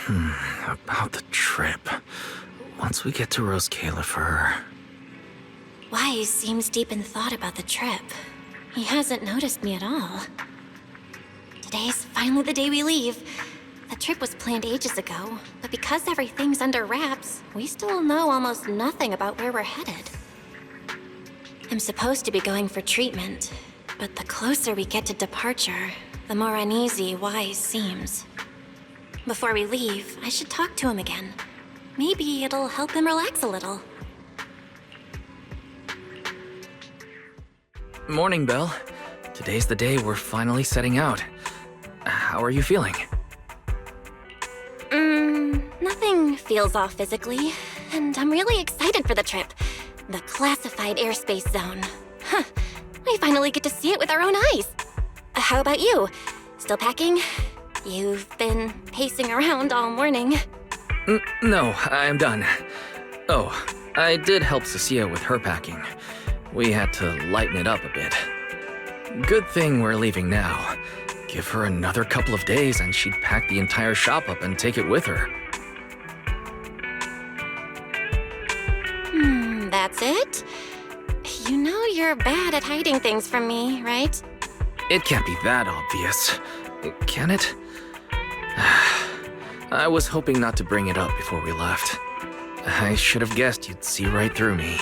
About the trip. Once we get to Rose Califer... Wise seems deep in thought about the trip. He hasn't noticed me at all. Today's finally the day we leave. The trip was planned ages ago, but because everything's under wraps, we still know almost nothing about where we're headed. I'm supposed to be going for treatment, but the closer we get to departure, the more uneasy Wise seems. Before we leave, I should talk to him again. Maybe it'll help him relax a little. Morning, Belle. Today's the day we're finally setting out. How are you feeling? Nothing feels off physically, and I'm really excited for the trip. The classified airspace zone. Huh, we finally get to see it with our own eyes. How about you? Still packing? You've been pacing around all morning. No, I'm done. Oh, I did help Cecilia with her packing. We had to lighten it up a bit. Good thing we're leaving now. Give her another couple of days and she'd pack the entire shop up and take it with her. That's it? You know you're bad at hiding things from me, right? It can't be that obvious, can it? I was hoping not to bring it up before we left. I should have guessed you'd see right through me.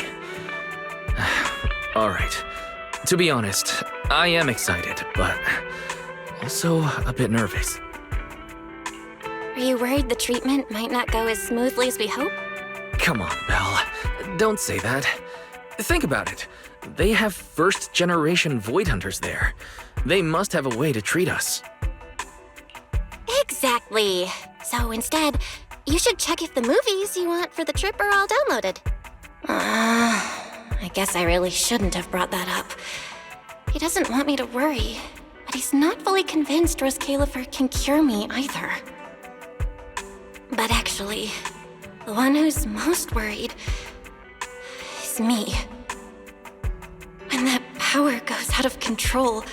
Alright, to be honest, I am excited, but also a bit nervous. Are you worried the treatment might not go as smoothly as we hope? Come on, Belle. Don't say that. Think about it. They have first-generation Void Hunters there. They must have a way to treat us. Exactly. So instead, you should check if the movies you want for the trip are all downloaded. I guess I really shouldn't have brought that up. He doesn't want me to worry, but he's not fully convinced Rose Califer can cure me either. But actually, the one who's most worried is me. When that power goes out of control,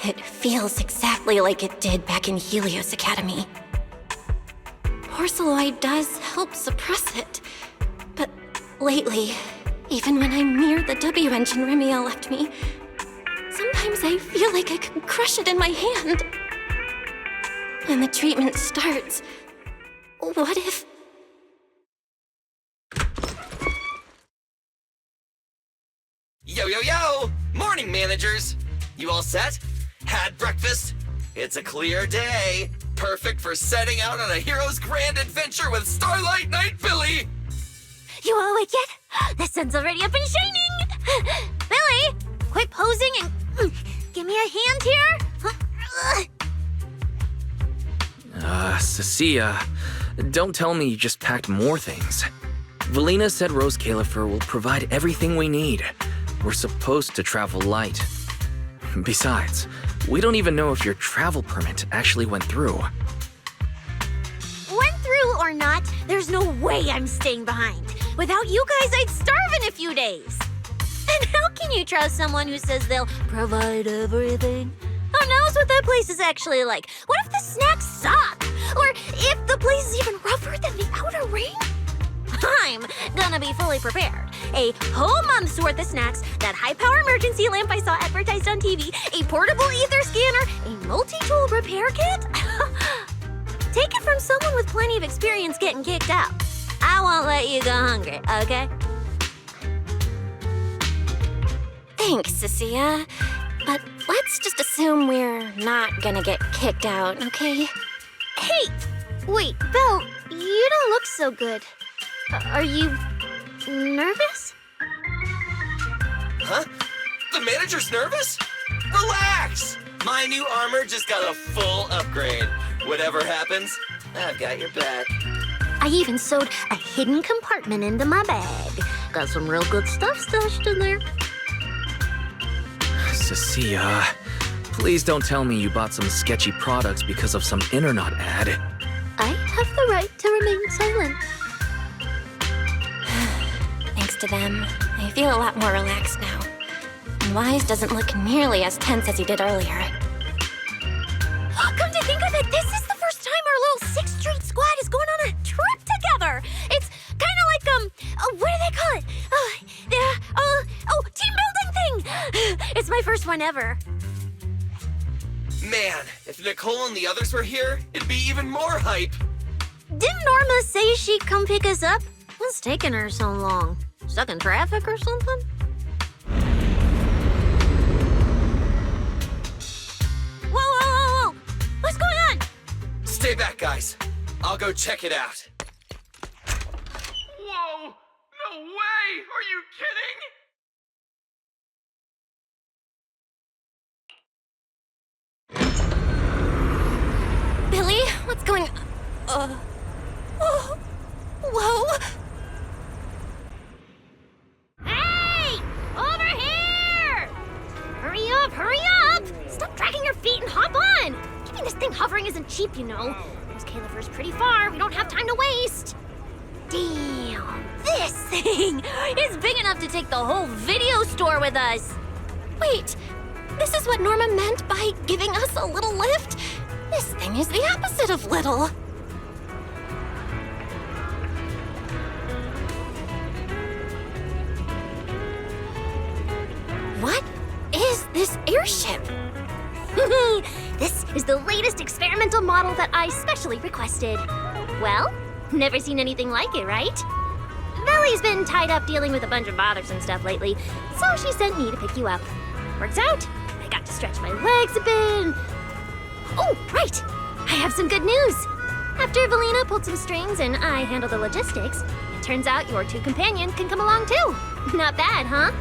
it feels exactly like it did back in Helios Academy. Porceloid does help suppress it, but lately, even when I'm near the W engine Remiel left me, sometimes I feel like I could crush it in my hand. When the treatment starts, what if... Yo, yo, yo! Morning, managers! You all set? Had breakfast? It's a clear day. Perfect for setting out on a hero's grand adventure with Starlight Knight Billy! You all awake yet? The sun's already up and shining! Billy, quit posing and give me a hand here! Cecilia, don't tell me you just packed more things. Valina said Rose Califer will provide everything we need. We're supposed to travel light. Besides, we don't even know if your travel permit actually went through. Went through or not, there's no way I'm staying behind. Without you guys, I'd starve in a few days. And how can you trust someone who says they'll provide everything? Who knows what that place is actually like? What if the snacks suck? Or if the place is even rougher than the outer ring? I'm gonna be fully prepared. A whole month's worth of snacks, that high-power emergency lamp I saw advertised on TV, a portable ether scanner, a multi-tool repair kit. Take it from someone with plenty of experience getting kicked out. I won't let you go hungry, okay? Thanks, Cecilia. But let's just assume we're not gonna get kicked out, okay? Hey! Wait, Belle, you don't look so good. Are you nervous? Huh? The manager's nervous? Relax! My new armor just got a full upgrade. Whatever happens, I've got your back. I even sewed a hidden compartment into my bag. Got some real good stuff stashed in there. Cecilia, please don't tell me you bought some sketchy products because of some internet ad. I have the right to remain silent. Thanks to them, I feel a lot more relaxed now. And Wise doesn't look nearly as tense as he did earlier. Come to think of it, this is the first time our little 6th Street worst one ever. Man, if Nicole and the others were here, it'd be even more hype. Didn't Norma say she'd come pick us up? What's taking her so long? Stuck in traffic or something? Whoa! What's going on? Stay back, guys. I'll go check it out. Whoa! No way! Are you kidding? Billy, what's going on? Whoa! Hey! Over here! Hurry up! Stop dragging your feet and hop on! Keeping this thing hovering isn't cheap, you know. Rose Califer's pretty far. We don't have time to waste. Damn! This thing is big enough to take the whole video store with us. Wait, this is what Norma meant by giving us a little lift? This thing is the opposite of little. What is this airship? This is the latest experimental model that I specially requested. Well, never seen anything like it, right? Valley's been tied up dealing with a bunch of bothers and stuff lately, so she sent me to pick you up. Works out. I got to stretch my legs a bit. Oh, right! I have some good news! After Valina pulled some strings and I handled the logistics, it turns out your two companions can come along too. Not bad, huh?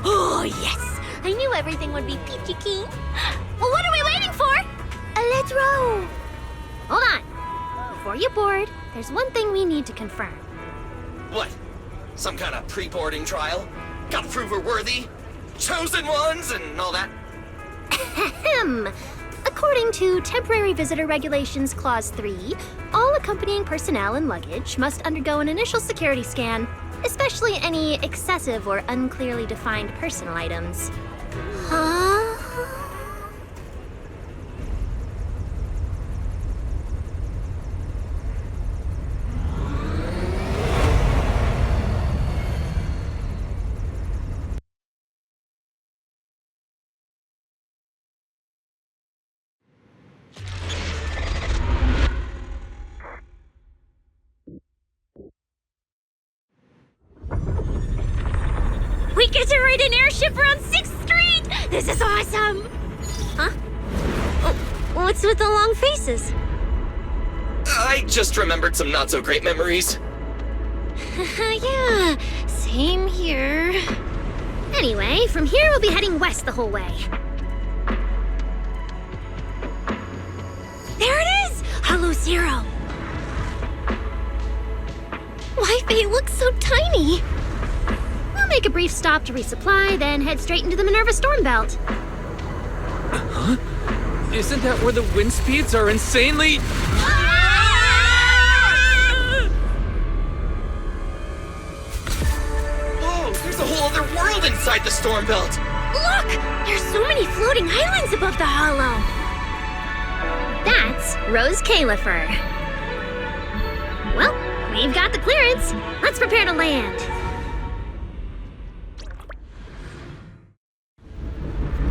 Oh, yes! I knew everything would be peachy keen. Well, what are we waiting for? Let's row! Hold on. Before you board, there's one thing we need to confirm. What? Some kind of pre-boarding trial? Gotta prove we're worthy? Chosen ones and all that? Ahem. According to Temporary Visitor Regulations Clause 3, all accompanying personnel and luggage must undergo an initial security scan, especially any excessive or unclearly defined personal items. Huh? We get to ride an airship around 6th Street! This is awesome! Huh? Oh, what's with the long faces? I just remembered some not-so-great memories. Yeah, same here. Anyway, from here we'll be heading west the whole way. There it is! Hollow Zero! Why they look so tiny? We'll make a brief stop to resupply, then head straight into the Minerva Storm Belt. Huh? Isn't that where the wind speeds are insanely... Whoa, there's a whole other world inside the storm belt. Look! There's so many floating islands above the hollow. That's Rose Califer. Well, we've got the clearance. Let's prepare to land.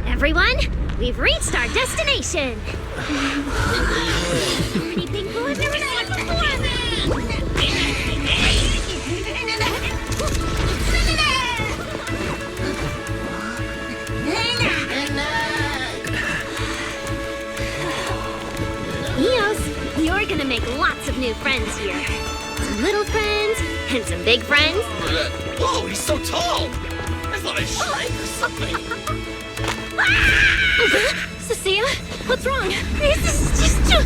Everyone, we've reached our destination. Pretty big pool I've never seen Eos, you're gonna make lots of new friends here. Some little friends and some big friends. Whoa, he's so tall! I thought I shrank or something. Cecilia, what's wrong? This is just too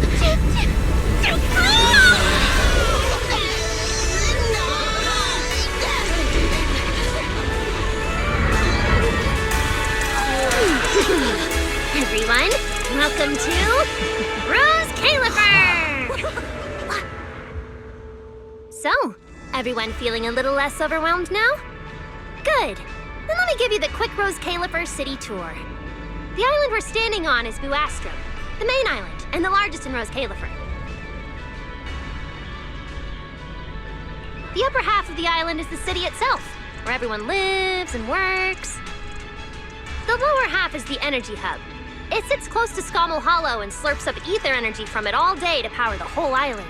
Everyone, welcome to Rose Califer! So, everyone feeling a little less overwhelmed now? Good. Then let me give you the quick Rose Califer city tour. The island we're standing on is Buastro, the main island, and the largest in Rose Califer. The upper half of the island is the city itself, where everyone lives and works. The lower half is the energy hub. It sits close to Scommel Hollow and slurps up ether energy from it all day to power the whole island.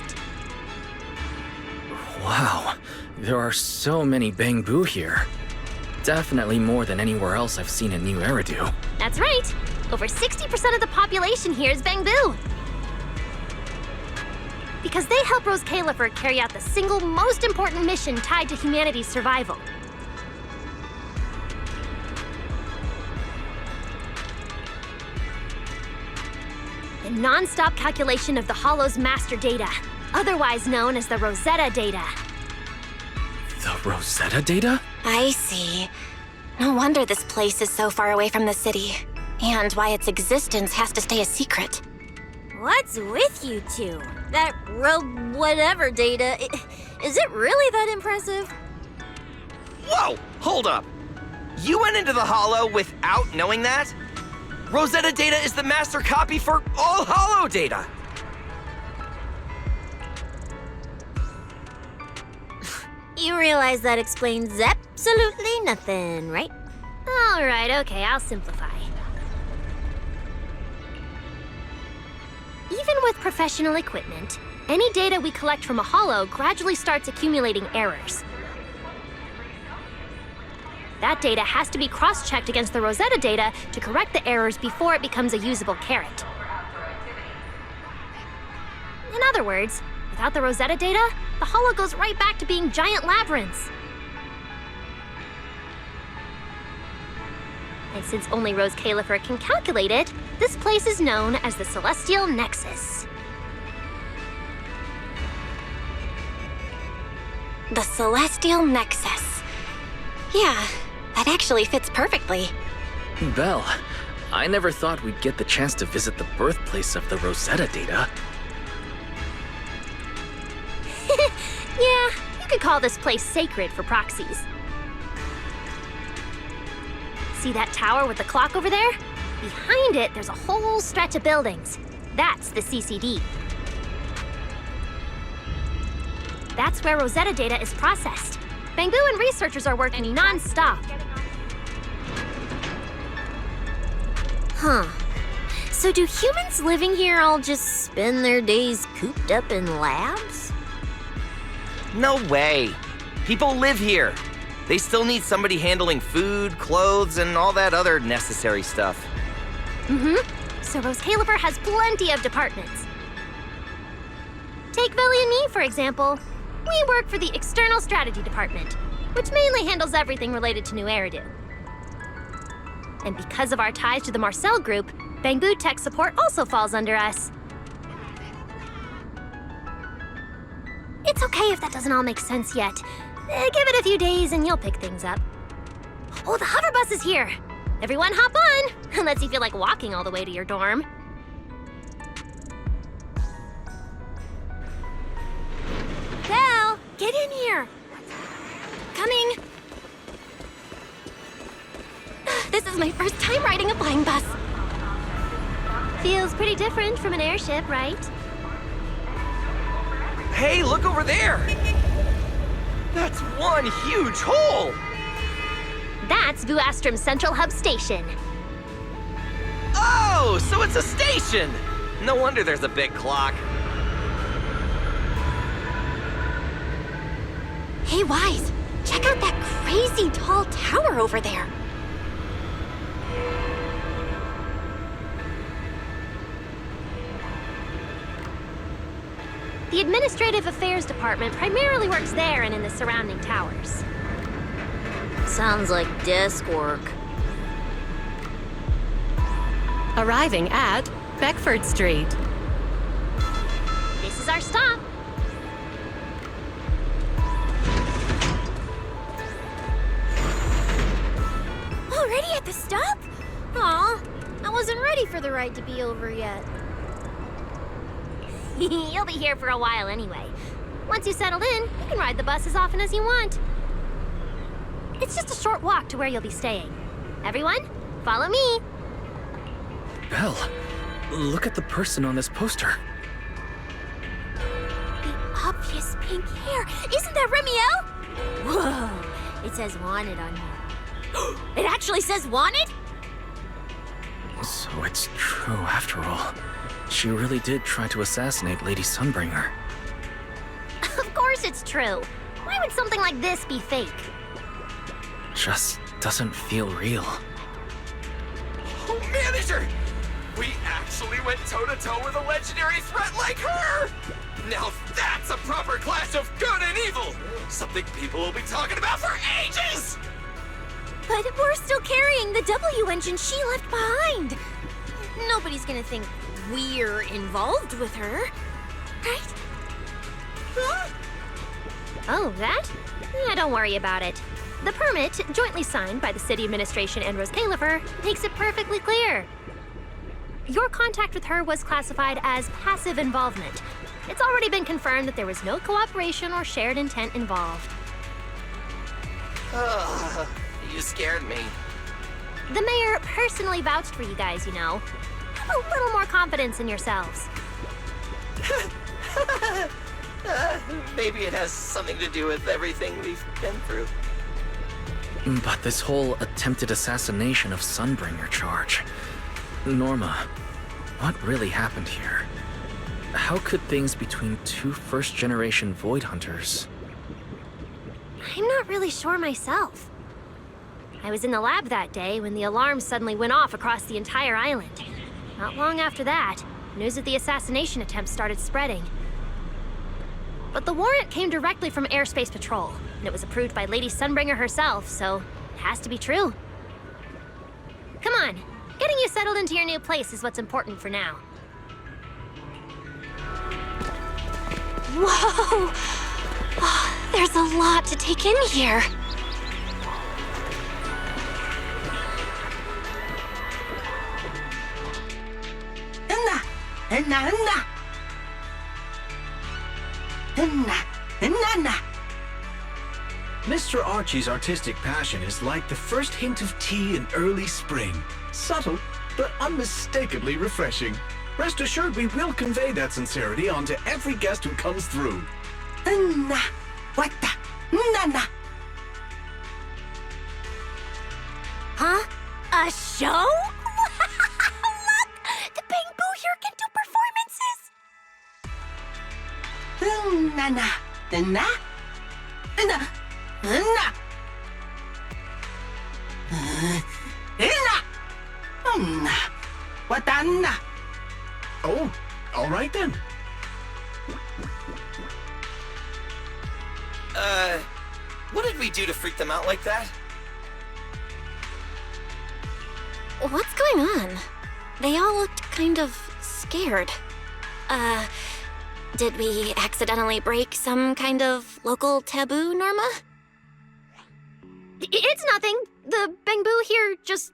Wow, there are so many Bangbu here. Definitely more than anywhere else I've seen in New Eridu. That's right. Over 60% of the population here is Bangbu. Because they help Rose Califer carry out the single most important mission tied to humanity's survival. The non-stop calculation of the Hollow's master data, otherwise known as the Rosetta data. The Rosetta data? I see. No wonder this place is so far away from the city. And why its existence has to stay a secret. What's with you two? That whatever data, is it really that impressive? Whoa! Hold up! You went into the Hollow without knowing that? Rosetta data is the master copy for all Hollow data! You realize that explains absolutely nothing, right? All right, okay, I'll simplify. Even with professional equipment, any data we collect from a Hollow gradually starts accumulating errors. That data has to be cross-checked against the Rosetta data to correct the errors before it becomes a usable carrot. In other words, without the Rosetta data, the Hollow goes right back to being giant labyrinths. And since only Rose Califer can calculate it, this place is known as the Celestial Nexus. The Celestial Nexus. Yeah, that actually fits perfectly. Belle, I never thought we'd get the chance to visit the birthplace of the Rosetta data. Yeah, you could call this place sacred for proxies. See that tower with the clock over there? Behind it, there's a whole stretch of buildings. That's the CCD. That's where Rosetta data is processed. Bangbu and researchers are working non-stop. Huh. So do humans living here all just spend their days cooped up in labs? No way! People live here! They still need somebody handling food, clothes, and all that other necessary stuff. So Rose Califer has plenty of departments. Take Velly and me, for example. We work for the External Strategy Department, which mainly handles everything related to New Eridu. And because of our ties to the Marcel Group, Bangbu Tech Support also falls under us. It's okay if that doesn't all make sense yet. Give it a few days and you'll pick things up. Oh, the hover bus is here! Everyone hop on, unless you feel like walking all the way to your dorm. Belle, get in here! Coming! This is my first time riding a flying bus. Feels pretty different from an airship, right? Hey, look over there! That's one huge hole! That's Vuastrum's Central Hub Station. Oh, so it's a station! No wonder there's a big clock. Hey, Wise, check out that crazy tall tower over there. The Administrative Affairs Department primarily works there and in the surrounding towers. Sounds like desk work. Arriving at Beckford Street. This is our stop. Already at the stop? Aw, I wasn't ready for the ride to be over yet. You'll be here for a while anyway. Once you settled in, you can ride the bus as often as you want. It's just a short walk to where you'll be staying. Everyone, follow me. Belle, look at the person on this poster. The obvious pink hair. Isn't that Remiel? Whoa, it says wanted on you. It actually says wanted? So it's true after all. She really did try to assassinate Lady Sunbringer. Of course it's true. Why would something like this be fake? Just doesn't feel real. Oh, manager! We actually went toe-to-toe with a legendary threat like her! Now that's a proper clash of good and evil! Something people will be talking about for ages! But we're still carrying the W engine she left behind. Nobody's gonna think we're involved with her, right? Huh? Oh, that? Yeah, don't worry about it. The permit, jointly signed by the city administration and Rose Califer, makes it perfectly clear. Your contact with her was classified as passive involvement. It's already been confirmed that there was no cooperation or shared intent involved. You scared me. The mayor personally vouched for you guys, you know. Have a little more confidence in yourselves. Maybe it has something to do with everything we've been through. But this whole attempted assassination of Sunbringer charge... Norma, what really happened here? How could things between two first-generation Void Hunters... I'm not really sure myself. I was in the lab that day when the alarm suddenly went off across the entire island. Not long after that, news of the assassination attempt started spreading. But the warrant came directly from Airspace Patrol, and it was approved by Lady Sunbringer herself, so it has to be true. Come on, getting you settled into your new place is what's important for now. Whoa! Oh, there's a lot to take in here. Mr. Archie's artistic passion is like the first hint of tea in early spring. Subtle, but unmistakably refreshing. Rest assured we will convey that sincerity onto every guest who comes through. Huh? A show? Look! The Bamboo here can do performances. Oh, all right then. What did we do to freak them out like that? What's going on? They all looked kind of scared. Did we accidentally break some kind of local taboo, Norma? It's nothing. The Bamboo here just...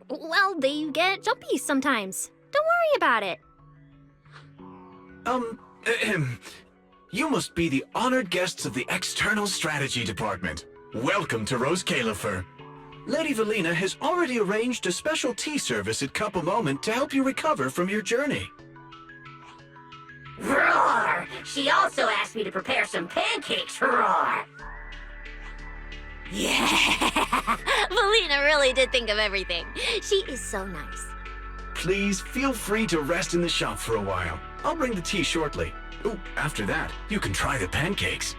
well, they get jumpy sometimes. Don't worry about it. You must be the honored guests of the External Strategy Department. Welcome to Rose Califer. Lady Valina has already arranged a special tea service at Cup a Moment to help you recover from your journey. Roar! She also asked me to prepare some pancakes, roar! Yeah! Valina really did think of everything. She is so nice. Please feel free to rest in the shop for a while. I'll bring the tea shortly. Ooh, after that, you can try the pancakes.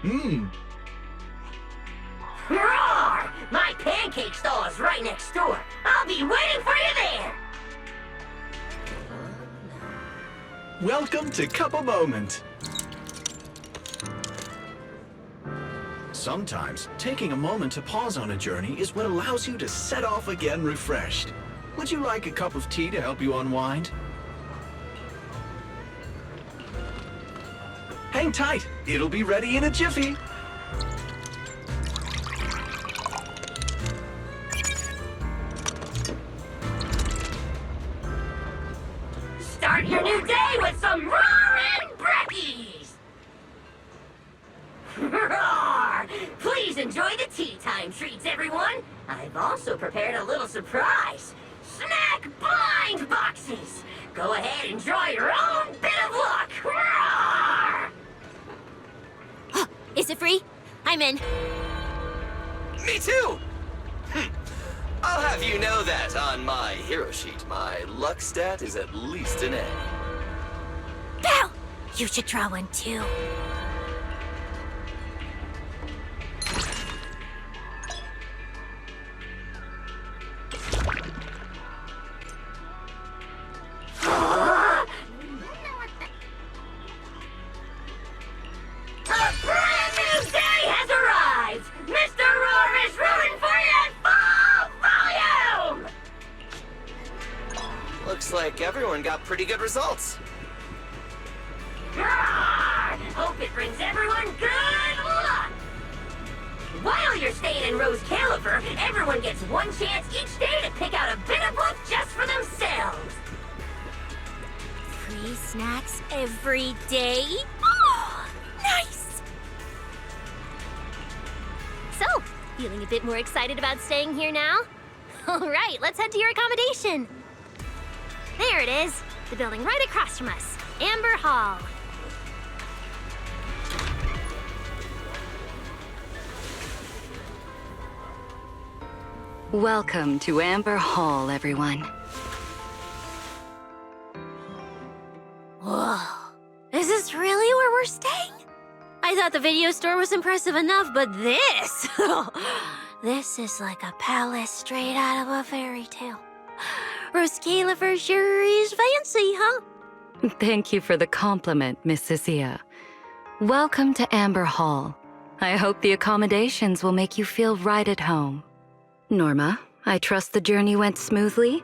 Roar! My pancake stall is right next door. I'll be waiting for you there! Welcome to Cup a Moment. Sometimes, taking a moment to pause on a journey is what allows you to set off again refreshed. Would you like a cup of tea to help you unwind? Hang tight, it'll be ready in a jiffy. Start your new day with some roaring brekkies! Roar! Please enjoy the tea time treats, everyone! I've also prepared a little surprise. Snack blind boxes! Go ahead and draw your own bit of luck! Roar! Is it free? I'm in. Me too! I'll have you know that on my hero sheet, my luck stat is at least an A. Belle! You should draw one too. A brand new day has arrived! Mr. Roar is rooting for you at full volume! Looks like everyone got pretty good results. Roar! Hope it brings everyone good luck! While you're staying in Rose Califer, everyone gets one chance each day to pick out a bit of luck just for themselves. Free snacks every day? Oh, nice! So, feeling a bit more excited about staying here now? All right, let's head to your accommodation. There it is, the building right across from us, Amber Hall. Welcome to Amber Hall, everyone. Whoa. Is this really where we're staying? I thought the video store was impressive enough, but this... this is like a palace straight out of a fairy tale. Rose Califer sure is fancy, huh? Thank you for the compliment, Miss Cecilia. Welcome to Amber Hall. I hope the accommodations will make you feel right at home. Norma, I trust the journey went smoothly?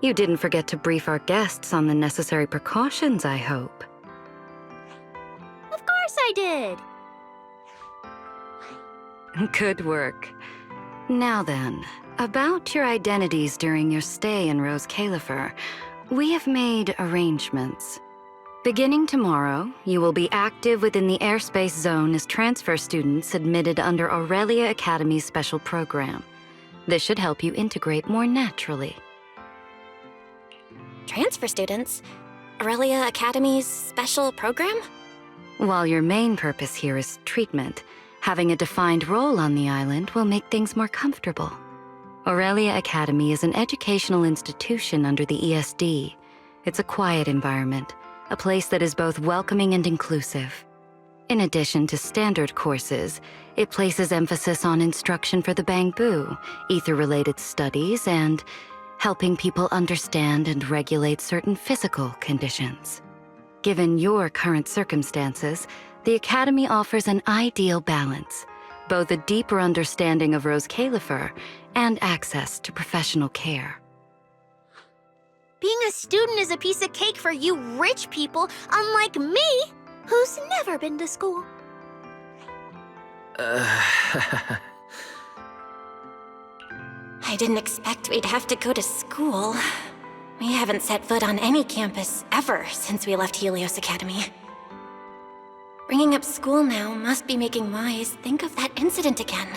You didn't forget to brief our guests on the necessary precautions, I hope. Of course I did. Good work. Now then, about your identities during your stay in Rose Califer, we have made arrangements. Beginning tomorrow, you will be active within the airspace zone as transfer students admitted under Aurelia Academy's special program. This should help you integrate more naturally. Transfer students? Aurelia Academy's special program? While your main purpose here is treatment, having a defined role on the island will make things more comfortable. Aurelia Academy is an educational institution under the ESD. It's a quiet environment, a place that is both welcoming and inclusive. In addition to standard courses, it places emphasis on instruction for the Bangbu, ether-related studies, and helping people understand and regulate certain physical conditions. Given your current circumstances, the Academy offers an ideal balance, both a deeper understanding of Rose Califer and access to professional care. Being a student is a piece of cake for you rich people, unlike me, who's never been to school. Uh, I didn't expect we'd have to go to school. We haven't set foot on any campus ever since we left Helios Academy. Bringing up school now must be making Wise think of that incident again.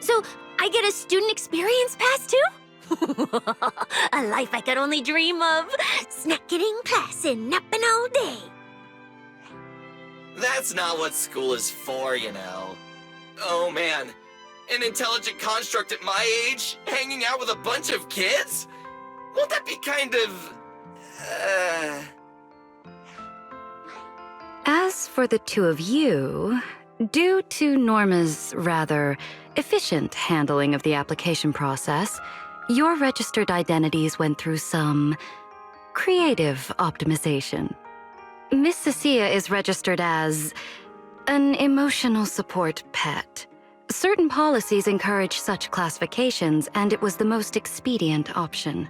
So, I get a student experience pass too? A life I could only dream of. Snacking in class and napping all day. That's not what school is for, you know. Oh man, an intelligent construct at my age, hanging out with a bunch of kids? Won't that be kind of... As for the two of you, due to Norma's rather efficient handling of the application process, your registered identities went through some creative optimization. Miss Cecilia is registered as an emotional support pet. Certain policies encourage such classifications, and it was the most expedient option.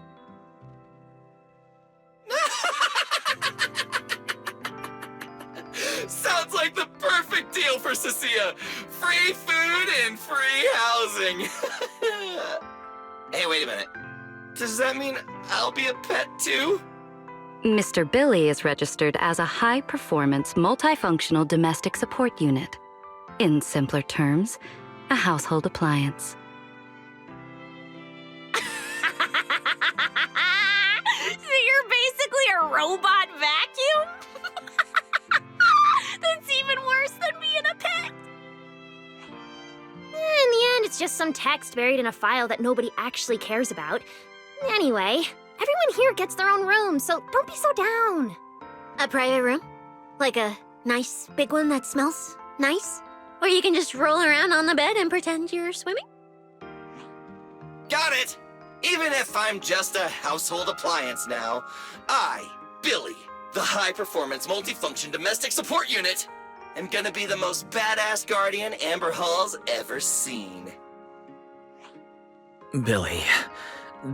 Sounds like the perfect deal for Cecilia. Free food and free housing. Hey, wait a minute. Does that mean I'll be a pet too? Mr. Billy is registered as a high-performance, multifunctional domestic support unit. In simpler terms, a household appliance. So you're basically a robot vacuum? That's even worse than being a pet. In the end, it's just some text buried in a file that nobody actually cares about. Anyway, everyone here gets their own room, so don't be so down. A private room? Like a nice big one that smells nice? Or you can just roll around on the bed and pretend you're swimming? Got it! Even if I'm just a household appliance now, I, Billy, the high-performance multifunction domestic support unit, am gonna be the most badass guardian Amber Hall's ever seen. Billy,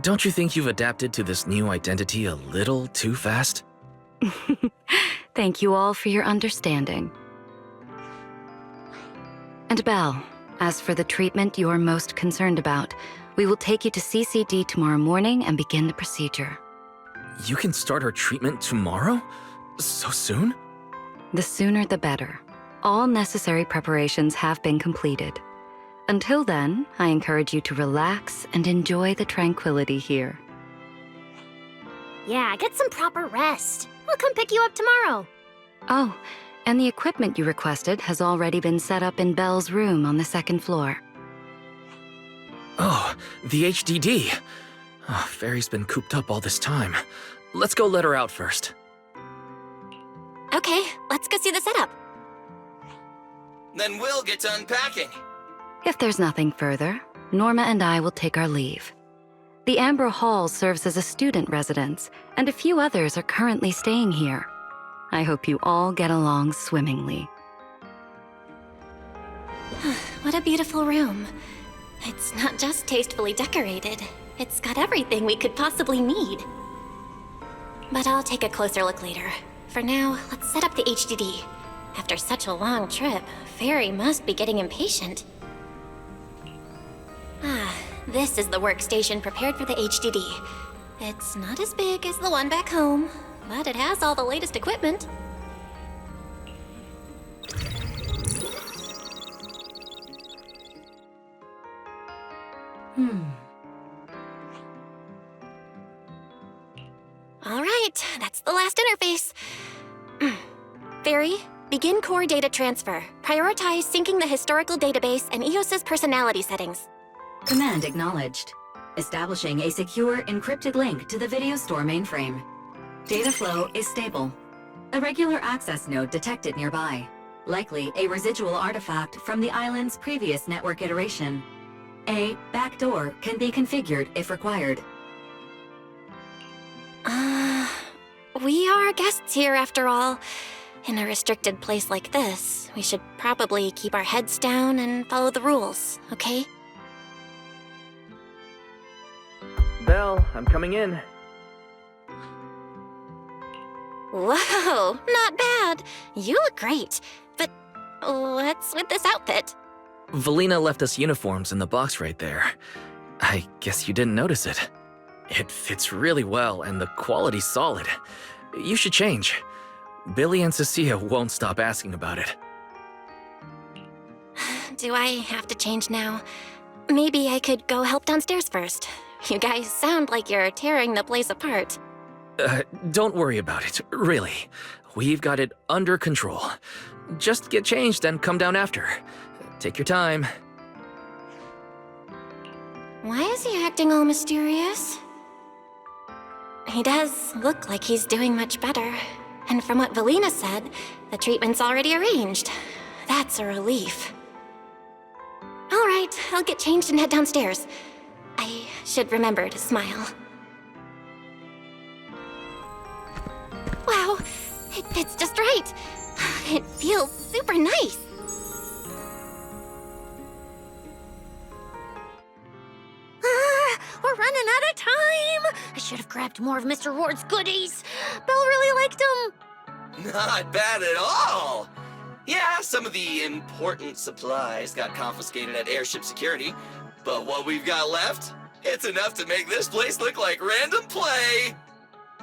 don't you think you've adapted to this new identity a little too fast? Thank you all for your understanding. And Belle, as for the treatment you're most concerned about, we will take you to CCD tomorrow morning and begin the procedure. You can start her treatment tomorrow? So soon? The sooner the better. All necessary preparations have been completed. Until then, I encourage you to relax and enjoy the tranquility here. Yeah, get some proper rest. I'll come pick you up tomorrow. Oh, and the equipment you requested has already been set up in Belle's room on the second floor. Oh, the HDD. Oh, Fairy's been cooped up all this time. Let's go let her out first. Okay, let's go see the setup. Then we'll get to unpacking. If there's nothing further, Norma and I will take our leave. The Amber Hall serves as a student residence, and a few others are currently staying here. I hope you all get along swimmingly. What a beautiful room. It's not just tastefully decorated, it's got everything we could possibly need. But I'll take a closer look later. For now, let's set up the HDD. After such a long trip, Fairy must be getting impatient. This is the workstation prepared for the HDD. It's not as big as the one back home, but it has all the latest equipment. All right, that's the last interface. Fairy, begin core data transfer. Prioritize syncing the historical database and EOS's personality settings. Command acknowledged. Establishing a secure, encrypted link to the video store mainframe. Data flow is stable. A regular access node detected nearby. Likely a residual artifact from the island's previous network iteration. A backdoor can be configured if required. We are guests here after all. In a restricted place like this, we should probably keep our heads down and follow the rules, okay? Belle, I'm coming in. Whoa, not bad. You look great. But what's with this outfit? Valina left us uniforms in the box right there. I guess you didn't notice it. It fits really well and the quality's solid. You should change. Billy and Cecilia won't stop asking about it. Do I have to change now? Maybe I could go help downstairs first. You guys sound like you're tearing the place apart. Don't worry about it, really. We've got it under control. Just get changed and come down after. Take your time. Why is he acting all mysterious? He does look like he's doing much better. And from what Valina said, the treatment's already arranged. That's a relief. All right, I'll get changed and head downstairs. I should remember to smile. Wow, it fits just right. It feels super nice. We're running out of time! I should have grabbed more of Mr. Ward's goodies. Belle really liked them. Not bad at all! Yeah, some of the important supplies got confiscated at airship security, but what we've got left, it's enough to make this place look like random play!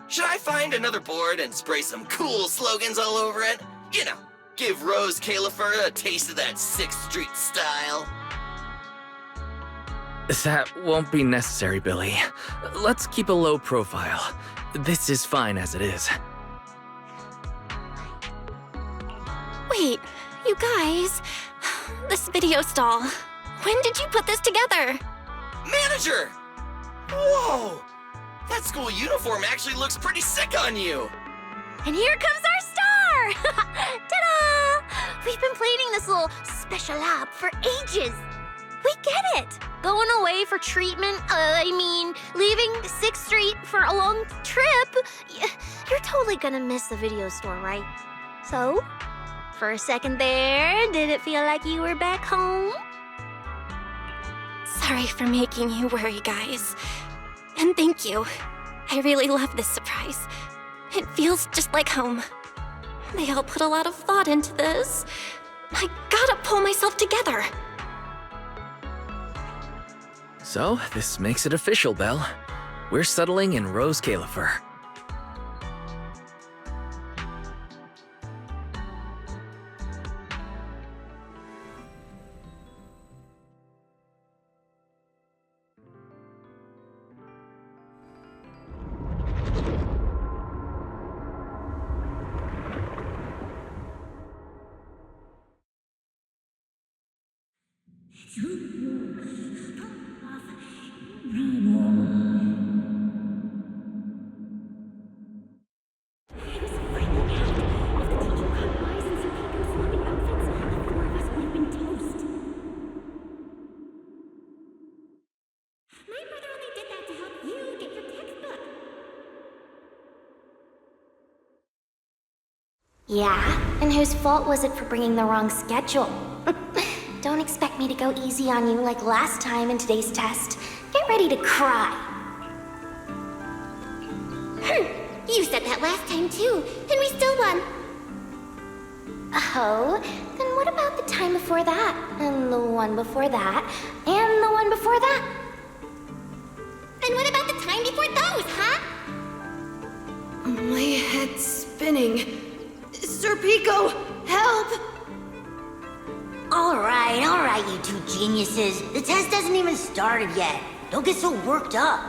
Should I find another board and spray some cool slogans all over it? You know, give Rose Califer a taste of that 6th Street style. That won't be necessary, Billy. Let's keep a low profile. This is fine as it is. Wait, you guys. This video stall. When did you put this together? Manager! Whoa! That school uniform actually looks pretty sick on you! And here comes our star! Ta-da! We've been planning this little special op for ages. We get it. Going away for treatment, leaving 6th Street for a long trip. You're totally gonna miss the video store, right? So, for a second there, did it feel like you were back home? Sorry for making you worry, guys. And thank you. I really love this surprise. It feels just like home. They all put a lot of thought into this. I gotta pull myself together. So, this makes it official, Belle. We're settling in Rose Califer. Yeah? And whose fault was it for bringing the wrong schedule? Don't expect me to go easy on you like last time in today's test. Get ready to cry. You said that last time too, and we still won. Oh, then what about the time before that? And the one before that? And the one before that? And what about the time before those, huh? My head's spinning. Sir Pico, help! All right, you two geniuses. The test hasn't even started yet. Don't get so worked up.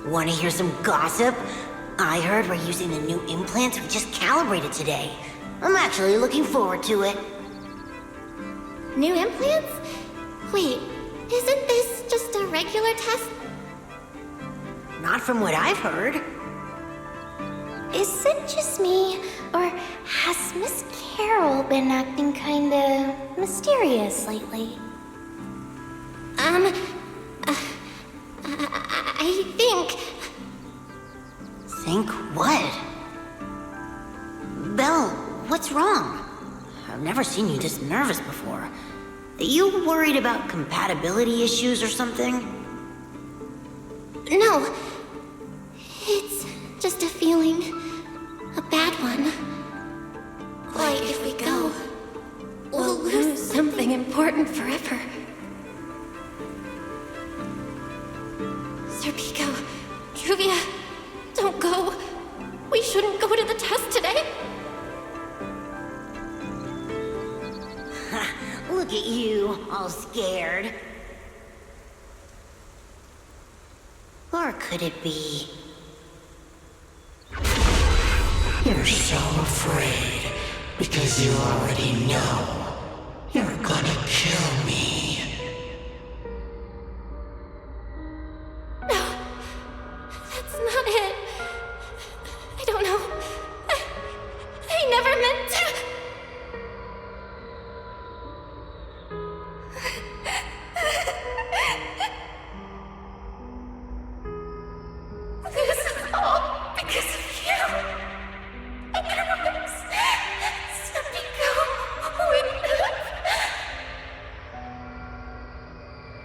Want to hear some gossip? I heard we're using the new implants we just calibrated today. I'm actually looking forward to it. New implants? Wait, isn't this just a regular test? Not from what I've heard. Is it just me, or has Miss Carol been acting kinda mysterious lately? I think... Think what? Belle, what's wrong? I've never seen you this nervous before. Are you worried about compatibility issues or something? No. It's just a feeling. A bad one. Like if we go, we'll lose something important forever. Sir Pico, Truvia, don't go. We shouldn't go to the test today. Look at you, all scared. Or could it be? You're so afraid because you already know you're gonna kill me. No, that's not it. I don't know. I never meant to. This is all because of you. Otherwise, Sir Pico wouldn't have.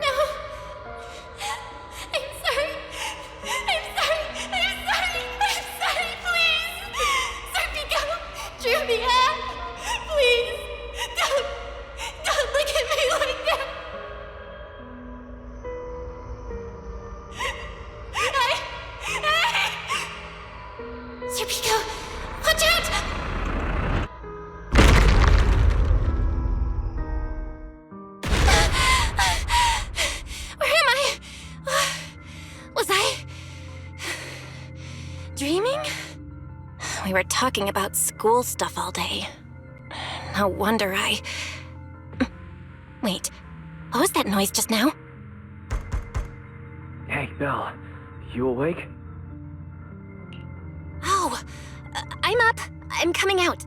No. I'm sorry. Please. Sir Pico, Truvia, please. Don't look at me like that. Sir Pico, watch out! Where am I? Was I dreaming? We were talking about school stuff all day. No wonder Wait, What was that noise just now? Hey, Belle. You awake? Oh, I'm up. I'm coming out.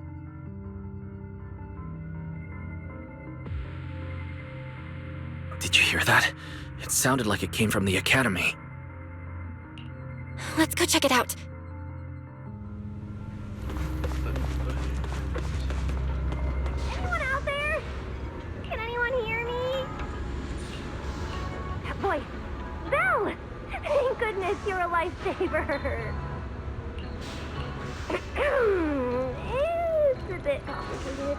Did you hear that? It sounded like it came from the academy. Let's go check it out. Anyone out there? Can anyone hear me? Voice. Belle! Thank goodness you're a lifesaver. It's a bit complicated.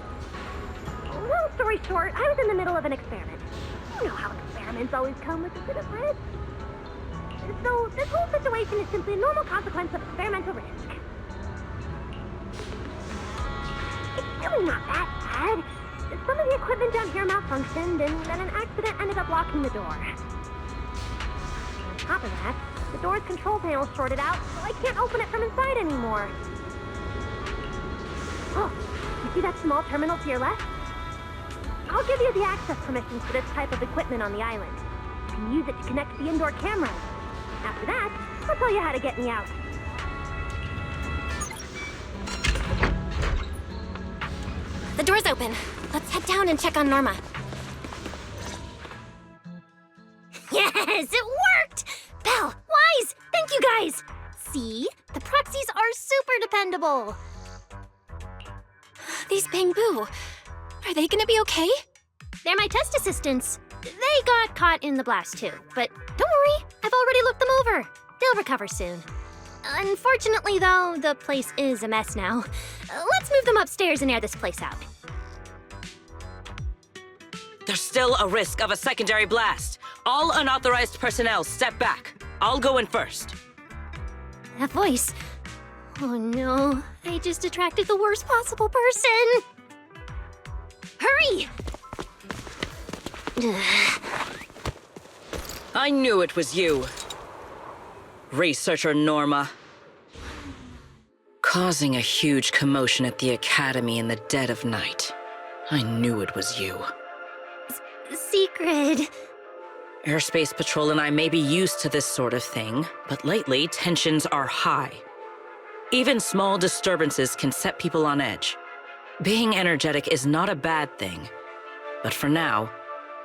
Long story short, I was in the middle of an experiment. You know how experiments always come with a bit of risk. So this whole situation is simply a normal consequence of experimental risk. It's really not that bad. Some of the equipment down here malfunctioned, and then an accident ended up locking the door. On top of that, the door's control panel shorted out, so I can't open it from inside anymore. Oh, you see that small terminal to your left? I'll give you the access permissions for this type of equipment on the island. You can use it to connect to the indoor cameras. After that, I'll tell you how to get me out. The door's open. Let's head down and check on Norma. Yes, it worked! Belle, Wise, thank you guys! See? The proxies are super dependable. These bamboo. Are they gonna be okay? They're my test assistants. They got caught in the blast too, but don't worry, I've already looked them over. They'll recover soon. Unfortunately, though, the place is a mess now. Let's move them upstairs and air this place out. There's still a risk of a secondary blast. All unauthorized personnel step back. I'll go in first. That voice. Oh no, I just attracted the worst possible person. Hurry! I knew it was you. Researcher Norma. Causing a huge commotion at the academy in the dead of night. I knew it was you. Secret. Airspace Patrol and I may be used to this sort of thing, but lately tensions are high. Even small disturbances can set people on edge. Being energetic is not a bad thing, but for now,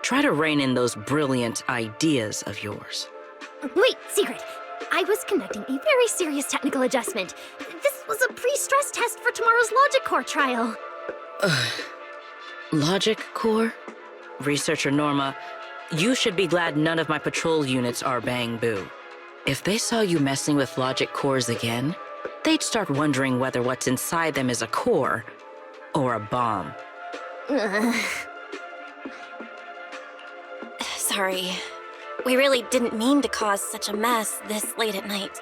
try to rein in those brilliant ideas of yours. Wait, Secret. I was conducting a very serious technical adjustment. This was a pre-stress test for tomorrow's Logic Core trial. Logic Core? Researcher Norma, you should be glad none of my patrol units are Bang Boo. If they saw you messing with Logic Cores again, they'd start wondering whether what's inside them is a core or a bomb. Sorry. We really didn't mean to cause such a mess this late at night.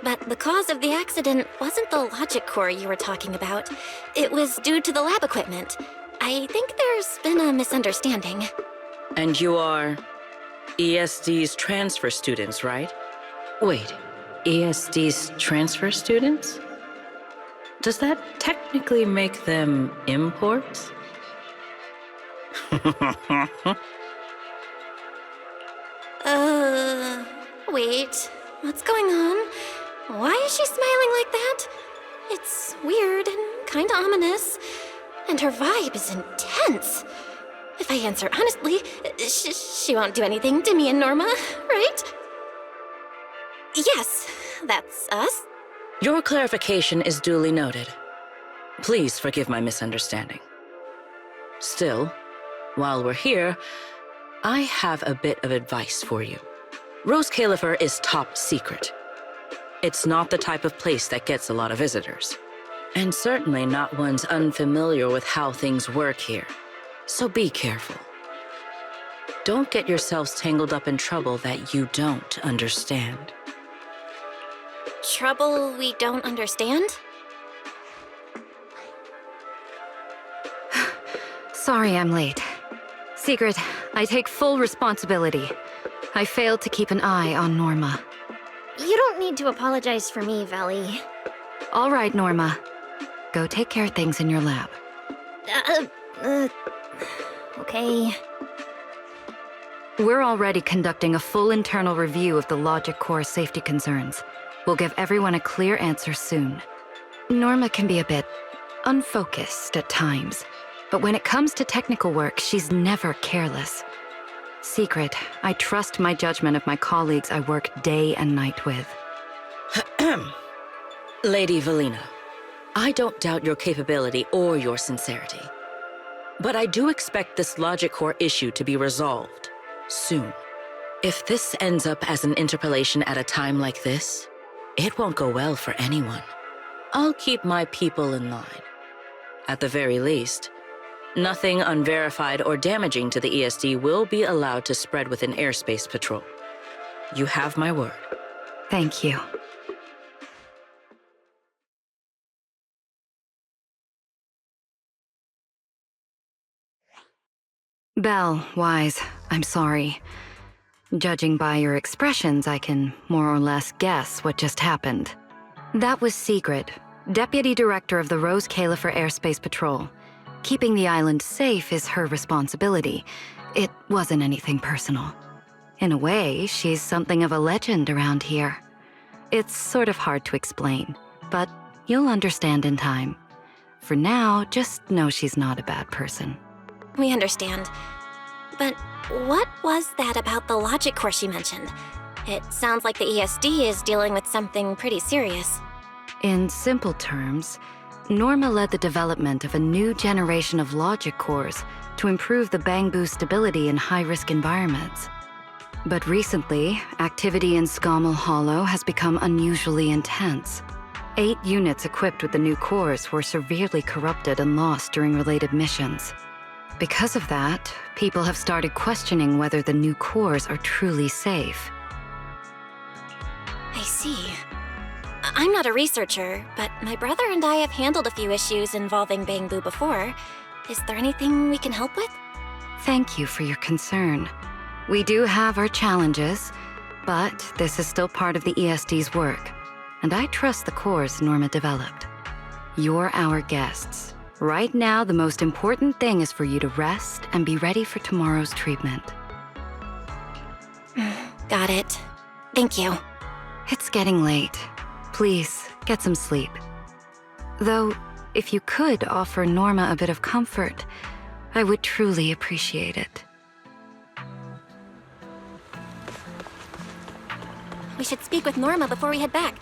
But the cause of the accident wasn't the logic core you were talking about. It was due to the lab equipment. I think there's been a misunderstanding. And you are ESD's transfer students, right? Wait, ESD's transfer students? Does that technically make them imports? Wait. What's going on? Why is she smiling like that? It's weird and kinda ominous. And her vibe is intense. If I answer honestly, she won't do anything to me and Norma, right? Yes, that's us. Your clarification is duly noted. Please forgive my misunderstanding. Still, while we're here, I have a bit of advice for you. Rose Califer is top secret. It's not the type of place that gets a lot of visitors. And certainly not ones unfamiliar with how things work here. So be careful. Don't get yourselves tangled up in trouble that you don't understand. Trouble we don't understand? Sorry I'm late. Secret, I take full responsibility. I failed to keep an eye on Norma. You don't need to apologize for me, Valley. All right, Norma. Go take care of things in your lab. Okay. We're already conducting a full internal review of the logic core's safety concerns. We'll give everyone a clear answer soon. Norma can be a bit unfocused at times, but when it comes to technical work, she's never careless. Secret, I trust my judgment of my colleagues I work day and night with. Lady Valina, I don't doubt your capability or your sincerity. But I do expect this logic core issue to be resolved soon. If this ends up as an interpolation at a time like this, it won't go well for anyone. I'll keep my people in line. At the very least, nothing unverified or damaging to the ESD will be allowed to spread within airspace patrol. You have my word. Thank you. Belle, Wise, I'm sorry. Judging by your expressions, I can more or less guess what just happened. That was Secret, Deputy Director of the Rose Califer Airspace Patrol. Keeping the island safe is her responsibility. It wasn't anything personal. In a way, she's something of a legend around here. It's sort of hard to explain, but you'll understand in time. For now, just know she's not a bad person. We understand. But what was that about the logic course you mentioned? It sounds like the ESD is dealing with something pretty serious. In simple terms, Norma led the development of a new generation of logic cores to improve the Bangbu stability in high-risk environments. But recently, activity in Scommel Hollow has become unusually intense. 8 units equipped with the new cores were severely corrupted and lost during related missions. Because of that, people have started questioning whether the new cores are truly safe. I see. I'm not a researcher, but my brother and I have handled a few issues involving Bangbu before. Is there anything we can help with? Thank you for your concern. We do have our challenges, but this is still part of the ESD's work, and I trust the cores Norma developed. You're our guests. Right now, the most important thing is for you to rest and be ready for tomorrow's treatment. Got it. Thank you. It's getting late. Please, get some sleep. Though, if you could offer Norma a bit of comfort, I would truly appreciate it. We should speak with Norma before we head back.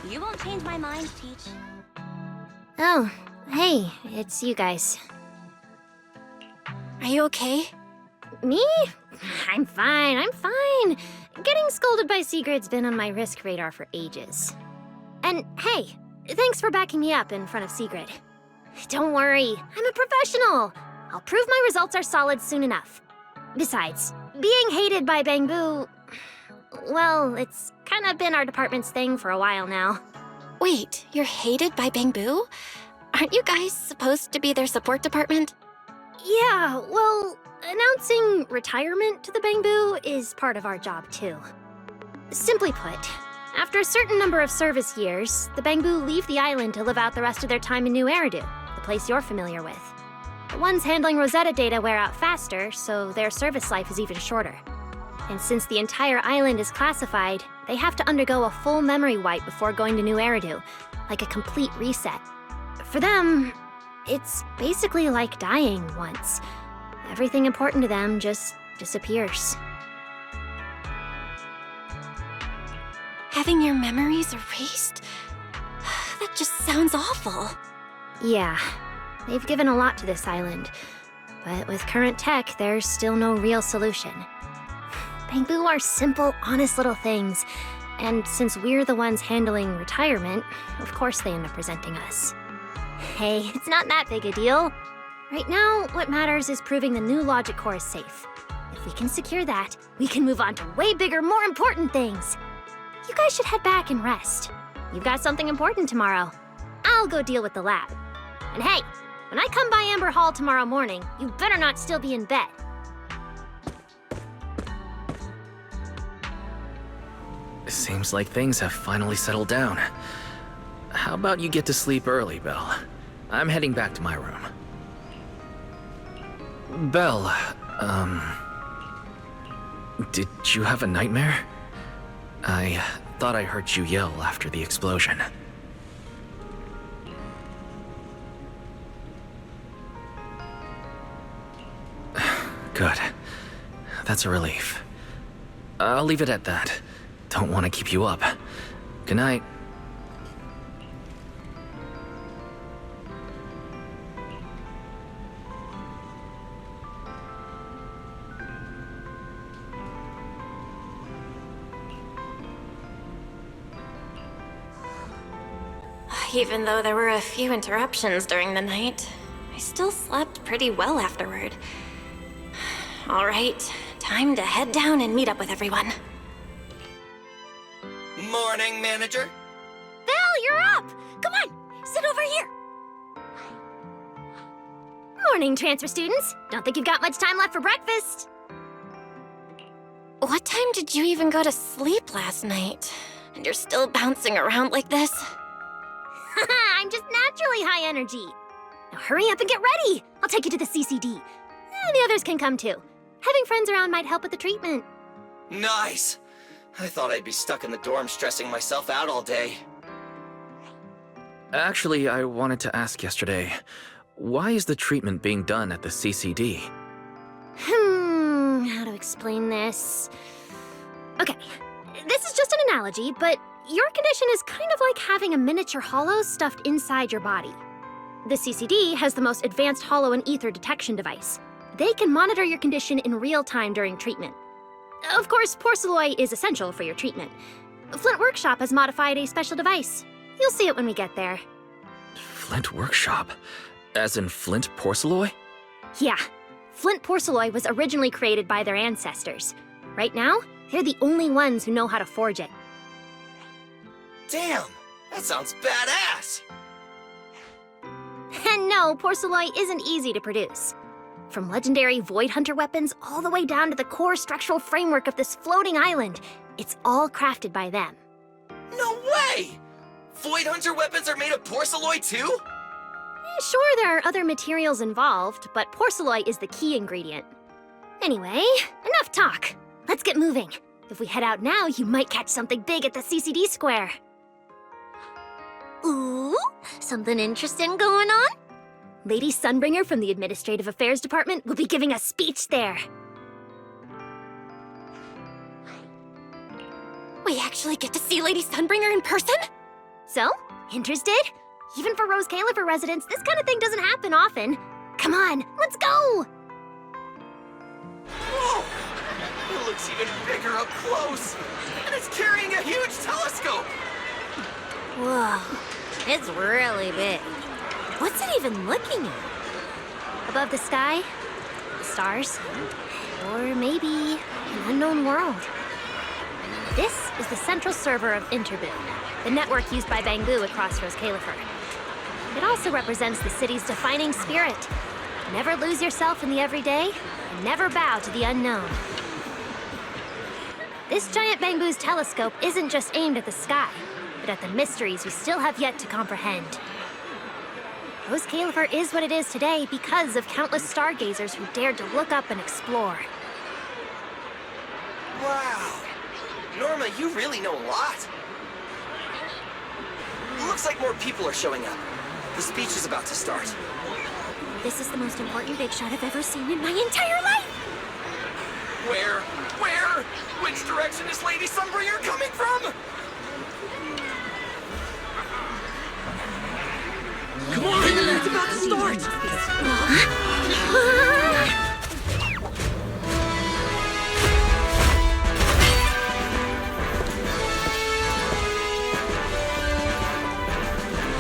You won't change my mind, Teach. Oh, hey, it's you guys. Are you okay? Me? I'm fine. Getting scolded by Secret's been on my risk radar for ages. And hey, thanks for backing me up in front of Secret. Don't worry, I'm a professional. I'll prove my results are solid soon enough. Besides, being hated by Bangbu, well, it's kind of been our department's thing for a while now. Wait, you're hated by Bangbu? Aren't you guys supposed to be their support department? Yeah, well, announcing retirement to the Bangbu is part of our job too. Simply put, after a certain number of service years, the Bangbu leave the island to live out the rest of their time in New Eridu, the place you're familiar with. The ones handling Rosetta data wear out faster, so their service life is even shorter. And since the entire island is classified, they have to undergo a full memory wipe before going to New Eridu, like a complete reset. For them, it's basically like dying once. Everything important to them just disappears. Having your memories erased? That just sounds awful. Yeah, they've given a lot to this island, but with current tech, there's still no real solution. Bangbu are simple, honest little things, and since we're the ones handling retirement, of course they end up presenting us. Hey, it's not that big a deal. Right now, what matters is proving the new logic core is safe. If we can secure that, we can move on to way bigger, more important things. You guys should head back and rest. You've got something important tomorrow. I'll go deal with the lab. And hey, when I come by Amber Hall tomorrow morning, you better not still be in bed. Seems like things have finally settled down. How about you get to sleep early, Belle? I'm heading back to my room. Did you have a nightmare? I thought I heard you yell after the explosion. Good. That's a relief. I'll leave it at that. Don't want to keep you up. Good night. Even though there were a few interruptions during the night, I still slept pretty well afterward. All right, time to head down and meet up with everyone. Morning, manager. Val, you're up! Come on, sit over here. Morning, transfer students. Don't think you've got much time left for breakfast. What time did you even go to sleep last night? And you're still bouncing around like this? I'm just naturally high energy. Now hurry up and get ready. I'll take you to the CCD. The others can come too. Having friends around might help with the treatment. Nice. I thought I'd be stuck in the dorm stressing myself out all day. Actually, I wanted to ask yesterday, why is the treatment being done at the CCD? How to explain this? Okay, this is just an analogy, but your condition is kind of like having a miniature hollow stuffed inside your body. The CCD has the most advanced hollow and ether detection device. They can monitor your condition in real time during treatment. Of course, porcelloi is essential for your treatment. Flint Workshop has modified a special device. You'll see it when we get there. Flint Workshop? As in Flint porcelloi? Yeah. Flint porcelloi was originally created by their ancestors. Right now, they're the only ones who know how to forge it. Damn, that sounds badass. And no, porcelloi isn't easy to produce. From legendary Void Hunter weapons all the way down to the core structural framework of this floating island, it's all crafted by them. No way! Void Hunter weapons are made of porcelloi too? Sure, there are other materials involved, but porcelloi is the key ingredient. Anyway, enough talk. Let's get moving. If we head out now, you might catch something big at the CCD square. Ooh, something interesting going on? Lady Sunbringer from the Administrative Affairs Department will be giving a speech there. We actually get to see Lady Sunbringer in person? So, interested? Even for Rose Califer residents, this kind of thing doesn't happen often. Come on, let's go! Whoa! It looks even bigger up close! And it's carrying a huge telescope! Whoa, it's really big. What's it even looking at? Above the sky? The stars? Or maybe an unknown world? This is the central server of Interboo, the network used by Bangu across Rose Califer. It also represents the city's defining spirit. Never lose yourself in the everyday, and never bow to the unknown. This giant Bangu's telescope isn't just aimed at the sky, but at the mysteries we still have yet to comprehend. Rose Califer is what it is today because of countless stargazers who dared to look up and explore. Wow! Norma, you really know a lot. Looks like more people are showing up. The speech is about to start. This is the most important big shot I've ever seen in my entire life! Where? Which direction is Lady Sunbringer coming from? Come on! It's about to start!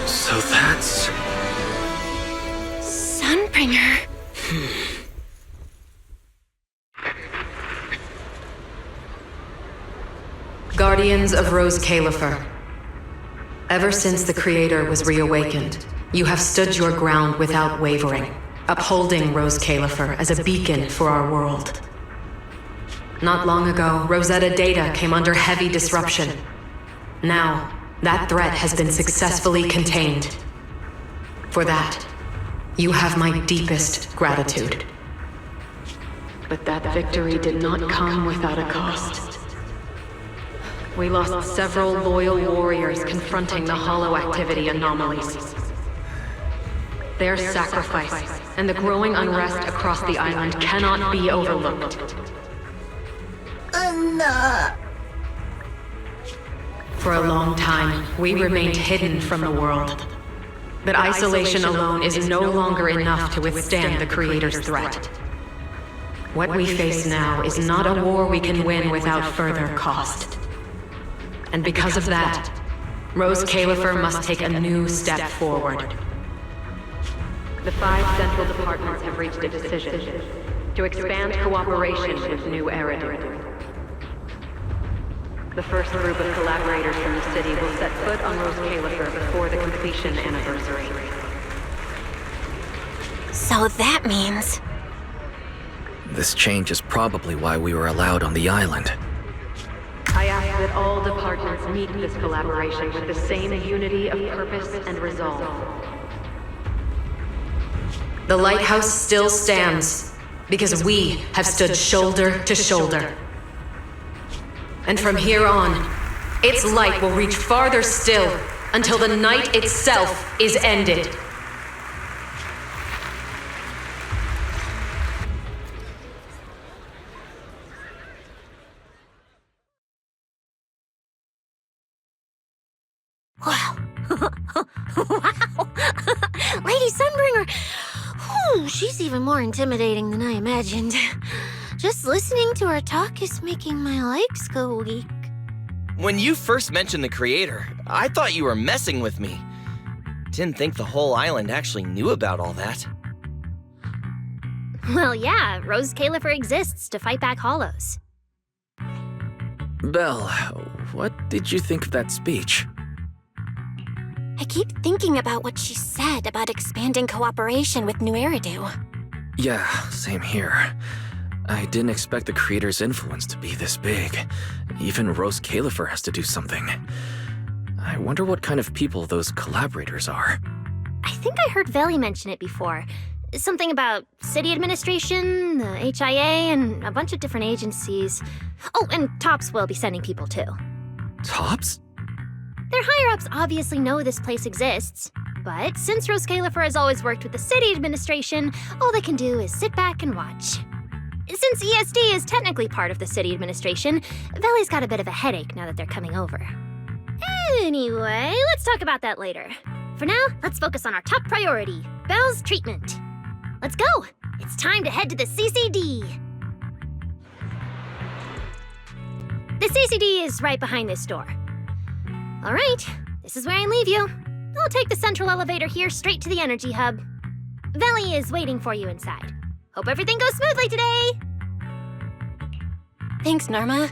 So that's... Sunbringer. Guardians of Rose Califer. Ever since the Creator was reawakened, you have stood your ground without wavering, upholding Rose Califer as a beacon for our world. Not long ago, Rosetta data came under heavy disruption. Now, that threat has been successfully contained. For that, you have my deepest gratitude. But that victory did not come without a cost. We lost several loyal warriors confronting the hollow activity anomalies. Their sacrifice and the growing unrest across the island cannot be overlooked. For a long time, we remained hidden from the world. But isolation alone is no longer enough to withstand the Creator's threat. What we face now is not a war we can win without further cost. And because of that, Rose Califer must take a new step forward. The 5 central departments have reached a decision to expand cooperation with New Eridu. The first group of collaborators from the city will set foot on Rose Califer before the completion anniversary. So that means... This change is probably why we were allowed on the island. I ask that all departments meet this collaboration with the same unity of purpose and resolve. The lighthouse still stands because we have stood shoulder to shoulder. And from here on, its light will reach farther still until the night itself is ended. Wow. Wow. Lady Sunbringer. Whew, she's even more intimidating than I imagined. Just listening to her talk is making my legs go weak. When you first mentioned the Creator, I thought you were messing with me. Didn't think the whole island actually knew about all that. Well, yeah, Rose Califer exists to fight back hollows. Belle, what did you think of that speech? I keep thinking about what she said about expanding cooperation with New Eridu. Yeah, same here. I didn't expect the Creator's influence to be this big. Even Rose Califer has to do something. I wonder what kind of people those collaborators are. I think I heard Veli mention it before. Something about city administration, the HIA, and a bunch of different agencies. Oh, and TOPS will be sending people too. TOPS? Their higher-ups obviously know this place exists, but since Rose Califer has always worked with the city administration, all they can do is sit back and watch. Since ESD is technically part of the city administration, Veli's got a bit of a headache now that they're coming over. Anyway, let's talk about that later. For now, let's focus on our top priority, Belle's treatment. Let's go! It's time to head to the CCD! The CCD is right behind this door. All right, this is where I leave you. I'll take the central elevator here straight to the energy hub. Veli is waiting for you inside. Hope everything goes smoothly today! Thanks, Norma.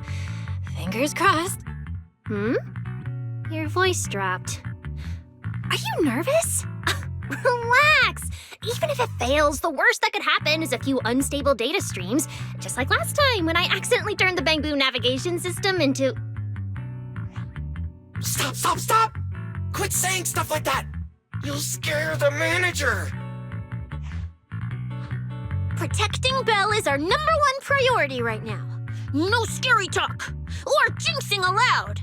Fingers crossed. Your voice dropped. Are you nervous? Relax! Even if it fails, the worst that could happen is a few unstable data streams, just like last time when I accidentally turned the Bamboo navigation system into... Stop! Quit saying stuff like that! You'll scare the manager! Protecting Belle is our #1 priority right now. No scary talk, or jinxing allowed.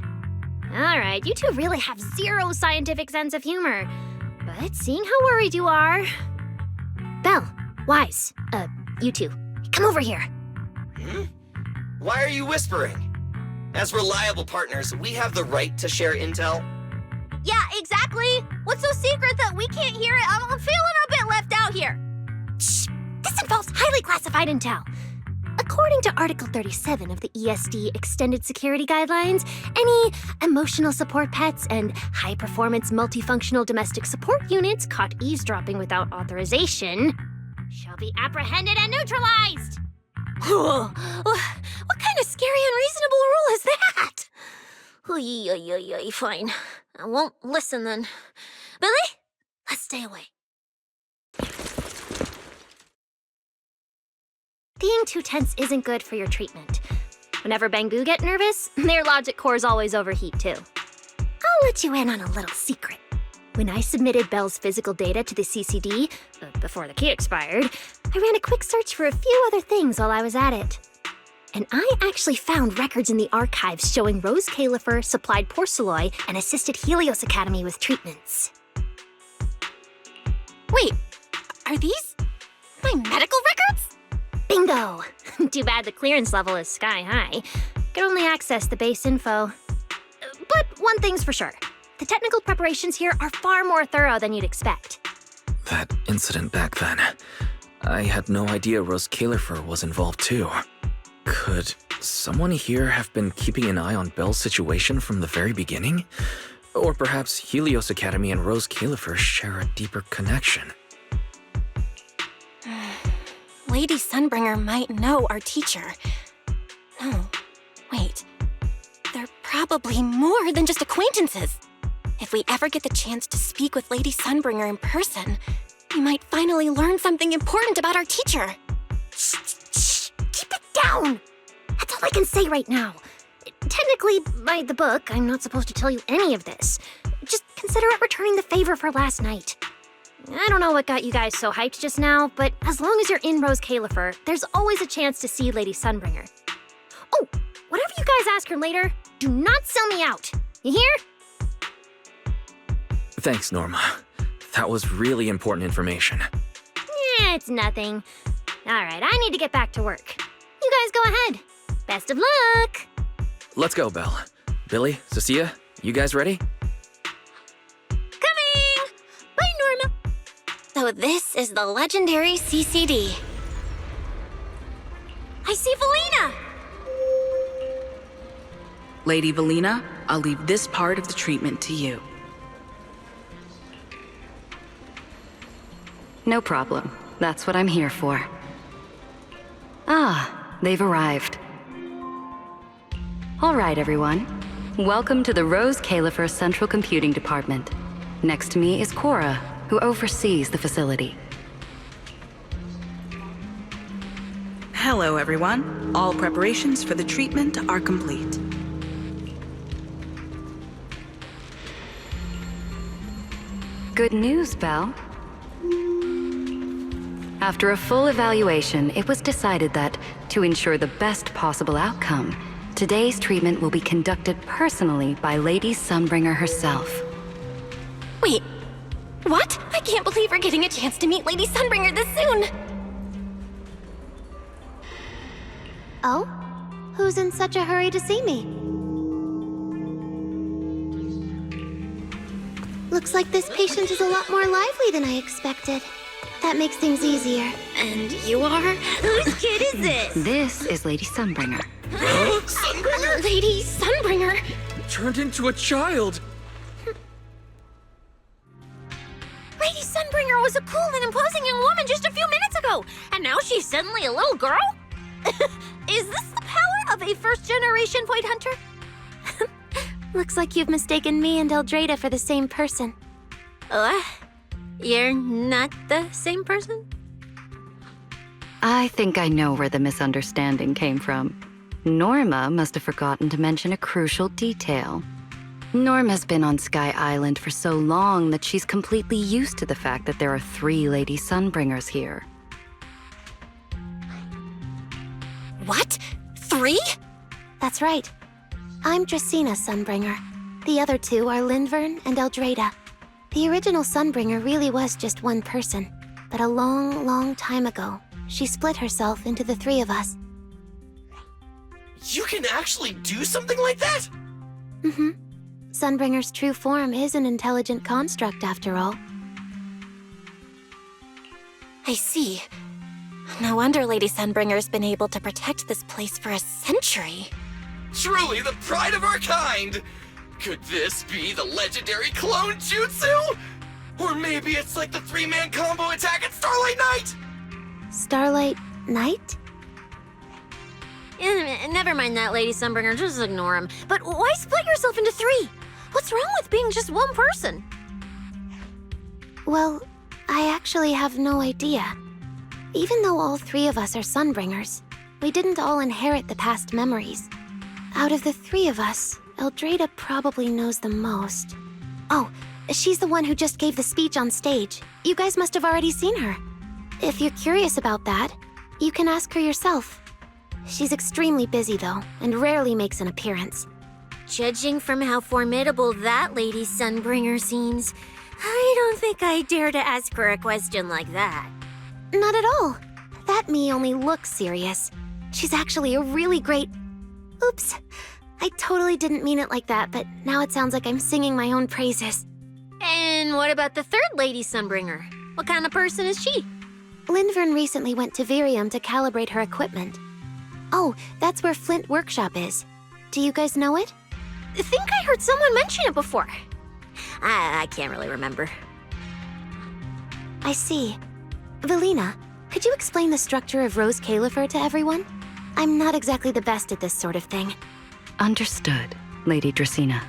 All right, you two really have zero scientific sense of humor. But seeing how worried you are... Belle, Wise, you two, come over here. Why are you whispering? As reliable partners, we have the right to share intel. Yeah, exactly. What's so secret that we can't hear it? I'm feeling a bit left out here. Shh! This involves highly classified intel. According to Article 37 of the ESD Extended Security Guidelines, any emotional support pets and high-performance multifunctional domestic support units caught eavesdropping without authorization shall be apprehended and neutralized. What kind of scary, unreasonable rule is that? Fine. I won't listen then. Billy, let's stay away. Being too tense isn't good for your treatment. Whenever Bamboo get nervous, their logic cores always overheat too. I'll let you in on a little secret. When I submitted Belle's physical data to the CCD, before the key expired, I ran a quick search for a few other things while I was at it. And I actually found records in the archives showing Rose Califer supplied Porceloy and assisted Helios Academy with treatments. Wait, are these my medical records? Bingo! Too bad the clearance level is sky high. Can only access the base info. But one thing's for sure. The technical preparations here are far more thorough than you'd expect. That incident back then. I had no idea Rose Califer was involved too. Could someone here have been keeping an eye on Belle's situation from the very beginning? Or perhaps Helios Academy and Rose Califer share a deeper connection. Lady Sunbringer might know our teacher. No, wait. They're probably more than just acquaintances. If we ever get the chance to speak with Lady Sunbringer in person, we might finally learn something important about our teacher. Shh! Keep it down! That's all I can say right now. Technically, by the book, I'm not supposed to tell you any of this. Just consider it returning the favor for last night. I don't know what got you guys so hyped just now, but as long as you're in Rose Califer, there's always a chance to see Lady Sunbringer. Oh, whatever you guys ask her later, do not sell me out. You hear? Thanks, Norma. That was really important information. It's nothing. All right, I need to get back to work. You guys go ahead. Best of luck! Let's go, Belle. Billy, Cecilia, you guys ready? Coming! Bye, Norma. So this is the legendary CCD. I see Valina! Lady Valina, I'll leave this part of the treatment to you. No problem. That's what I'm here for. Ah, they've arrived. All right, everyone. Welcome to the Rose Califer Central Computing Department. Next to me is Cora, who oversees the facility. Hello, everyone. All preparations for the treatment are complete. Good news, Belle. After a full evaluation, it was decided that, to ensure the best possible outcome, today's treatment will be conducted personally by Lady Sunbringer herself. Wait, what? I can't believe we're getting a chance to meet Lady Sunbringer this soon! Oh? Who's in such a hurry to see me? Looks like this patient is a lot more lively than I expected. That makes things easier. And you are? Whose kid is this? This is Lady Sunbringer. Sunbringer? Lady Sunbringer? Turned into a child! Lady Sunbringer was a cool and imposing young woman just a few minutes ago, and now she's suddenly a little girl? Is this the power of a first-generation point hunter? Looks like you've mistaken me and Eldrada for the same person. What? You're not the same person? I think I know where the misunderstanding came from. Norma must have forgotten to mention a crucial detail. Norma's been on Sky Island for so long that she's completely used to the fact that there are 3 Lady Sunbringers here. What? 3? That's right. I'm Dracena Sunbringer. The other 2 are Lindvern and Eldrada. The original Sunbringer really was just one person, but a long, long time ago, she split herself into the 3 of us. You can actually do something like that? Mm-hmm. Sunbringer's true form is an intelligent construct, after all. I see. No wonder Lady Sunbringer's been able to protect this place for a century. Truly the pride of our kind! Could this be the legendary clone jutsu? Or maybe it's like the 3-man combo attack at Starlight Night? Starlight Night? Never mind that, Lady Sunbringer, just ignore him. But why split yourself into 3? What's wrong with being just one person? Well, I actually have no idea. Even though all 3 of us are Sunbringers, we didn't all inherit the past memories. Out of the 3 of us, Eldrada probably knows the most. Oh, She's the one who just gave the speech on stage. You guys must have already seen her. If you're curious about that, you can ask her yourself. She's extremely busy, though, and rarely makes an appearance. Judging from how formidable that Lady Sunbringer seems, I don't think I dare to ask her a question like that. Not at all. That me only looks serious. She's actually a really great... Oops. I totally didn't mean it like that, but now it sounds like I'm singing my own praises. And what about the third Lady Sunbringer? What kind of person is she? Lindvern recently went to Virium to calibrate her equipment. Oh, that's where Flint Workshop is. Do you guys know it? I think I heard someone mention it before. I can't really remember. I see. Velina, could you explain the structure of Rose Califer to everyone? I'm not exactly the best at this sort of thing. Understood, Lady Dracena.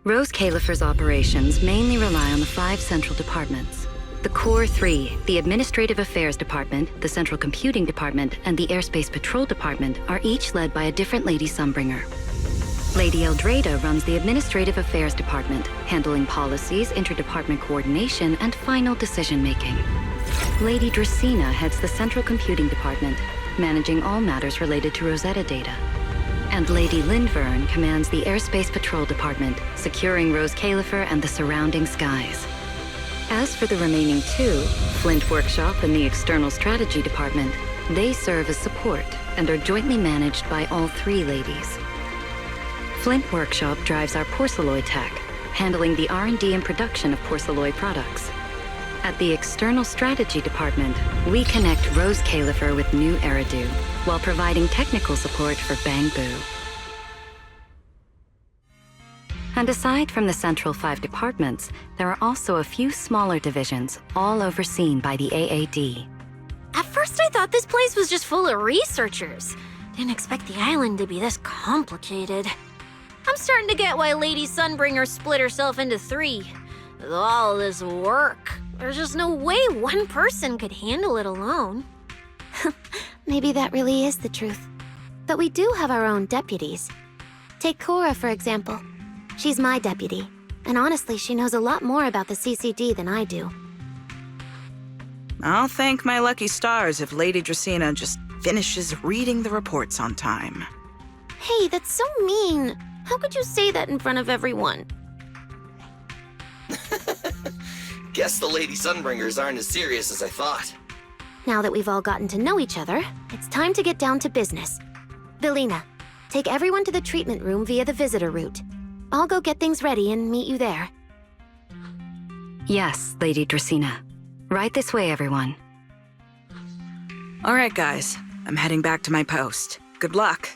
Rose Califer's operations mainly rely on the 5 central departments. The Core 3, the Administrative Affairs Department, the Central Computing Department, and the Airspace Patrol Department are each led by a different Lady Sunbringer. Lady Eldrada runs the Administrative Affairs Department, handling policies, interdepartment coordination, and final decision-making. Lady Dracena heads the Central Computing Department, managing all matters related to Rosetta data. And Lady Lindvern commands the Airspace Patrol Department, securing Rose Califer and the surrounding skies. As for the remaining 2, Flint Workshop and the External Strategy Department, they serve as support and are jointly managed by all 3 ladies. Flint Workshop drives our porcelloid tech, handling the R&D and production of porcelloid products. At the External Strategy Department, we connect Rose Califer with new Eridu, while providing technical support for Bangbu. And aside from the central 5 departments, there are also a few smaller divisions, all overseen by the AAD. At first I thought this place was just full of researchers. Didn't expect the island to be this complicated. I'm starting to get why Lady Sunbringer split herself into 3. With all this work, there's just no way one person could handle it alone. Maybe that really is the truth. But we do have our own deputies. Take Cora, for example. She's my deputy, and honestly, she knows a lot more about the CCD than I do. I'll thank my lucky stars if Lady Dracena just finishes reading the reports on time. Hey, that's so mean. How could you say that in front of everyone? Guess the Lady Sunbringers aren't as serious as I thought. Now that we've all gotten to know each other, it's time to get down to business. Velina, take everyone to the treatment room via the visitor route. I'll go get things ready and meet you there. Yes, Lady Dracena. Right this way, everyone. All right, guys. I'm heading back to my post. Good luck.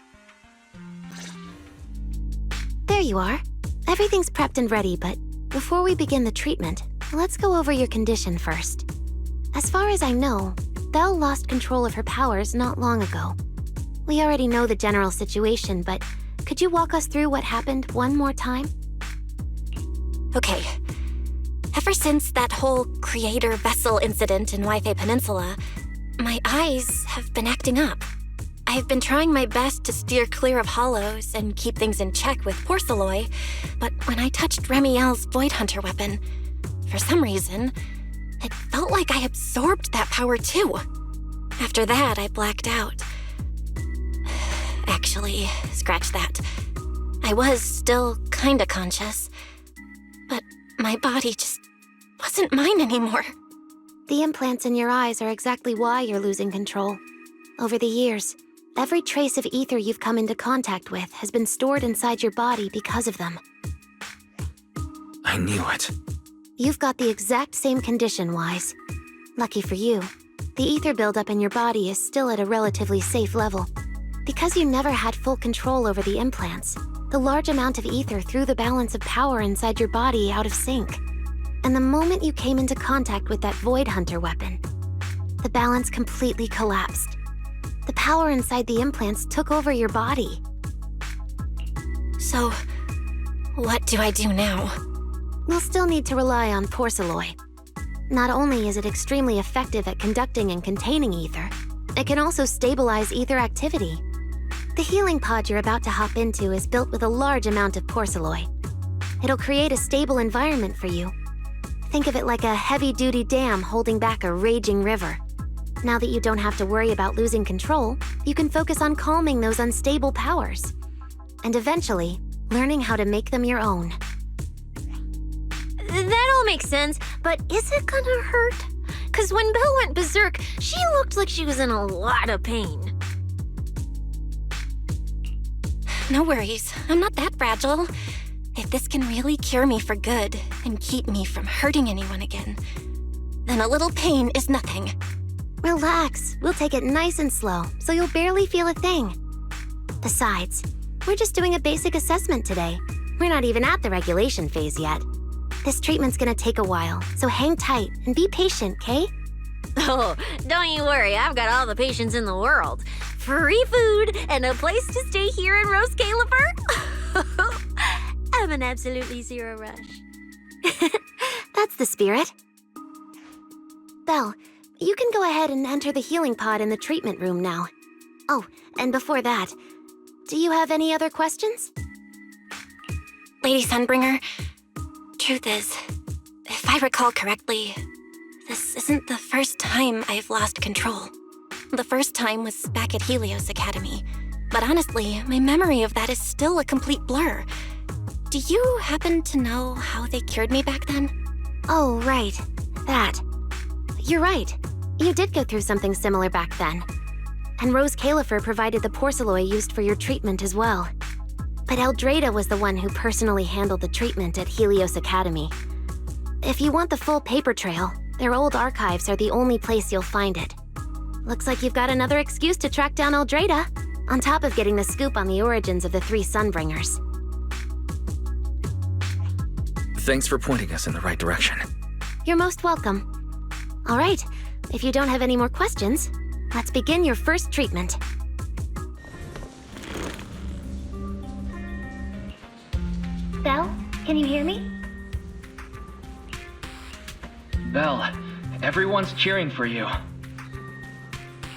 There you are. Everything's prepped and ready, but before we begin the treatment, let's go over your condition first. As far as I know, Belle lost control of her powers not long ago. We already know the general situation, but could you walk us through what happened one more time? Okay. Ever since that whole creator vessel incident in Wi-Fi Peninsula, my eyes have been acting up. I've been trying my best to steer clear of hollows and keep things in check with porcelloid, but when I touched Remiel's Void Hunter weapon, for some reason, it felt like I absorbed that power too. After that, I blacked out. Actually, scratch that. I was still kinda conscious, but my body just wasn't mine anymore. The implants in your eyes are exactly why you're losing control. Over the years, every trace of ether you've come into contact with has been stored inside your body because of them. I knew it. You've got the exact same condition, Wise. Lucky for you, the ether buildup in your body is still at a relatively safe level. Because you never had full control over the implants, the large amount of ether threw the balance of power inside your body out of sync. And the moment you came into contact with that Void Hunter weapon, the balance completely collapsed. The power inside the implants took over your body. So, what do I do now? We'll still need to rely on porcelloid. Not only is it extremely effective at conducting and containing ether, it can also stabilize ether activity. The healing pod you're about to hop into is built with a large amount of porcelloid. It'll create a stable environment for you. Think of it like a heavy-duty dam holding back a raging river. Now that you don't have to worry about losing control, you can focus on calming those unstable powers. And eventually, learning how to make them your own. That all makes sense, but is it gonna hurt? 'Cause when Belle went berserk, she looked like she was in a lot of pain. No worries, I'm not that fragile. If this can really cure me for good and keep me from hurting anyone again, then a little pain is nothing. Relax, we'll take it nice and slow, so you'll barely feel a thing. Besides, we're just doing a basic assessment today. We're not even at the regulation phase yet. This treatment's gonna take a while, so hang tight and be patient, Kay? Oh, don't you worry, I've got all the patience in the world. Free food and a place to stay here in Rose Califer. I'm an absolutely zero rush. That's the spirit. Belle, you can go ahead and enter the healing pod in the treatment room now. Oh, and before that, do you have any other questions? Lady Sunbringer, truth is, if I recall correctly, this isn't the first time I've lost control. The first time was back at Helios Academy, but honestly, my memory of that is still a complete blur. Do you happen to know how they cured me back then? Oh, right. That. You're right. You did go through something similar back then. And Rose Califer provided the porcelain used for your treatment as well. But Eldrada was the one who personally handled the treatment at Helios Academy. If you want the full paper trail, their old archives are the only place you'll find it. Looks like you've got another excuse to track down Eldrada, on top of getting the scoop on the origins of the 3 Sunbringers. Thanks for pointing us in the right direction. You're most welcome. All right, if you don't have any more questions, let's begin your first treatment. Belle, can you hear me? Belle, everyone's cheering for you.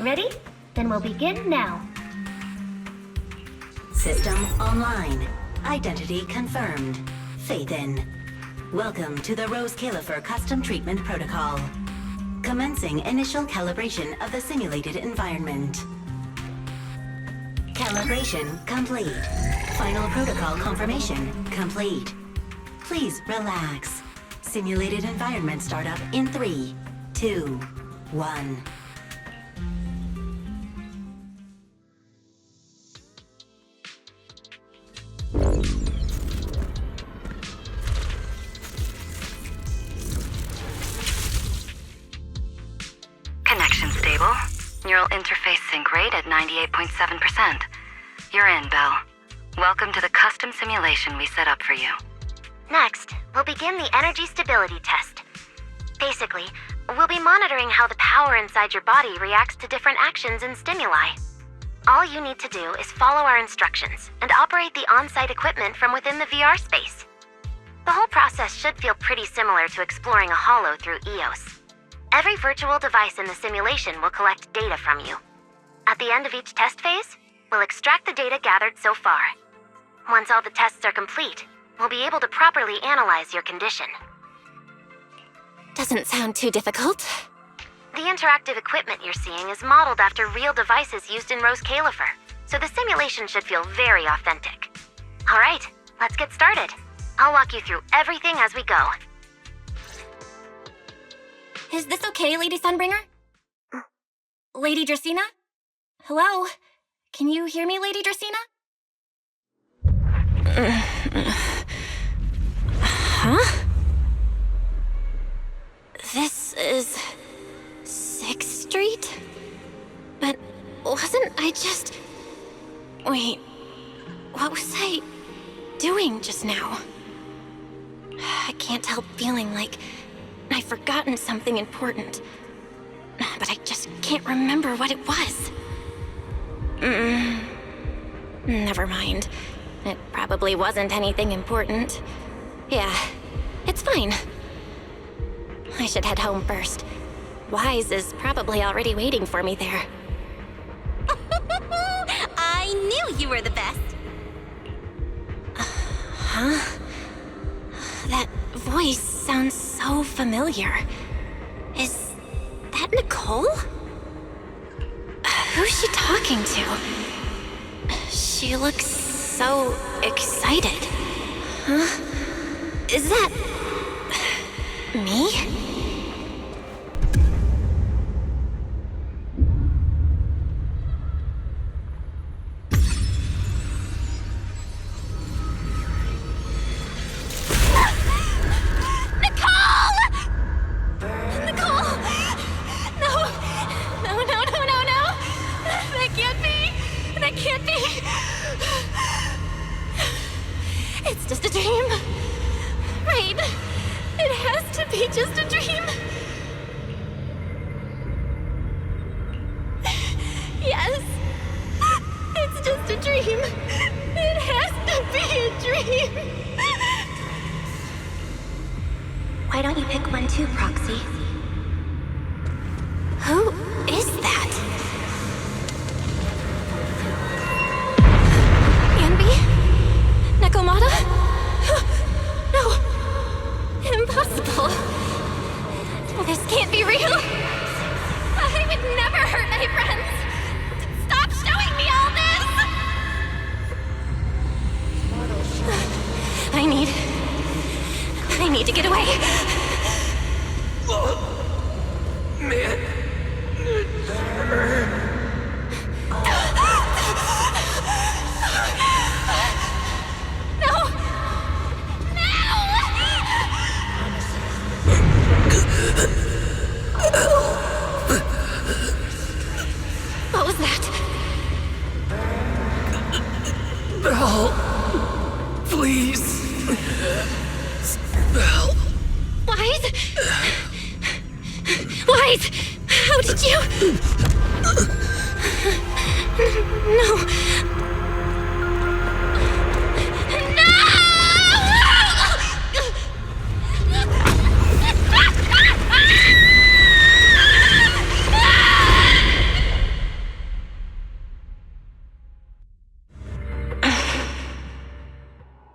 Ready? Then we'll begin now. System online. Identity confirmed. Faith in. Welcome to the Rose Califer Custom Treatment Protocol. Commencing initial calibration of the simulated environment. Calibration complete. Final protocol confirmation complete. Please relax. Simulated environment startup in 3, 2, 1. Connection stable. Neural interface sync rate at 98.7%. You're in, Belle. Welcome to the custom simulation we set up for you. Next, we'll begin the energy stability test. Basically, we'll be monitoring how the power inside your body reacts to different actions and stimuli. All you need to do is follow our instructions and operate the on-site equipment from within the VR space. The whole process should feel pretty similar to exploring a holo through EOS. Every virtual device in the simulation will collect data from you. At the end of each test phase, we'll extract the data gathered so far. Once all the tests are complete, we'll be able to properly analyze your condition. Doesn't sound too difficult. The interactive equipment you're seeing is modeled after real devices used in Rose Califer, so the simulation should feel very authentic. All right, let's get started. I'll walk you through everything as we go. Is this okay, Lady Sunbringer? Lady Dracaena? Hello? Can you hear me, Lady Dracaena? Huh? This is 6th Street? But wasn't I just... Wait, what was I doing just now? I can't help feeling like I've forgotten something important, but I just can't remember what it was. Never mind. It probably wasn't anything important. Yeah, it's fine. I should head home first. Wise is probably already waiting for me there. I knew you were the best. Huh? That voice sounds so familiar. Is that Nicole? Who's she talking to? She looks so excited. Huh? Is that... me? It's just a dream. Right. It has to be just a dream. Yes. It's just a dream. It has to be a dream. Why don't you pick one too, Proxy? Who is that? Nakomata? No. Impossible. This can't be real. I would never hurt my friends. Stop showing me all this! I need to get away. Man. What was that? Belle, please. Belle. Wise? Wise! How did you... No.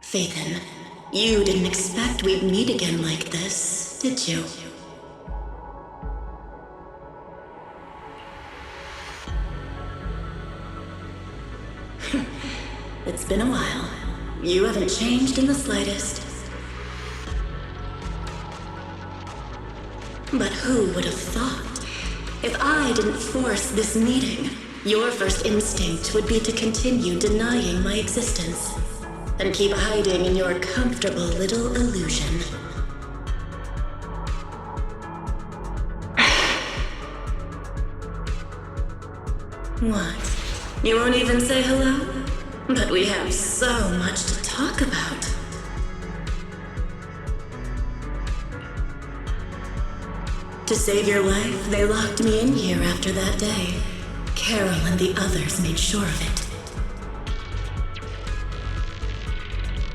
Faithin, you didn't expect we'd meet again like this, did you? It's been a while. You haven't changed in the slightest. But who would have thought? If I didn't force this meeting, your first instinct would be to continue denying my existence and keep hiding in your comfortable little illusion. What? You won't even say hello? But we have so much to talk about. To save your life, they locked me in here after that day. Carol and the others made sure of it.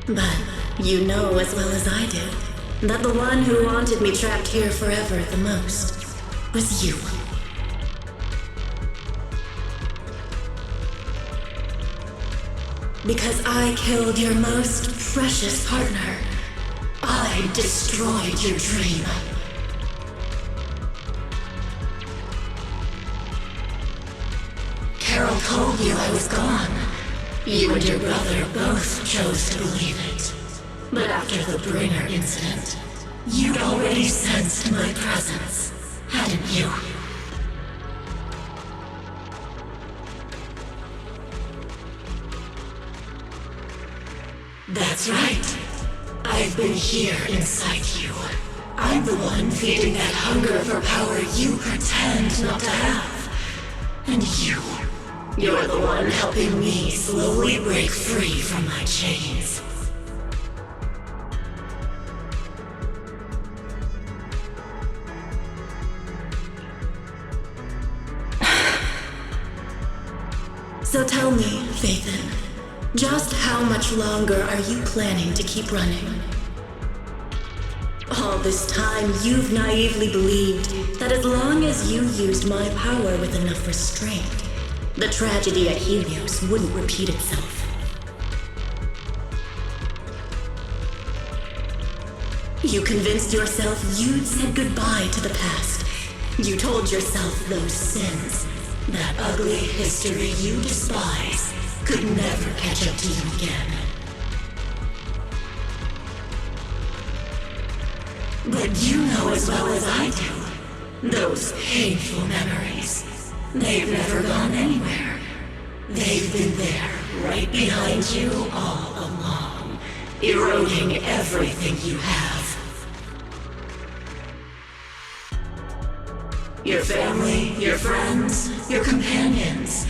But you know as well as I do that the one who wanted me trapped here forever the most was you. Because I killed your most precious partner, I destroyed your dream. Carol told you I was gone. You and your brother both chose to believe it. But after the Bringer incident, you'd already sensed my presence, hadn't you? That's right. I've been here inside you. I'm the one feeding that hunger for power you pretend not to have. And you're the one helping me slowly break free from my chains. So tell me, Faithin, just how much longer are you planning to keep running? All this time, you've naively believed that as long as you used my power with enough restraint, the tragedy at Helios wouldn't repeat itself. You convinced yourself you'd said goodbye to the past. You told yourself those sins, that ugly history you despise, could never catch up to you again. But you know as well as I do, those painful memories, they've never gone anywhere. They've been there, right behind you all along, eroding everything you have. Your family, your friends, your companions,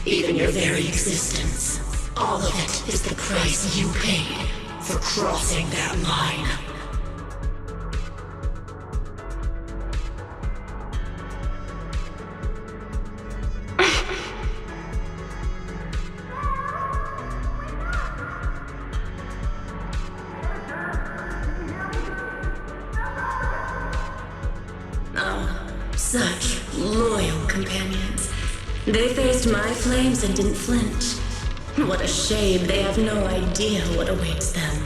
even your very existence. All of it is the price you paid for crossing that line. Such loyal companions. They faced my flames and didn't flinch. What a shame they have no idea what awaits them.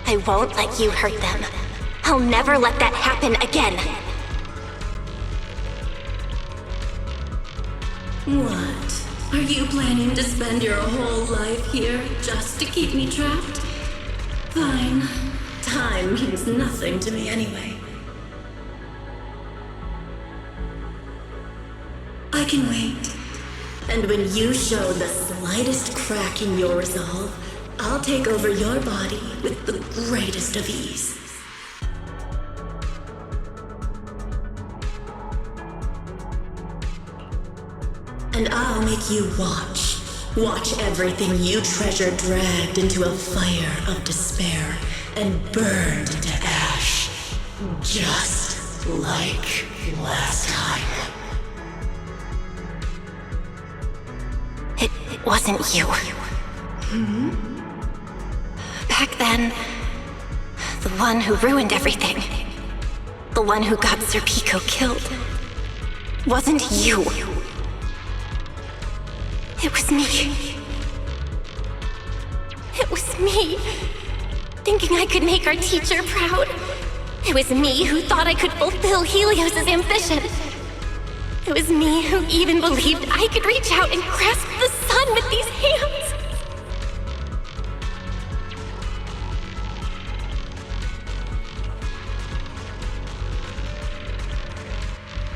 I won't let you hurt them. I'll never let that happen again. What? Are you planning to spend your whole life here just to keep me trapped? Fine. Time means nothing to me anyway. I can wait. And when you show the slightest crack in your resolve, I'll take over your body with the greatest of ease. And I'll make you watch. Watch everything you treasure dragged into a fire of despair and burned into ash. Just like last time. It wasn't you. Back then, the one who ruined everything, the one who got Sir Pico killed, wasn't you. It was me. It was me, thinking I could make our teacher proud. It was me who thought I could fulfill Helios's ambition. It was me who even believed I could reach out and grasp the sun with these hands.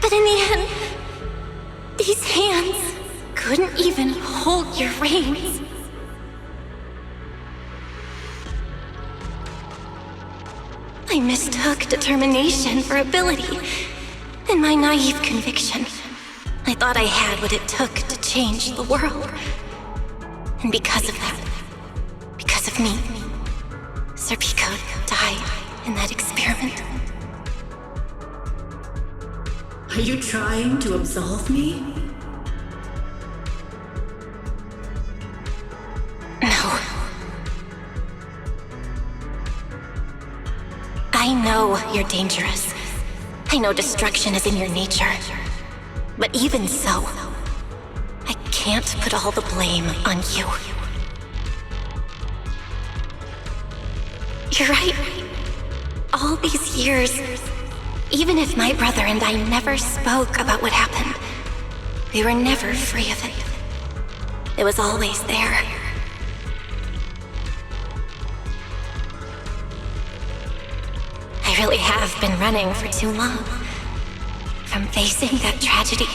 But in the end, these hands couldn't even hold your reins. I mistook determination for ability. In my naive conviction, I thought I had what it took to change the world. And because of that, because of me, Sir Pico died in that experiment. Are you trying to absolve me? No. I know you're dangerous. I know destruction is in your nature. But even so, I can't put all the blame on you. You're right. All these years, even if my brother and I never spoke about what happened, we were never free of it. It was always there. I really have been running for too long. From facing that tragedy,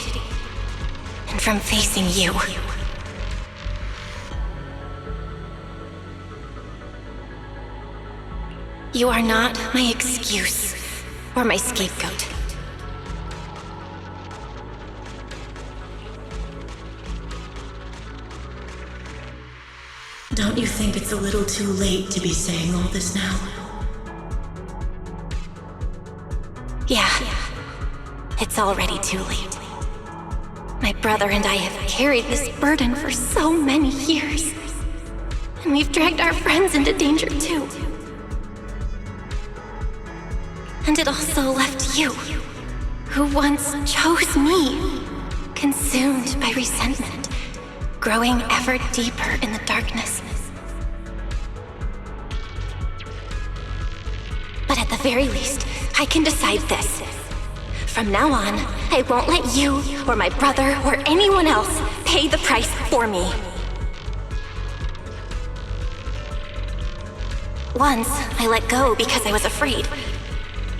and from facing you. You are not my excuse or my scapegoat. Don't you think it's a little too late to be saying all this now? Yeah. It's already too late. My brother and I have carried this burden for so many years. And we've dragged our friends into danger too. And it also left you, who once chose me, consumed by resentment growing ever deeper in the darkness. But at the very least, I can decide this. From now on, I won't let you, or my brother, or anyone else pay the price for me. Once, I let go because I was afraid.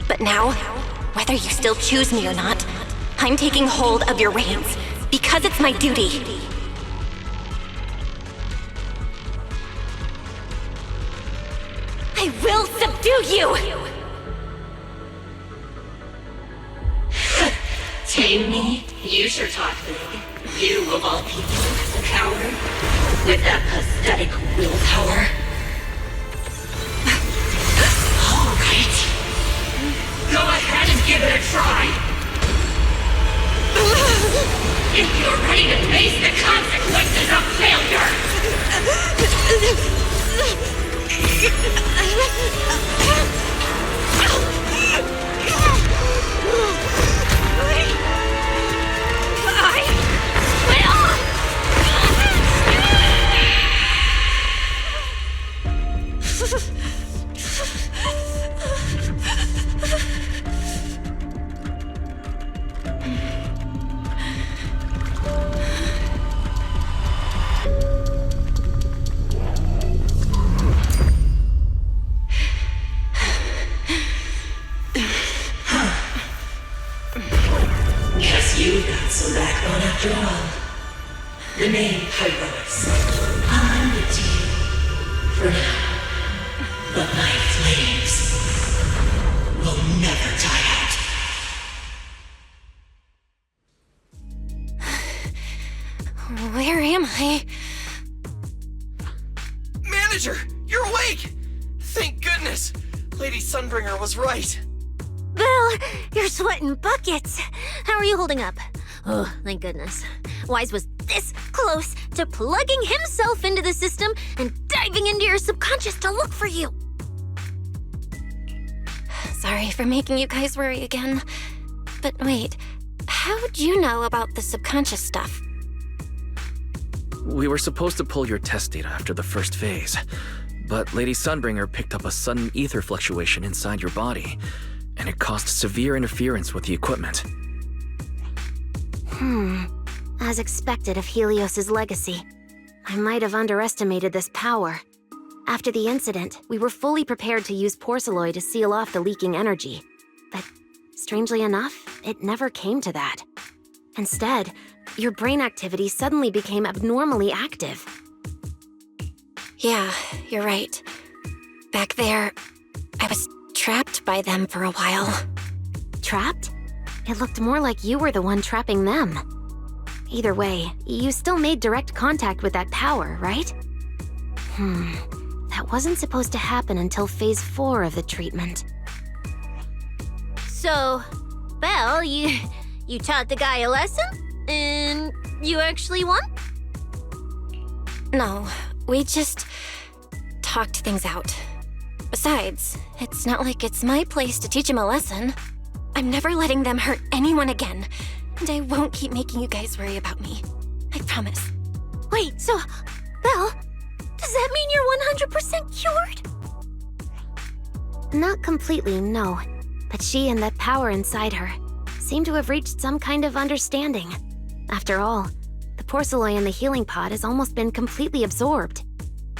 But now, whether you still choose me or not, I'm taking hold of your reins, because it's my duty. I will subdue you! Tame me? You sure talk big. You, of all people, a coward. With that pathetic willpower. Alright. Go ahead and give it a try. If you're ready to face the consequences of failure. You've got some backbone after all. The name Heroes. I'll lend it to you. For now. But my flames will never die out. Where am I? Manager, you're awake! Thank goodness! Lady Sunbringer was right. Bill, you're sweating buckets. How are you holding up? Oh, thank goodness. Wise was this close to plugging himself into the system and diving into your subconscious to look for you. Sorry for making you guys worry again. But wait, how'd you know about the subconscious stuff? We were supposed to pull your test data after the first phase, but Lady Sunbringer picked up a sudden ether fluctuation inside your body, and it caused severe interference with the equipment. As expected of Helios's legacy, I might have underestimated this power. After the incident, we were fully prepared to use porcelain to seal off the leaking energy. But strangely enough, it never came to that. Instead, your brain activity suddenly became abnormally active. Yeah, you're right. Back there, I was trapped by them for a while. Trapped? It looked more like you were the one trapping them. Either way, you still made direct contact with that power, right? That wasn't supposed to happen until Phase 4 of the treatment. So, Belle, you taught the guy a lesson? And you actually won? No, we just talked things out. Besides, it's not like it's my place to teach him a lesson. I'm never letting them hurt anyone again, and I won't keep making you guys worry about me. I promise. Wait, so, Belle, does that mean you're 100% cured? Not completely, no. But she and that power inside her seem to have reached some kind of understanding. After all, the porcelain in the healing pod has almost been completely absorbed.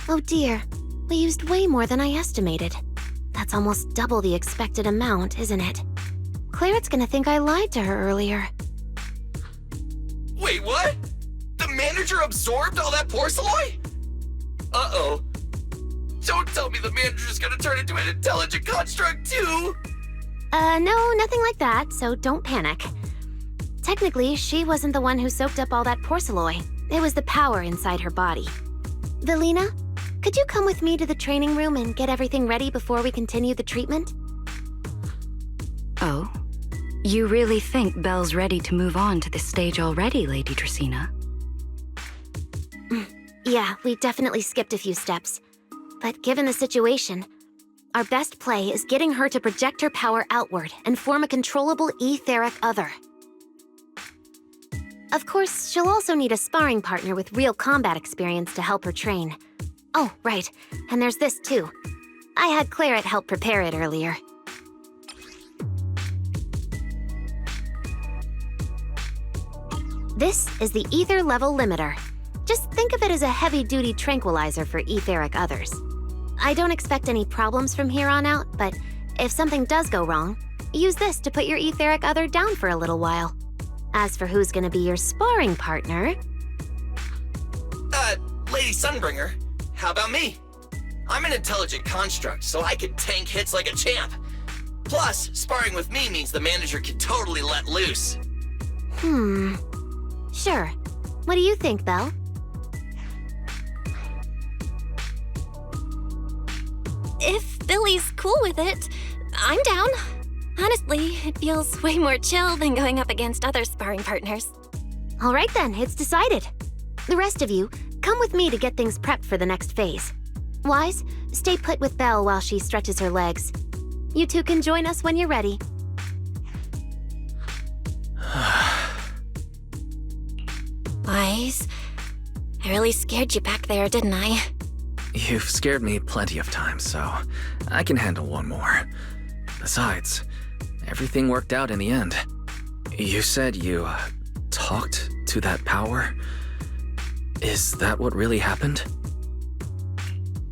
Oh dear, we used way more than I estimated. That's almost double the expected amount, isn't it? Clarette's gonna think I lied to her earlier. Wait, what? The manager absorbed all that porcelain? Uh-oh. Don't tell me the manager's gonna turn into an intelligent construct too! No, nothing like that, so don't panic. Technically, she wasn't the one who soaked up all that porcelain. It was the power inside her body. Velina, could you come with me to the training room and get everything ready before we continue the treatment? Oh? You really think Belle's ready to move on to this stage already, Lady Dracaena? Yeah, we definitely skipped a few steps. But given the situation, our best play is getting her to project her power outward and form a controllable etheric other. Of course, she'll also need a sparring partner with real combat experience to help her train. Oh, right. And there's this too. I had Claret help prepare it earlier. This is the ether level limiter. Just think of it as a heavy-duty tranquilizer for etheric others. I don't expect any problems from here on out, but if something does go wrong, use this to put your etheric other down for a little while. As for who's gonna be your sparring partner... Lady Sunbringer, how about me? I'm an intelligent construct, so I can tank hits like a champ. Plus, sparring with me means the manager can totally let loose. Sure. What do you think, Belle? If Billy's cool with it, I'm down. Honestly, it feels way more chill than going up against other sparring partners. All right then, it's decided. The rest of you, come with me to get things prepped for the next phase. Wise, stay put with Belle while she stretches her legs. You two can join us when you're ready. Wise, I really scared you back there, didn't I? You've scared me plenty of times, so I can handle one more. Besides, everything worked out in the end. You said you talked to that power? Is that what really happened?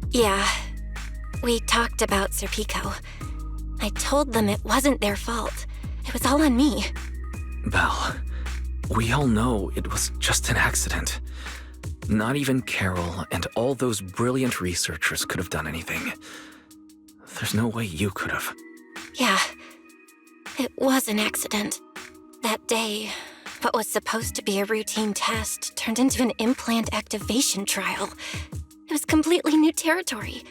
Yeah. We talked about Serpico. I told them it wasn't their fault. It was all on me. Belle, we all know it was just an accident. Not even Carol and all those brilliant researchers could have done anything. There's no way you could have. Yeah. It was an accident. That day, what was supposed to be a routine test turned into an implant activation trial. It was completely new territory,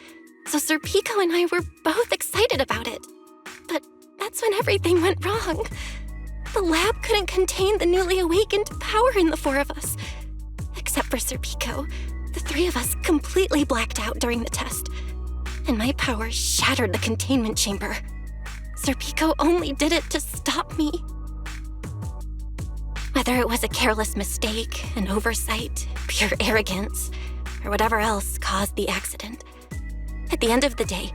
so Serpico and I were both excited about it. But that's when everything went wrong. The lab couldn't contain the newly awakened power in the four of us. Except for Serpico, the three of us completely blacked out during the test, and my power shattered the containment chamber. Serpico only did it to stop me. Whether it was a careless mistake, an oversight, pure arrogance, or whatever else caused the accident, at the end of the day,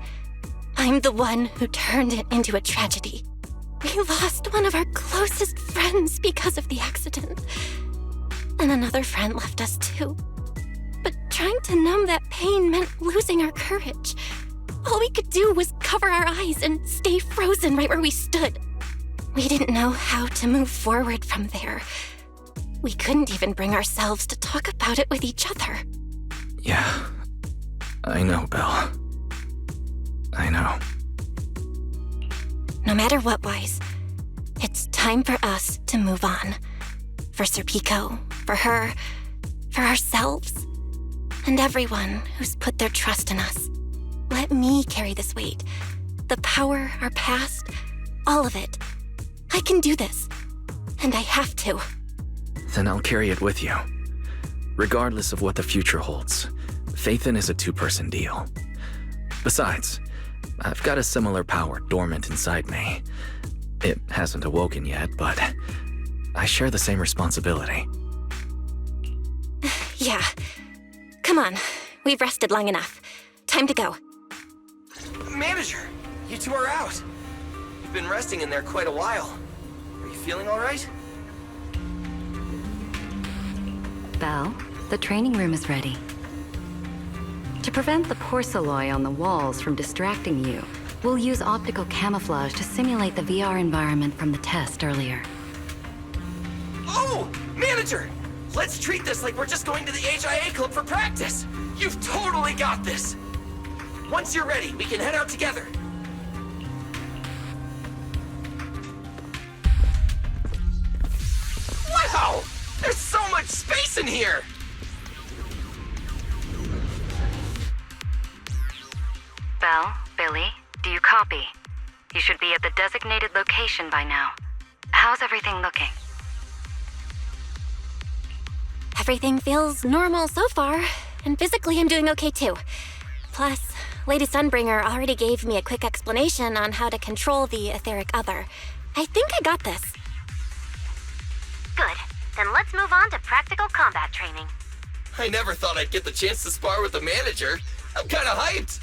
I'm the one who turned it into a tragedy. We lost one of our closest friends because of the accident. And another friend left us too. But trying to numb that pain meant losing our courage. All we could do was cover our eyes and stay frozen right where we stood. We didn't know how to move forward from there. We couldn't even bring ourselves to talk about it with each other. Yeah, I know, Belle. I know. No matter what, Wise, it's time for us to move on. For Serpico, for her, for ourselves, and everyone who's put their trust in us. Let me carry this weight. The power, our past, all of it. I can do this, and I have to. Then I'll carry it with you. Regardless of what the future holds, Phaethon is a two-person deal. Besides, I've got a similar power dormant inside me. It hasn't awoken yet, but I share the same responsibility. Yeah. Come on. We've rested long enough. Time to go. Manager, you two are out. You've been resting in there quite a while. Are you feeling all right? Belle, the training room is ready. To prevent the porcelain on the walls from distracting you, we'll use optical camouflage to simulate the VR environment from the test earlier. Oh, Manager! Let's treat this like we're just going to the HIA club for practice. You've totally got this. Once you're ready, we can head out together. Wow! There's so much space in here! Belle, Billy, do you copy? You should be at the designated location by now. How's everything looking? Everything feels normal so far, and physically I'm doing okay too. Plus, Lady Sunbringer already gave me a quick explanation on how to control the etheric other. I think I got this. Good. Then let's move on to practical combat training. I never thought I'd get the chance to spar with the manager. I'm kinda hyped.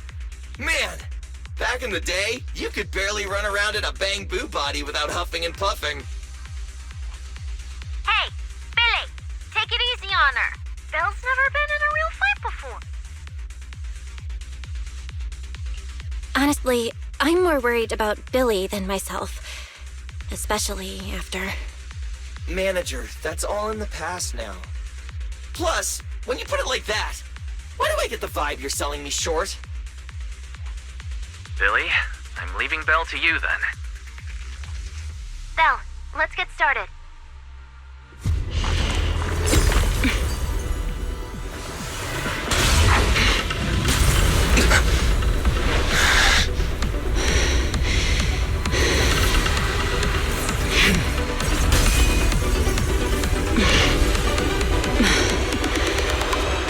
Man, back in the day, you could barely run around in a bang-boo body without huffing and puffing. Hey, Billy, take it easy on her. Belle's never been in a real fight before. Honestly, I'm more worried about Billy than myself. Especially after... Manager, that's all in the past now. Plus, when you put it like that, why do I get the vibe you're selling me short? Billy, I'm leaving Belle to you then. Belle, let's get started.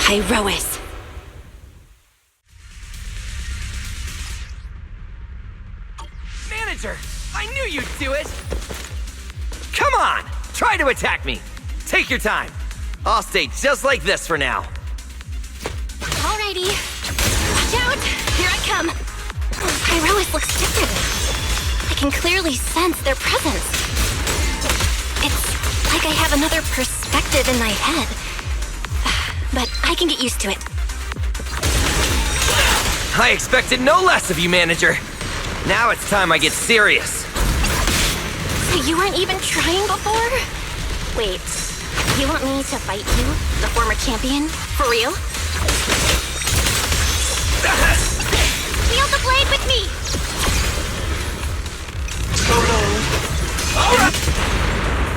Hyrois. Manager, I knew you'd do it! Come on! Try to attack me! Take your time. I'll stay just like this for now. Alrighty. Watch out! Here I come. Hyrois looks different. I can clearly sense their presence. It's like I have another perspective in my head. But I can get used to it. I expected no less of you, Manager. Now it's time I get serious. So you weren't even trying before? Wait, you want me to fight you, the former champion? For real? Wield the blade with me! Alright!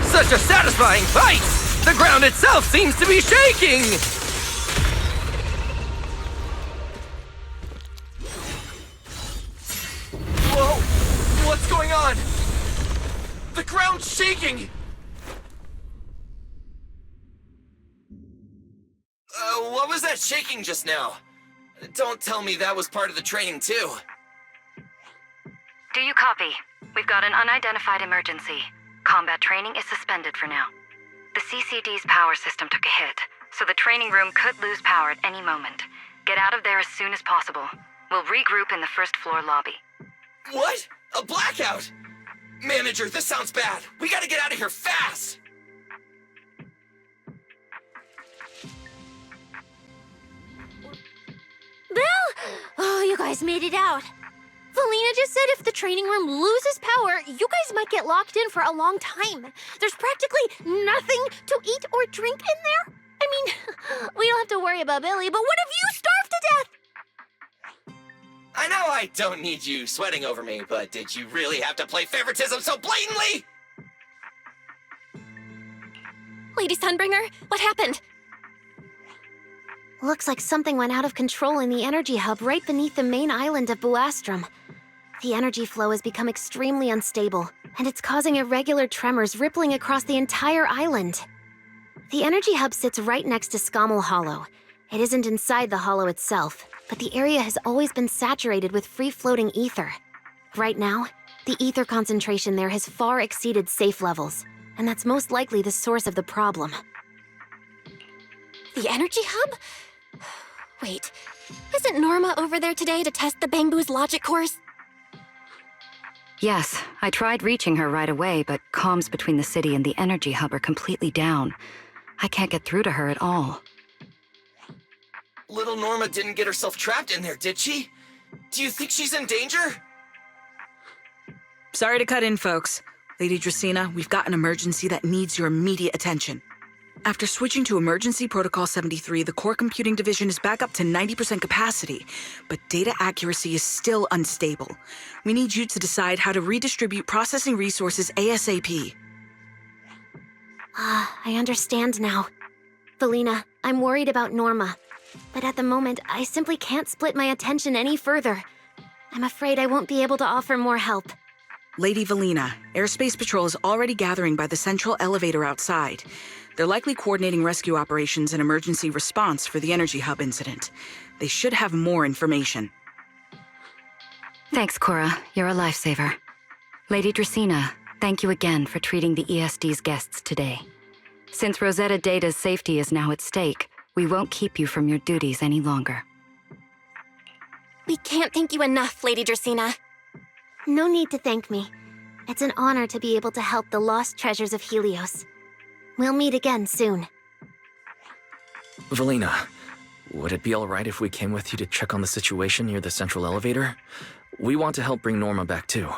Such a satisfying fight! The ground itself seems to be shaking! Whoa! What's going on? The ground's shaking! What was that shaking just now? Don't tell me that was part of the training too. Do you copy? We've got an unidentified emergency. Combat training is suspended for now. The CCD's power system took a hit, so the training room could lose power at any moment. Get out of there as soon as possible. We'll regroup in the first floor lobby. What? A blackout? Manager, this sounds bad. We gotta get out of here fast! Belle! Oh, you guys made it out. Valina just said if the training room loses power, you guys might get locked in for a long time. There's practically nothing to eat or drink in there. I mean, we don't have to worry about Billy, but what if you starve to death? I know I don't need you sweating over me, but did you really have to play favoritism so blatantly? Lady Sunbringer, what happened? Looks like something went out of control in the energy hub right beneath the main island of Buastrum. The energy flow has become extremely unstable, and it's causing irregular tremors rippling across the entire island. The energy hub sits right next to Scommel Hollow. It isn't inside the hollow itself, but the area has always been saturated with free-floating ether. Right now, the ether concentration there has far exceeded safe levels, and that's most likely the source of the problem. The energy hub? Wait, isn't Norma over there today to test the Bangbu's logic course? Yes, I tried reaching her right away, but comms between the city and the energy hub are completely down. I can't get through to her at all. Little Norma didn't get herself trapped in there, did she? Do you think she's in danger? Sorry to cut in, folks. Lady Dracaena, we've got an emergency that needs your immediate attention. After switching to Emergency Protocol 73, the Core Computing Division is back up to 90% capacity, but data accuracy is still unstable. We need you to decide how to redistribute processing resources ASAP. I understand now. Valina, I'm worried about Norma. But at the moment, I simply can't split my attention any further. I'm afraid I won't be able to offer more help. Lady Valina, Airspace Patrol is already gathering by the central elevator outside. They're likely coordinating rescue operations and emergency response for the energy hub incident. They should have more information. Thanks, Cora. You're a lifesaver. Lady Dracaena, thank you again for treating the ESD's guests today. Since Rosetta Data's safety is now at stake, we won't keep you from your duties any longer. We can't thank you enough, Lady Dracaena. No need to thank me. It's an honor to be able to help the lost treasures of Helios. We'll meet again soon. Valina, would it be alright if we came with you to check on the situation near the central elevator? We want to help bring Norma back too.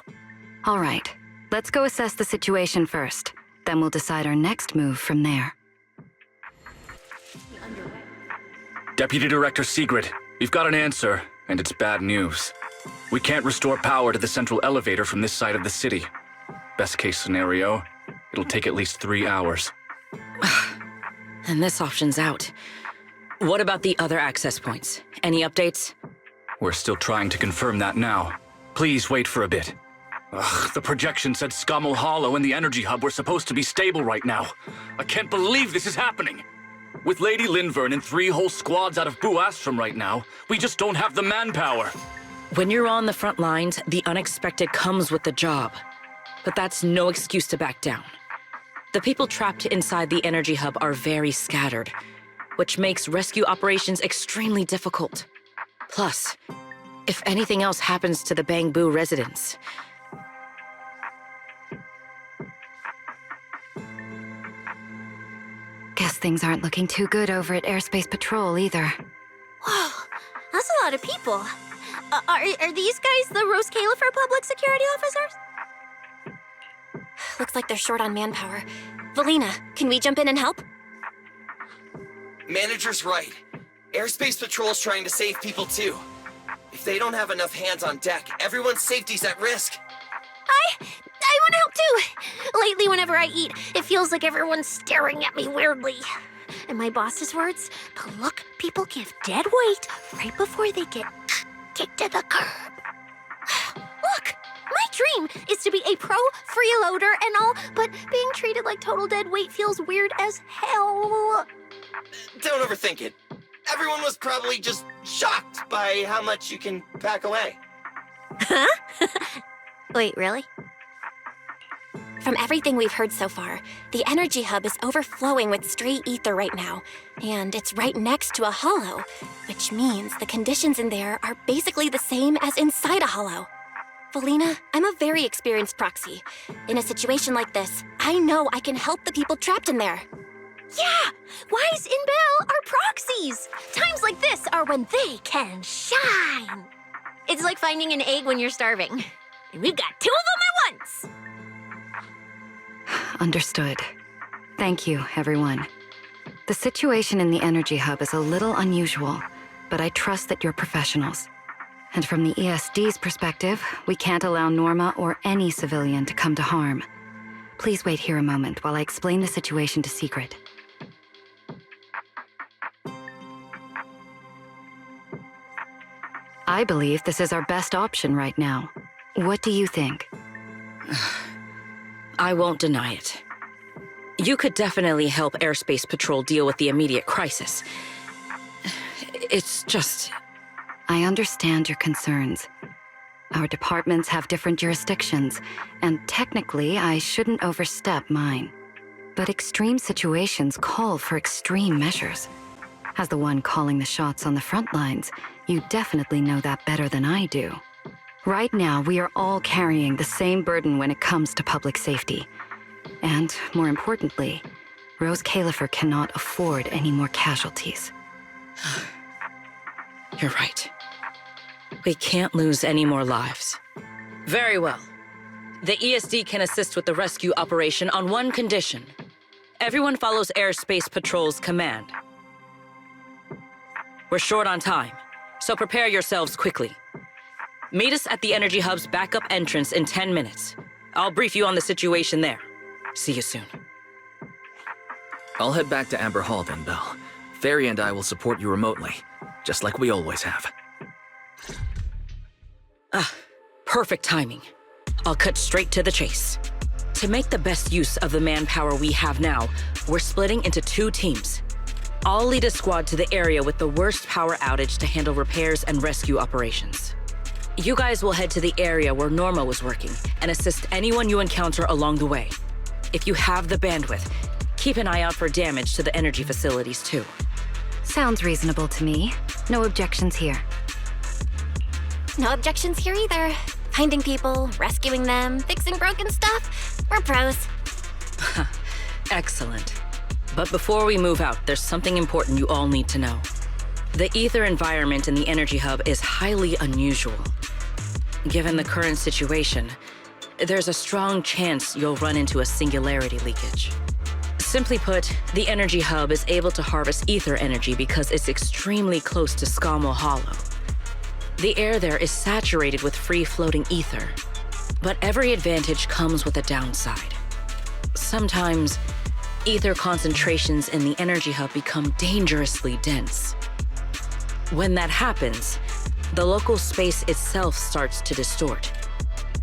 All right, let's go assess the situation first. Then we'll decide our next move from there. Deputy Director Sigrid, we've got an answer, and it's bad news. We can't restore power to the central elevator from this side of the city. Best case scenario, it'll take at least 3 hours. And this option's out. What about the other access points? Any updates? We're still trying to confirm that now. Please wait for a bit. Ugh, the projection said Scommel Hollow and the energy hub were supposed to be stable right now. I can't believe this is happening. With Lady Linvern and 3 whole squads out of Buastrom right now, we just don't have the manpower. When you're on the front lines, the unexpected comes with the job. But that's no excuse to back down. The people trapped inside the energy hub are very scattered, which makes rescue operations extremely difficult. Plus, if anything else happens to the Bangbu residents... Guess things aren't looking too good over at Airspace Patrol either. Whoa, that's a lot of people. Are these guys the Rose Califer public security officers? Looks like they're short on manpower. Valina, can we jump in and help? Manager's right. Airspace Patrol's trying to save people too. If they don't have enough hands on deck, everyone's safety's at risk. I want to help too. Lately, whenever I eat, it feels like everyone's staring at me weirdly. In my boss's words, the look people give dead weight right before they get kicked to the curb. Look, my dream is to be a pro freeloader and all, but being treated like total dead weight feels weird as hell. Don't overthink it. Everyone was probably just shocked by how much you can pack away. Huh? Wait, really? From everything we've heard so far, the energy hub is overflowing with stray ether right now, and it's right next to a hollow, which means the conditions in there are basically the same as inside a hollow. Valina, I'm a very experienced proxy. In a situation like this, I know I can help the people trapped in there. Yeah! Wise and Belle are proxies! Times like this are when they can shine! It's like finding an egg when you're starving. And we've got 2 of them at once! Understood. Thank you, everyone. The situation in the energy hub is a little unusual, but I trust that you're professionals. And from the ESD's perspective, we can't allow Norma or any civilian to come to harm. Please wait here a moment while I explain the situation to Sigrid. I believe this is our best option right now. What do you think? I won't deny it. You could definitely help Airspace Patrol deal with the immediate crisis. It's just... I understand your concerns. Our departments have different jurisdictions, and technically I shouldn't overstep mine. But extreme situations call for extreme measures. As the one calling the shots on the front lines, you definitely know that better than I do. Right now, we are all carrying the same burden when it comes to public safety. And, more importantly, Rose Califer cannot afford any more casualties. You're right. We can't lose any more lives. Very well. The ESD can assist with the rescue operation on one condition. Everyone follows Airspace Patrol's command. We're short on time, so prepare yourselves quickly. Meet us at the energy hub's backup entrance in 10 minutes. I'll brief you on the situation there. See you soon. I'll head back to Amber Hall then, Belle. Fairy and I will support you remotely, just like we always have. Perfect timing. I'll cut straight to the chase. To make the best use of the manpower we have now, we're splitting into 2 teams. I'll lead a squad to the area with the worst power outage to handle repairs and rescue operations. You guys will head to the area where Norma was working and assist anyone you encounter along the way. If you have the bandwidth, keep an eye out for damage to the energy facilities, too. Sounds reasonable to me. No objections here. No objections here either. Finding people, rescuing them, fixing broken stuff. We're pros. Excellent. But before we move out, there's something important you all need to know. The ether environment in the energy hub is highly unusual. Given the current situation, there's a strong chance you'll run into a singularity leakage. Simply put, the energy hub is able to harvest ether energy because it's extremely close to Scommel Hollow. The air there is saturated with free-floating ether, but every advantage comes with a downside. Sometimes, ether concentrations in the energy hub become dangerously dense. When that happens, the local space itself starts to distort,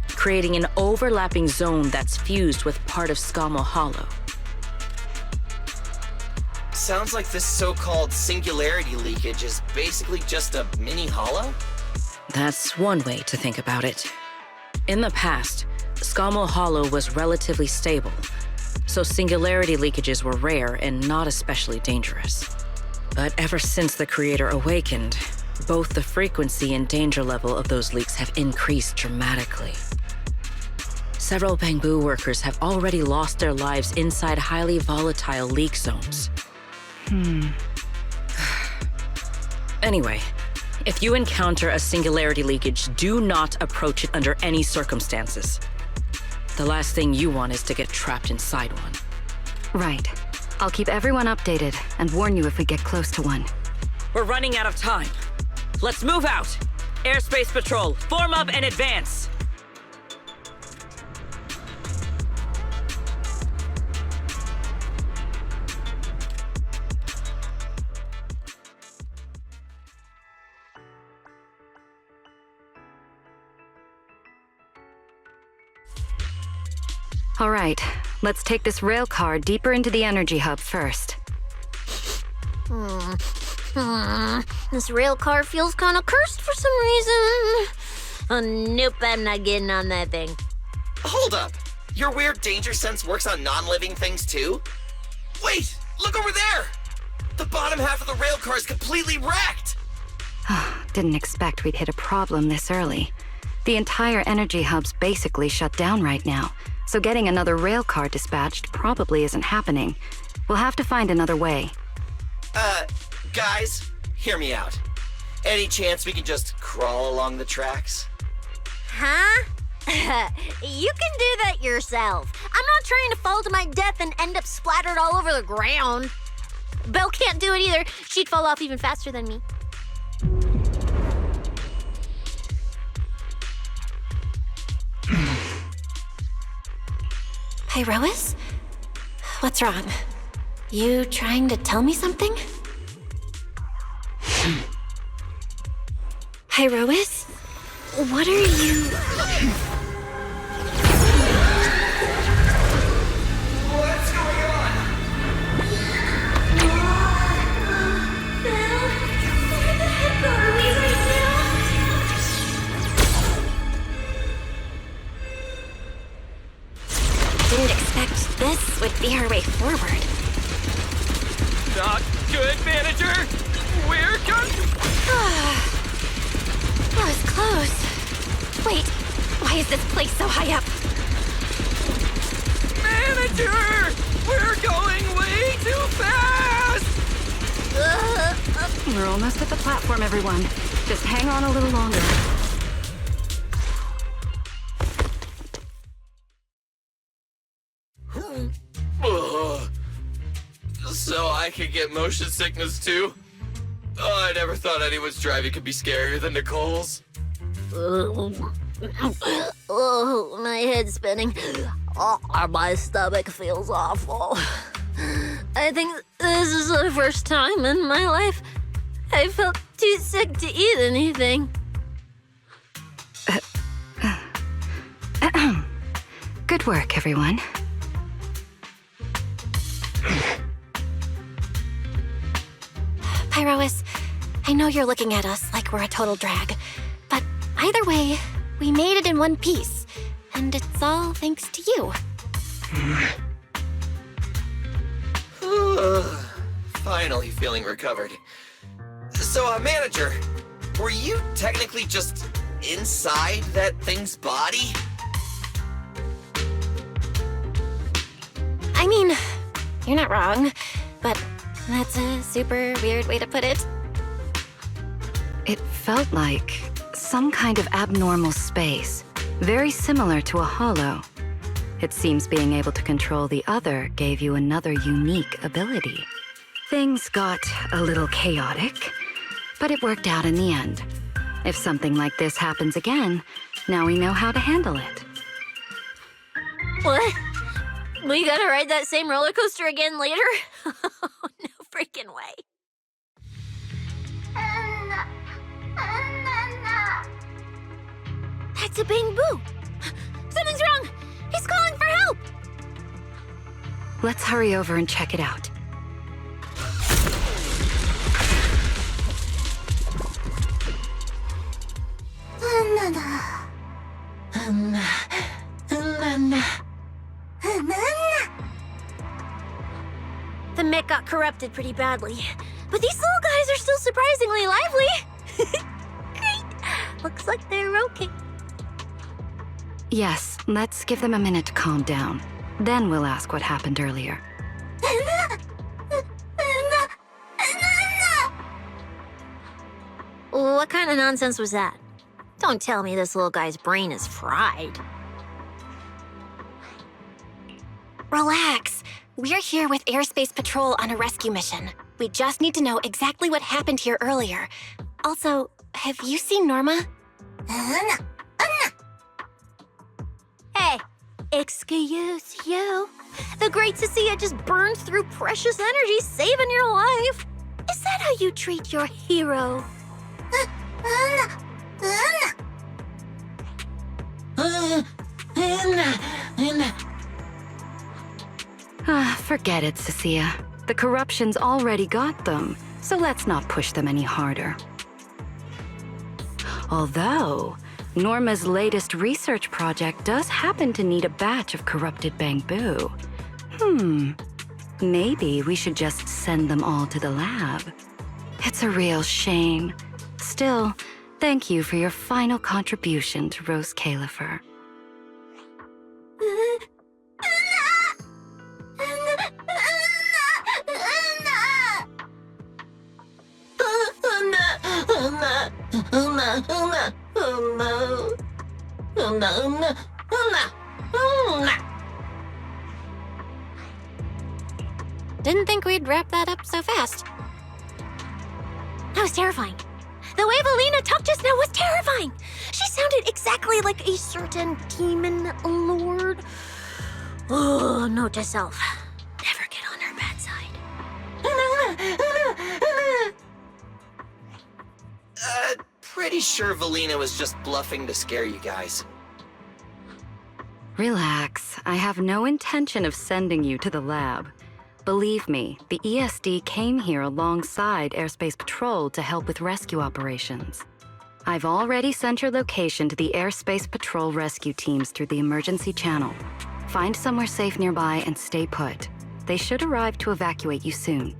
creating an overlapping zone that's fused with part of Scommel Hollow. Sounds like this so-called singularity leakage is basically just a mini hollow? That's one way to think about it. In the past, Scommel Hollow was relatively stable, so singularity leakages were rare and not especially dangerous. But ever since the Creator awakened, both the frequency and danger level of those leaks have increased dramatically. Several Bangbu workers have already lost their lives inside highly volatile leak zones. Anyway, if you encounter a singularity leakage, do not approach it under any circumstances. The last thing you want is to get trapped inside one. Right. I'll keep everyone updated and warn you if we get close to one. We're running out of time. Let's move out! Airspace Patrol, form up and advance! All right, let's take this rail car deeper into the energy hub first. This rail car feels kind of cursed for some reason. Oh, nope, I'm not getting on that thing. Hold up! Your weird danger sense works on non-living things too? Wait! Look over there! The bottom half of the rail car is completely wrecked! Didn't expect we'd hit a problem this early. The entire energy hub's basically shut down right now, so getting another rail car dispatched probably isn't happening. We'll have to find another way. Guys, hear me out. Any chance we can just crawl along the tracks? Huh? You can do that yourself. I'm not trying to fall to my death and end up splattered all over the ground. Belle can't do it either. She'd fall off even faster than me. Hi, Rois? What's wrong? You trying to tell me something? Hi, Rois? What are you... What's going on? Belle, where the heck are we right now? Didn't expect this would be our way forward. Not good, manager! We're That was close. Wait, why is this place so high up? Manager! We're going way too fast! We're almost at the platform, everyone. Just hang on a little longer. So I could get motion sickness too? Oh, I never thought anyone's driving could be scarier than Nicole's. Oh, my head's spinning. Oh, my stomach feels awful. I think this is the first time in my life I felt too sick to eat anything. Good work, everyone. Pyrois, I know you're looking at us like we're a total drag, but either way, we made it in one piece, and it's all thanks to you. Finally feeling recovered. So, manager, were you technically just inside that thing's body? I mean, you're not wrong, but that's a super weird way to put it. It felt like some kind of abnormal space, very similar to a hollow. It seems being able to control the other gave you another unique ability. Things got a little chaotic, but it worked out in the end. If something like this happens again, now we know how to handle it. What? We gotta ride that same roller coaster again later? No freaking way. That's a Bang-Boo! Something's wrong! He's calling for help! Let's hurry over and check it out. The mech got corrupted pretty badly, but these little guys are still surprisingly lively. Great! Looks like they're okay. Yes, let's give them a minute to calm down. Then we'll ask what happened earlier. What kind of nonsense was that? Don't tell me this little guy's brain is fried. Relax. We're here with Airspace Patrol on a rescue mission. We just need to know exactly what happened here earlier. Also, have you seen Norma? Hey, excuse you. The great Cecilia just burned through precious energy saving your life. Is that how you treat your hero? Forget it, Cecilia. The corruption's already got them, so let's not push them any harder. Although, Norma's latest research project does happen to need a batch of corrupted Bang-Boo. Maybe we should just send them all to the lab. It's a real shame. Still, thank you for your final contribution to Rose Califer. Didn't think we'd wrap that up so fast. That was terrifying. The way Valina talked just now was terrifying. She sounded exactly like a certain demon lord. Oh, note to self. Never get on her bad side. Pretty sure Valina was just bluffing to scare you guys. Relax. I have no intention of sending you to the lab. Believe me, the ESD came here alongside Airspace Patrol to help with rescue operations. I've already sent your location to the Airspace Patrol rescue teams through the emergency channel. Find somewhere safe nearby and stay put. They should arrive to evacuate you soon.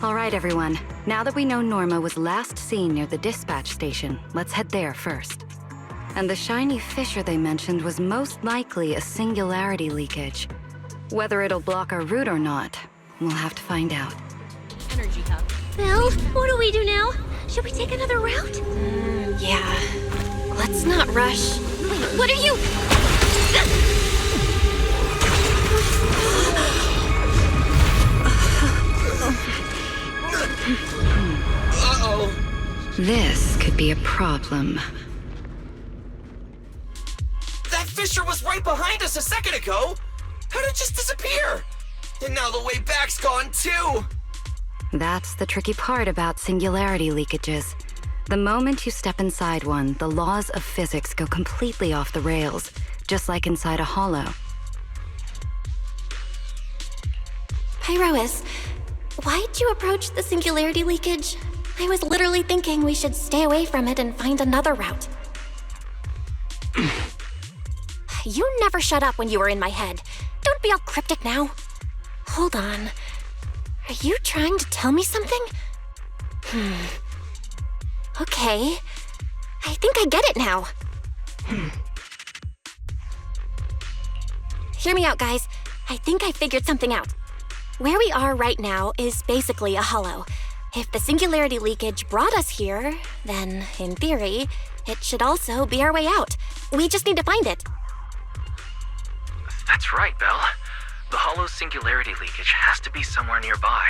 All right, everyone. Now that we know Norma was last seen near the dispatch station, let's head there first. And the shiny fissure they mentioned was most likely a singularity leakage. Whether it'll block our route or not, we'll have to find out. Energy hub. Well, what do we do now? Should we take another route? Yeah. Let's not rush. Wait, what are you? Uh-oh. This could be a problem. That fissure was right behind us a second ago. How did it just disappear? And now the way back's gone too. That's the tricky part about singularity leakages. The moment you step inside one, the laws of physics go completely off the rails, just like inside a hollow. Pyrois, why'd you approach the singularity leakage? I was literally thinking we should stay away from it and find another route. You never shut up when you were in my head. Don't be all cryptic now. Hold on. Are you trying to tell me something? Okay. I think I get it now. Hear me out, guys. I think I figured something out. Where we are right now is basically a hollow. If the singularity leakage brought us here, then, in theory, it should also be our way out. We just need to find it. That's right, Belle. The hollow's singularity leakage has to be somewhere nearby,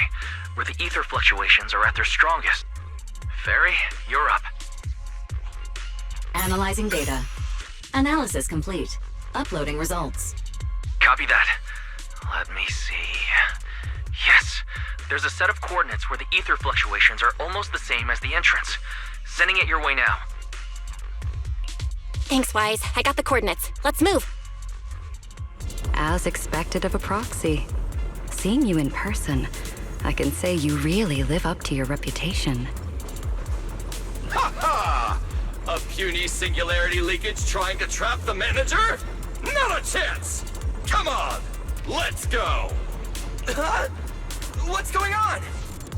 where the ether fluctuations are at their strongest. Fairy, you're up. Analyzing data. Analysis complete. Uploading results. Copy that. Let me see. Yes, there's a set of coordinates where the ether fluctuations are almost the same as the entrance. Sending it your way now. Thanks, Wise. I got the coordinates. Let's move. As expected of a proxy. Seeing you in person, I can say you really live up to your reputation. Ha ha! A puny singularity leakage trying to trap the manager? Not a chance! Come on, let's go! What's going on?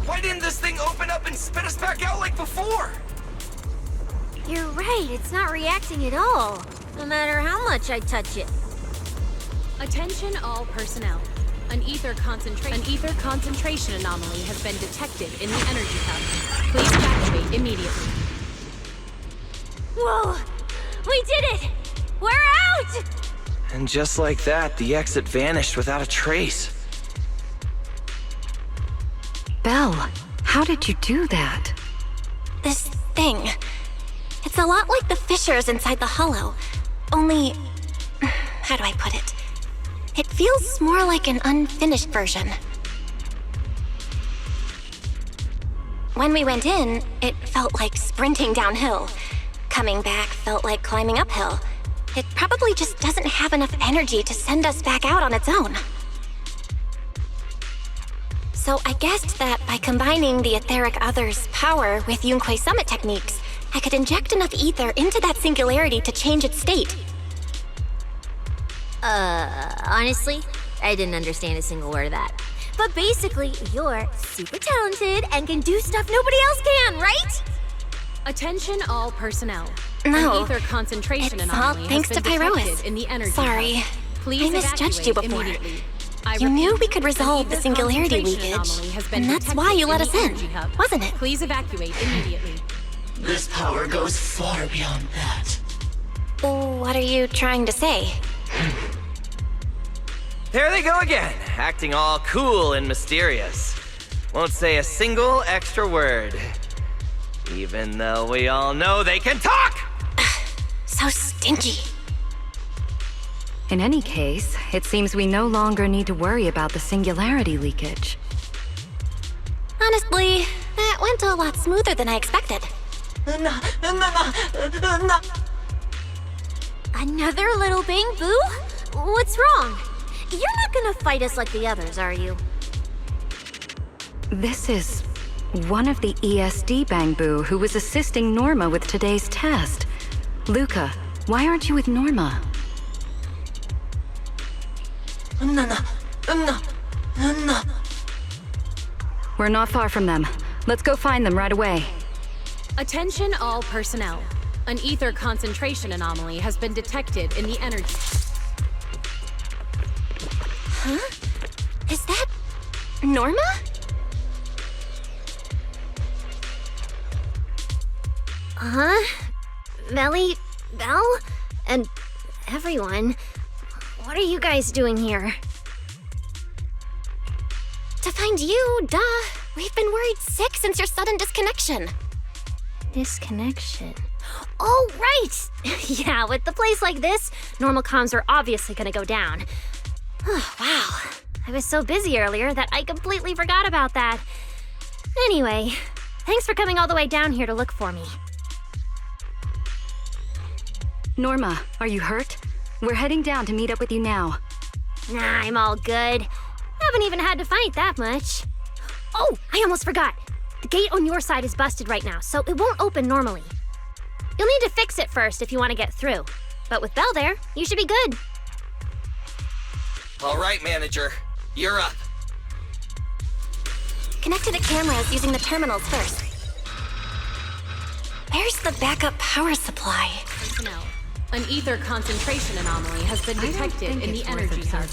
Why didn't this thing open up and spit us back out like before? You're right, it's not reacting at all. No matter how much I touch it. Attention all personnel. An ether concentration anomaly has been detected in the energy hub. Please evacuate immediately. Whoa! We did it! We're out! And just like that, the exit vanished without a trace. Belle, how did you do that? This thing. It's a lot like the fissures inside the hollow. Only... how do I put it? It feels more like an unfinished version. When we went in, it felt like sprinting downhill. Coming back felt like climbing uphill. It probably just doesn't have enough energy to send us back out on its own. So I guessed that by combining the etheric other's power with Yunque's summit techniques, I could inject enough ether into that singularity to change its state. Honestly, I didn't understand a single word of that. But basically, you're super talented and can do stuff nobody else can, right? Attention all personnel. No, An ether concentration it's all anomaly thanks has to been Pyrois. detected in the energy Sorry, hub. Please I misjudged you before. immediately. You knew we could resolve the singularity leakage, and that's why you let us in, wasn't it? Please evacuate immediately. This power goes far beyond that. What are you trying to say? There they go again, acting all cool and mysterious. Won't say a single extra word. Even though we all know they can talk! So stingy. In any case, it seems we no longer need to worry about the singularity leakage. Honestly, that went a lot smoother than I expected. Another little bang boo? What's wrong? You're not gonna fight us like the others, are you? This is one of the ESD Bangbu who was assisting Norma with today's test. Luca, why aren't you with Norma? We're not far from them. Let's go find them right away. Attention all personnel. An ether concentration anomaly has been detected in the energy. Huh? Is that Norma? Melly, Belle, and everyone. What are you guys doing here? To find you, duh. We've been worried sick since your sudden disconnection. Disconnection? Oh, right! Yeah, with the place like this, normal comms are obviously gonna go down. Wow, I was so busy earlier that I completely forgot about that. Anyway, thanks for coming all the way down here to look for me. Norma, are you hurt? We're heading down to meet up with you now. Nah, I'm all good. Haven't even had to fight that much. Oh, I almost forgot. The gate on your side is busted right now, so it won't open normally. You'll need to fix it first if you want to get through. But with Belle there, you should be good. All right, manager. You're up. Connect to the cameras using the terminals first. Where's the backup power supply? Personnel. An ether concentration anomaly has been detected in the energy hub.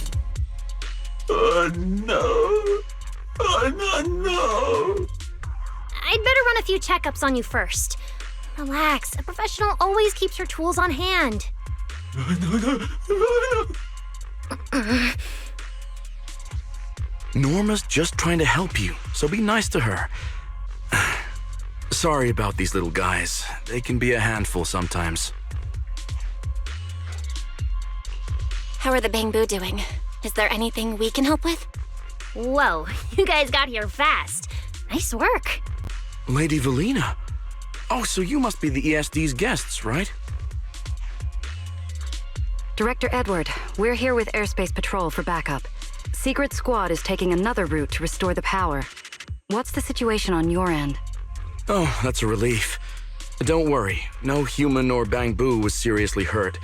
Oh no. Oh no. I'd better run a few checkups on you first. Relax, a professional always keeps her tools on hand. Norma's just trying to help you, so be nice to her. Sorry about these little guys. They can be a handful sometimes. How are the Bangbu doing? Is there anything we can help with? Whoa, you guys got here fast. Nice work. Lady Valina. Oh, so you must be the ESD's guests, right? Director Edward, we're here with Airspace Patrol for backup. Secret Squad is taking another route to restore the power. What's the situation on your end? Oh, that's a relief. Don't worry, no human or Bangbu was seriously hurt.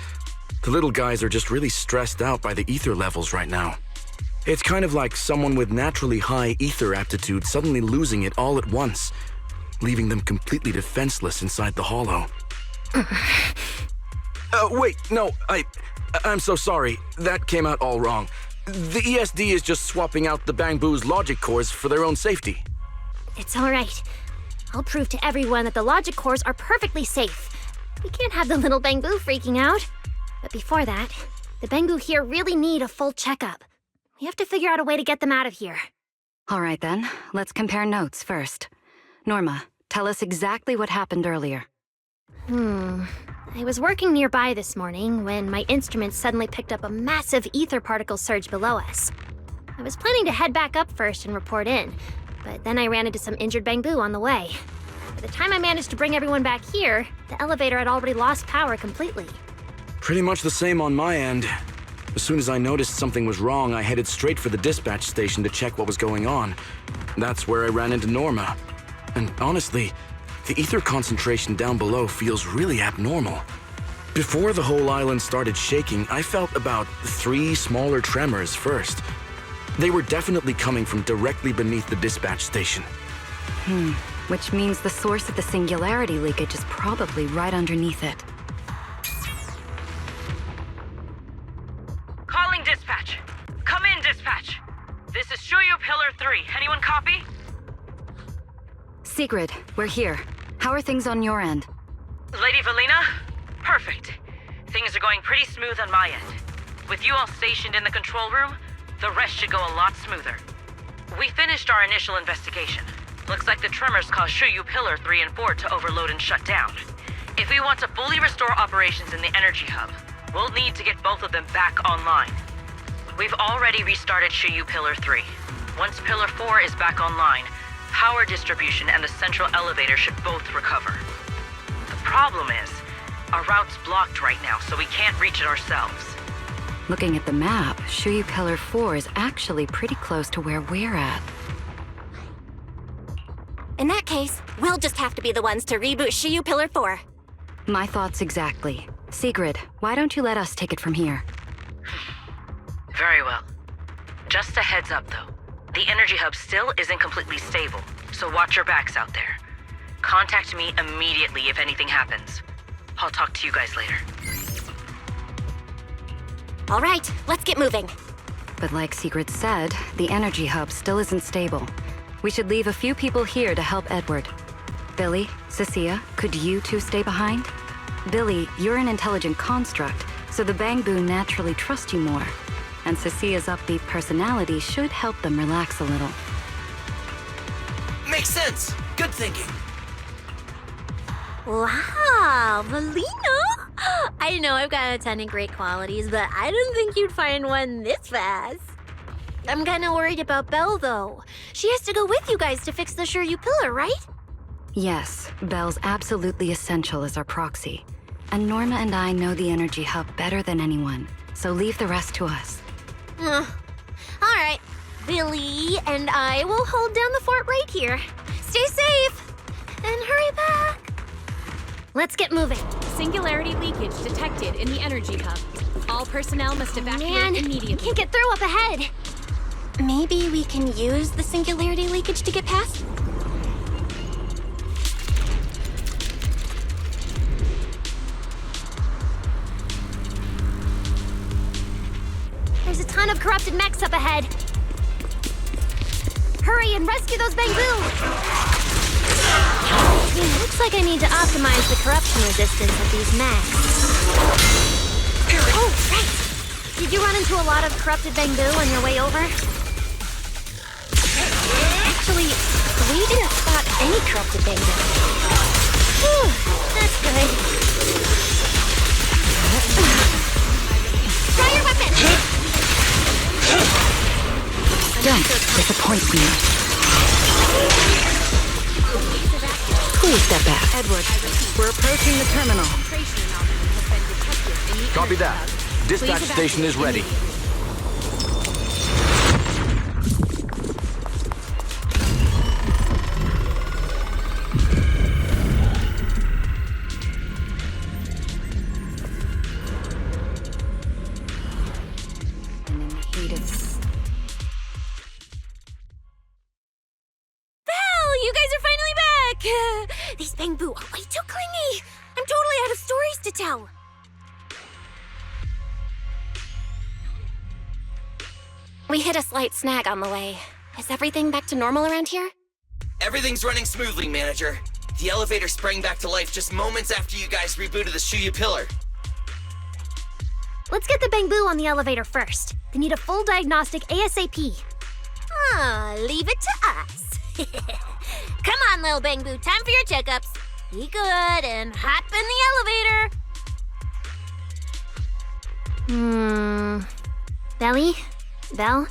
The little guys are just really stressed out by the ether levels right now. It's kind of like someone with naturally high ether aptitude suddenly losing it all at once, leaving them completely defenseless inside the hollow. Wait, no, I'm so sorry. That came out all wrong. The ESD is just swapping out the Bangbu's logic cores for their own safety. It's all right. I'll prove to everyone that the logic cores are perfectly safe. We can't have the little Bangbu freaking out. But before that, the Bangbu here really need a full checkup. We have to figure out a way to get them out of here. All right then, let's compare notes first. Norma, tell us exactly what happened earlier. I was working nearby this morning when my instruments suddenly picked up a massive ether particle surge below us. I was planning to head back up first and report in, but then I ran into some injured Bangbu on the way. By the time I managed to bring everyone back here, the elevator had already lost power completely. Pretty much the same on my end. As soon as I noticed something was wrong, I headed straight for the dispatch station to check what was going on. That's where I ran into Norma. And honestly, the ether concentration down below feels really abnormal. Before the whole island started shaking, I felt about 3 smaller tremors first. They were definitely coming from directly beneath the dispatch station. Which means the source of the singularity leakage is probably right underneath it. Calling dispatch. Come in, dispatch. This is Shuyu Pillar 3. Anyone copy? Sigrid, we're here. How are things on your end? Lady Valina? Perfect. Things are going pretty smooth on my end. With you all stationed in the control room, the rest should go a lot smoother. We finished our initial investigation. Looks like the tremors caused Shuyu Pillar 3 and 4 to overload and shut down. If we want to fully restore operations in the energy hub, we'll need to get both of them back online. We've already restarted Shuyu Pillar 3. Once Pillar 4 is back online, power distribution and the central elevator should both recover. The problem is, our route's blocked right now, so we can't reach it ourselves. Looking at the map, Shuyu Pillar 4 is actually pretty close to where we're at. In that case, we'll just have to be the ones to reboot Shuyu Pillar 4. My thoughts exactly. Sigrid, why don't you let us take it from here? Very well. Just a heads up, though. The energy hub still isn't completely stable, so watch your backs out there. Contact me immediately if anything happens. I'll talk to you guys later. All right, let's get moving. But like Sigrid said, the energy hub still isn't stable. We should leave a few people here to help Edward. Billy, Cecilia, could you two stay behind? Billy, you're an intelligent construct, so the Bangbu naturally trust you more. And Cecilia's upbeat personality should help them relax a little. Makes sense. Good thinking. Wow, Valina! I know I've got a ton of great qualities, but I didn't think you'd find one this fast. I'm kind of worried about Belle, though. She has to go with you guys to fix the Shuyu Pillar, right? Yes, Belle's absolutely essential as our proxy. And Norma and I know the energy hub better than anyone, so leave the rest to us. All right. Billy and I will hold down the fort right here. Stay safe! And hurry back! Let's get moving. Singularity leakage detected in the energy hub. All personnel must evacuate immediately. Can't get through up ahead. Maybe we can use the singularity leakage to get past? There's a ton of corrupted mechs up ahead. Hurry and rescue those bamboo! It looks like I need to optimize the corruption resistance of these mechs. Oh, right! Did you run into a lot of corrupted bamboo on your way over? Actually, we didn't spot any corrupted bamboo. Whew, that's good. Try your weapon! Don't disappoint me. Please step back. Edward, we're approaching the terminal. Copy that. Dispatch station is ready. You guys are finally back! These bamboo are way too clingy! I'm totally out of stories to tell! We hit a slight snag on the way. Is everything back to normal around here? Everything's running smoothly, Manager. The elevator sprang back to life just moments after you guys rebooted the Shuya pillar. Let's get the bamboo on the elevator first. They need a full diagnostic ASAP. Leave it to us. Come on, little bamboo, time for your checkups. Be good and hop in the elevator. Belly? Belle?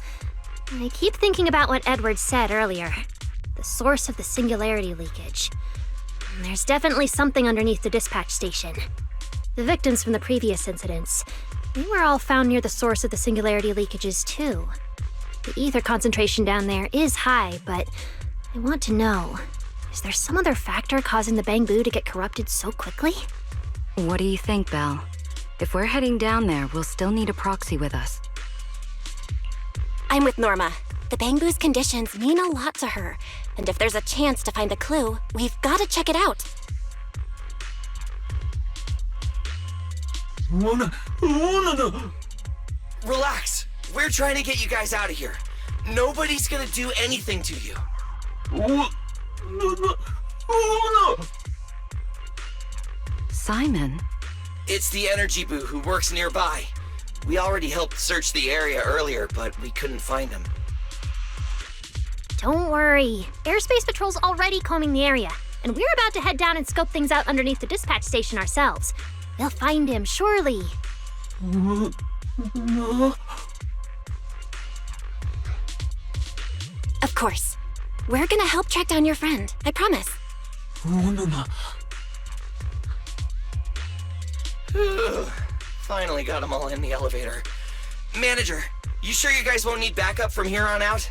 I keep thinking about what Edward said earlier. The source of the singularity leakage. There's definitely something underneath the dispatch station. The victims from the previous incidents, they were all found near the source of the singularity leakages too. The ether concentration down there is high, but I want to know, is there some other factor causing the bamboo to get corrupted so quickly? What do you think, Belle? If we're heading down there, we'll still need a proxy with us. I'm with Norma. The bamboo's conditions mean a lot to her, and if there's a chance to find a clue, we've got to check it out. Relax. We're trying to get you guys out of here. Nobody's gonna do anything to you. Simon? It's the energy boo who works nearby. We already helped search the area earlier, but we couldn't find him. Don't worry. Airspace Patrol's already combing the area, and we're about to head down and scope things out underneath the dispatch station ourselves. They'll find him, surely. Of course. We're gonna help track down your friend, I promise. Finally got them all in the elevator. Manager, you sure you guys won't need backup from here on out?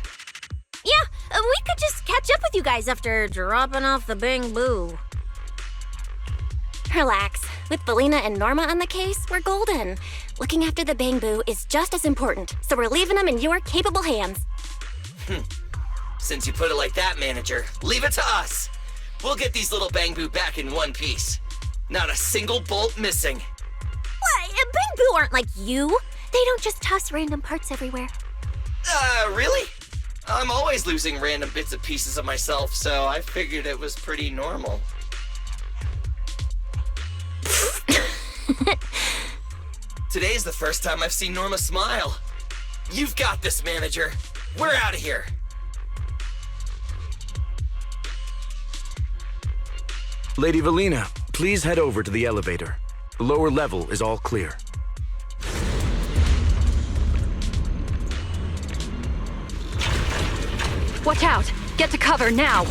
Yeah, we could just catch up with you guys after dropping off the bamboo. Relax. With Belina and Norma on the case, we're golden. Looking after the bamboo is just as important, so we're leaving them in your capable hands. Since you put it like that, Manager, leave it to us. We'll get these little bamboo back in one piece. Not a single bolt missing. What? Bamboo aren't like you. They don't just toss random parts everywhere. Really? I'm always losing random bits and pieces of myself, so I figured it was pretty normal. Today's the first time I've seen Norma smile. You've got this, Manager. We're out of here. Lady Valina, please head over to the elevator. The lower level is all clear. Watch out! Get to cover now!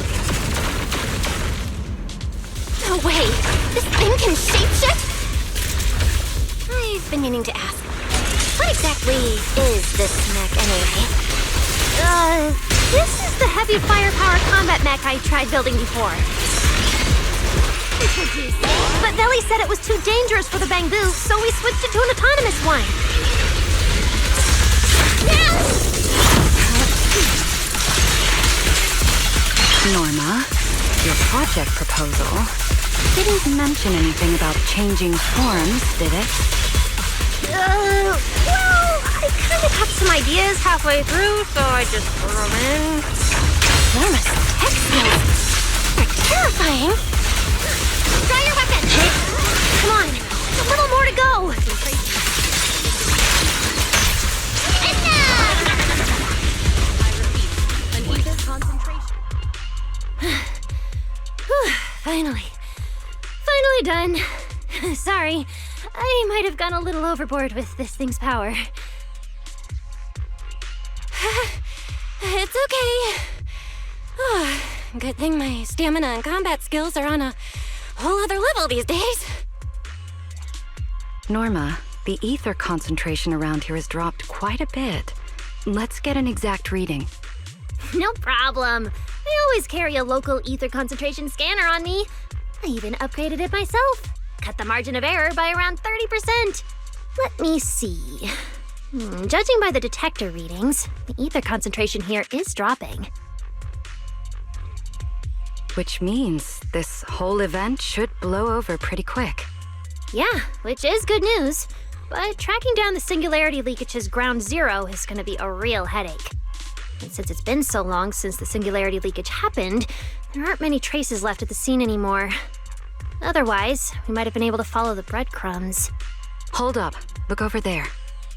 No way! This thing can shapeshift? I've been meaning to ask. What exactly is this mech anyway? This is the heavy firepower combat mech I tried building before. Introducing But Velly said it was too dangerous for the bamboo, so we switched it to an autonomous one. Norma, your project proposal didn't mention anything about changing forms, did it? Well, I kind of got some ideas halfway through, so I just threw them in. Norma's tech skills are terrifying. Try your weapon! Come on, a little more to go! Finally done. Sorry, I might have gone a little overboard with this thing's power. It's okay. Good thing my stamina and combat skills are on a whole other level these days. Norma, the ether concentration around here has dropped quite a bit. Let's get an exact reading. No problem. I always carry a local ether concentration scanner on me. I even upgraded it myself. Cut the margin of error by around 30%. Let me see. Judging by the detector readings, the ether concentration here is dropping. Which means this whole event should blow over pretty quick. Yeah, which is good news. But tracking down the singularity leakage's ground zero is going to be a real headache. And since it's been so long since the singularity leakage happened, there aren't many traces left at the scene anymore. Otherwise, we might have been able to follow the breadcrumbs. Hold up. Look over there.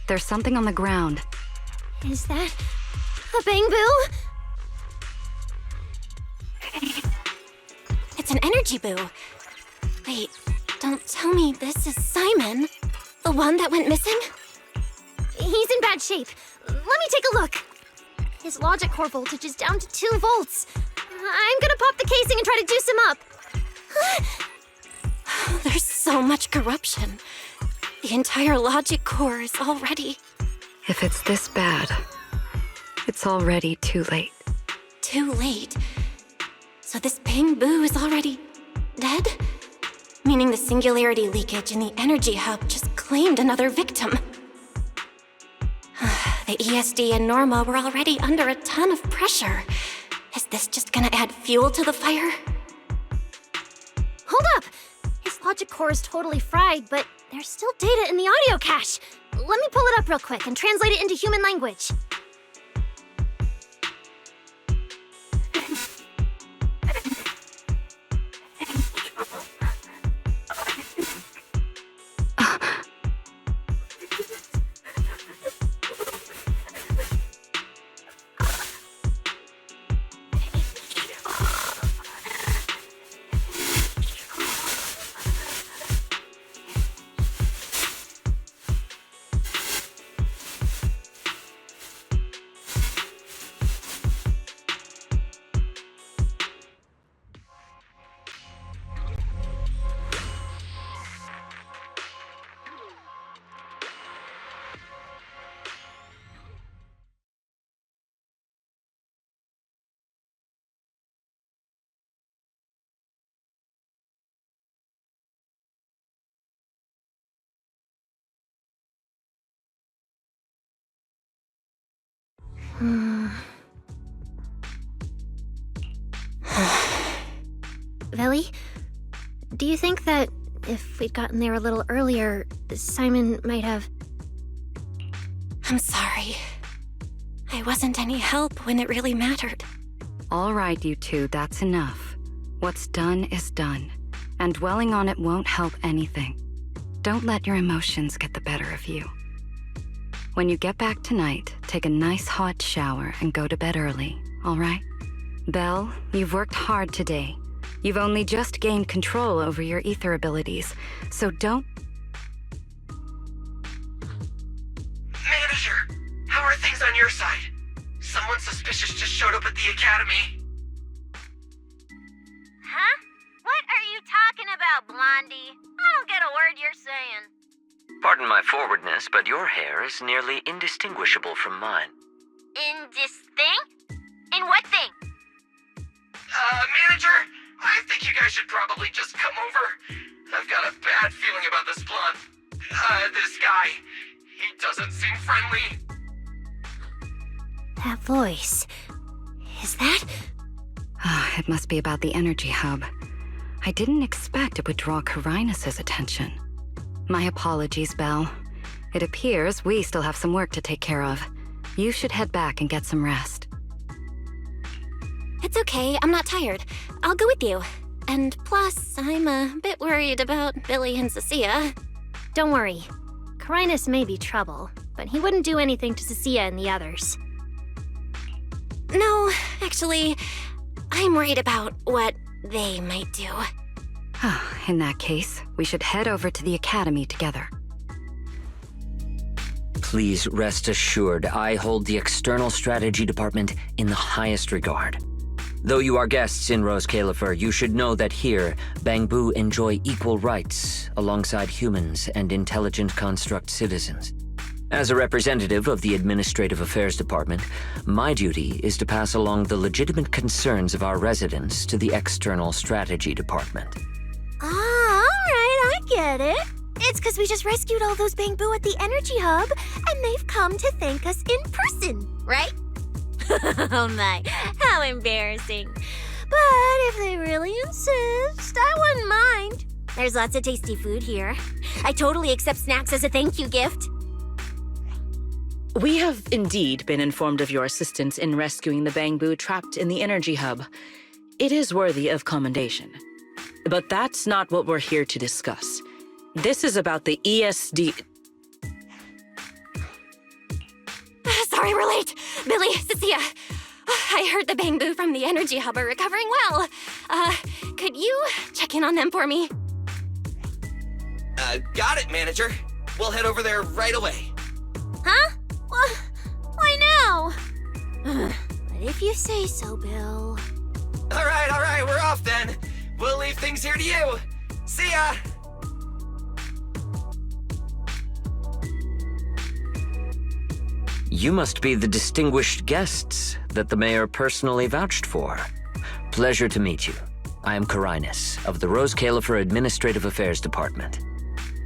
There's something on the ground. Is that a bamboo? It's an energy boo. Wait, don't tell me this is Simon, the one that went missing? He's in bad shape. Let me take a look. His logic core voltage is down to 2 volts. I'm gonna pop the casing and try to juice him up. There's so much corruption. The entire logic core is already... If it's this bad, it's already too late. Too late? So this bamboo is already dead? Meaning the singularity leakage in the energy hub just claimed another victim. The ESD and Norma were already under a ton of pressure. Is this just gonna add fuel to the fire? Hold up! His logic core is totally fried, but there's still data in the audio cache. Let me pull it up real quick and translate it into human language. Velly, do you think that if we'd gotten there a little earlier, Simon might have... I'm sorry. I wasn't any help when it really mattered. All right, you two, that's enough. What's done is done, and dwelling on it won't help anything. Don't let your emotions get the better of you. When you get back tonight, take a nice hot shower and go to bed early, all right? Belle, you've worked hard today. You've only just gained control over your ether abilities, so don't... Manager, how are things on your side? Someone suspicious just showed up at the academy. Huh? What are you talking about, Blondie? I don't get a word you're saying. Pardon my forwardness, but your hair is nearly indistinguishable from mine. In this thing? In what thing? Manager, I think you guys should probably just come over. I've got a bad feeling about this blonde. This guy. He doesn't seem friendly. That voice. Is that? It must be about the energy hub. I didn't expect it would draw Carinus' attention. My apologies, Belle. It appears we still have some work to take care of. You should head back and get some rest. It's okay, I'm not tired. I'll go with you. And plus, I'm a bit worried about Billy and Cecilia. Don't worry. Carinus may be trouble, but he wouldn't do anything to Cecilia and the others. No, actually, I'm worried about what they might do. In that case, we should head over to the Academy together. Please rest assured, I hold the External Strategy Department in the highest regard. Though you are guests in Rose Califer, you should know that here, Bangbu enjoy equal rights alongside humans and intelligent construct citizens. As a representative of the Administrative Affairs Department, my duty is to pass along the legitimate concerns of our residents to the External Strategy Department. All right, I get it. It's because we just rescued all those Bangbu at the Energy Hub, and they've come to thank us in person, right? Oh my, how embarrassing. But if they really insist, I wouldn't mind. There's lots of tasty food here. I totally accept snacks as a thank you gift. We have indeed been informed of your assistance in rescuing the Bangbu trapped in the Energy Hub. It is worthy of commendation. But that's not what we're here to discuss. This is about the ESD... Sorry we're late. Billy, Cecilia. I heard the Bangbu from the Energy Hub are recovering well. Could you check in on them for me? Got it, manager. We'll head over there right away. Huh? Why now? But if you say so, Bill. All right, we're off then. We'll leave things here to you. See ya! You must be the distinguished guests that the mayor personally vouched for. Pleasure to meet you. I am Carinus of the Rose Califer Administrative Affairs Department.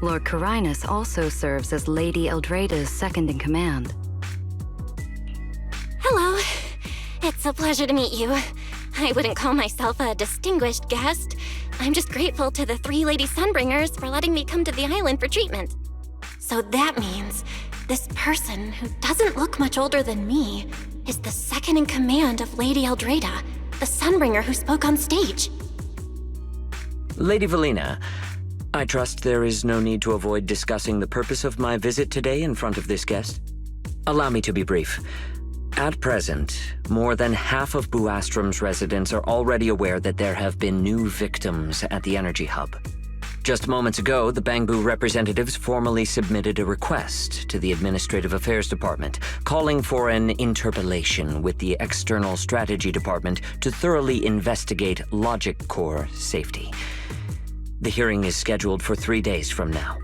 Lord Carinus also serves as Lady Eldrada's second-in-command. Hello. It's a pleasure to meet you. I wouldn't call myself a distinguished guest. I'm just grateful to the 3 Lady Sunbringers for letting me come to the island for treatment. So that means this person, who doesn't look much older than me, is the second-in-command of Lady Eldrada, the Sunbringer who spoke on stage. Lady Valina, I trust there is no need to avoid discussing the purpose of my visit today in front of this guest. Allow me to be brief. At present, more than half of Buastrom's residents are already aware that there have been new victims at the Energy Hub. Just moments ago, the Bangbu representatives formally submitted a request to the Administrative Affairs Department, calling for an interpellation with the External Strategy Department to thoroughly investigate Logic Core safety. The hearing is scheduled for 3 days from now.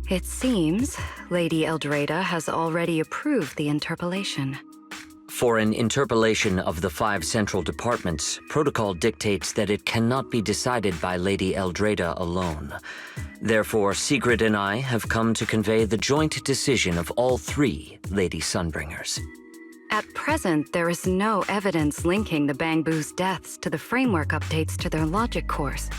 It seems Lady Eldrada has already approved the interpellation. For an interpellation of the 5 central departments, protocol dictates that it cannot be decided by Lady Eldrada alone. Therefore, Sigrid and I have come to convey the joint decision of all 3 Lady Sunbringers. At present, there is no evidence linking the Bangbu's deaths to the framework updates to their logic cores.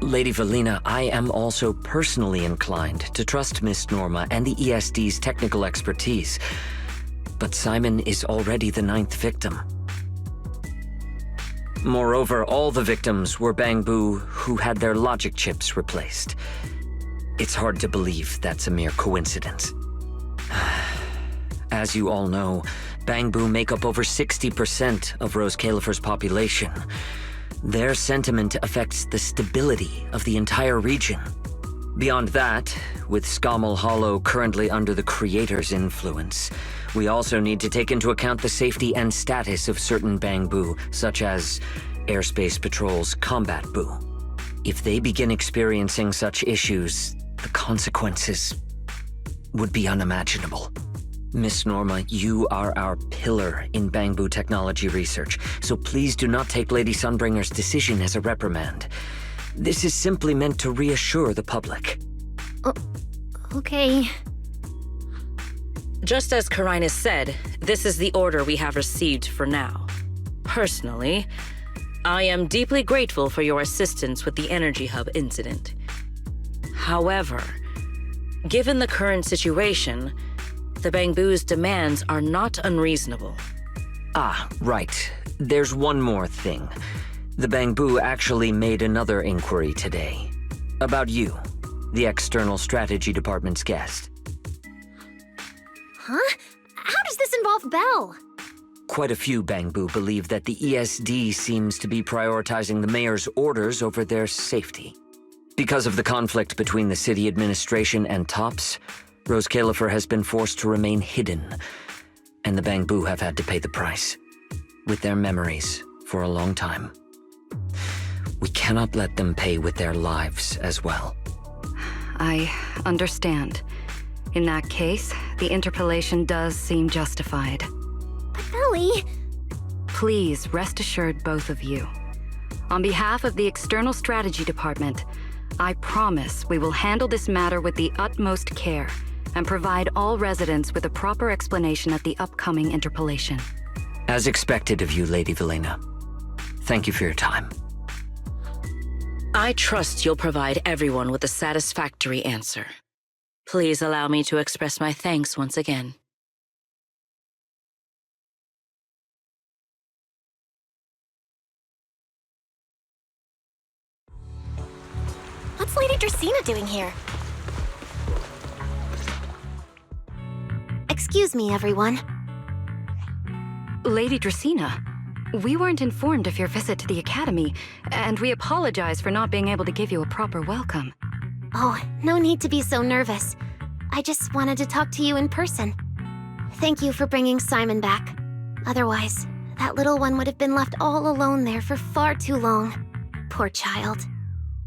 Lady Valina, I am also personally inclined to trust Miss Norma and the ESD's technical expertise. But Simon is already the 9th victim. Moreover, all the victims were Bangbu who had their logic chips replaced. It's hard to believe that's a mere coincidence. As you all know, Bangbu make up over 60% of Rose Califer's population. Their sentiment affects the stability of the entire region. Beyond that, with Scommel Hollow currently under the Creator's influence, we also need to take into account the safety and status of certain Bangbu, such as Airspace Patrol's Combat Bu. If they begin experiencing such issues, the consequences would be unimaginable. Miss Norma, you are our pillar in Bangbu technology research, so please do not take Lady Sunbringer's decision as a reprimand. This is simply meant to reassure the public. Okay. Just as Carinus said, this is the order we have received for now. Personally, I am deeply grateful for your assistance with the Energy Hub incident. However, given the current situation, the Bangbu's demands are not unreasonable. Ah, right. There's one more thing. The Bangbu actually made another inquiry today. About you, the External Strategy Department's guest. Huh? How does this involve Belle? Quite a few Bangbu believe that the ESD seems to be prioritizing the mayor's orders over their safety. Because of the conflict between the city administration and TOPS, Rose Califer has been forced to remain hidden, and the Bangbu have had to pay the price, with their memories, for a long time. We cannot let them pay with their lives as well. I understand. In that case, the interpellation does seem justified. But Ellie... Please rest assured, both of you. On behalf of the External Strategy Department, I promise we will handle this matter with the utmost care and provide all residents with a proper explanation at the upcoming interpellation. As expected of you, Lady Velena. Thank you for your time. I trust you'll provide everyone with a satisfactory answer. Please allow me to express my thanks once again. What's Lady Dracaena doing here? Excuse me, everyone. Lady Dracaena, we weren't informed of your visit to the Academy, and we apologize for not being able to give you a proper welcome. Oh, no need to be so nervous. I just wanted to talk to you in person. Thank you for bringing Simon back. Otherwise, that little one would have been left all alone there for far too long. Poor child.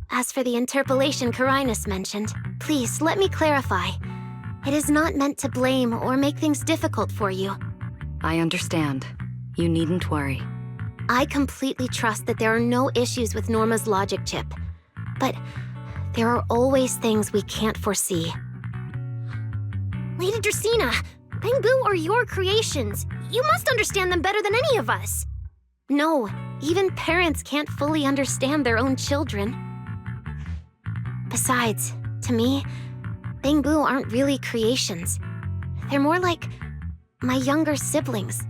As for the interpellation Carinus mentioned, please let me clarify. It is not meant to blame or make things difficult for you. I understand. You needn't worry. I completely trust that there are no issues with Norma's logic chip. But there are always things we can't foresee. Lady Dracaena, Bangbu are your creations. You must understand them better than any of us. No, even parents can't fully understand their own children. Besides, to me, Bangbu aren't really creations. They're more like my younger siblings.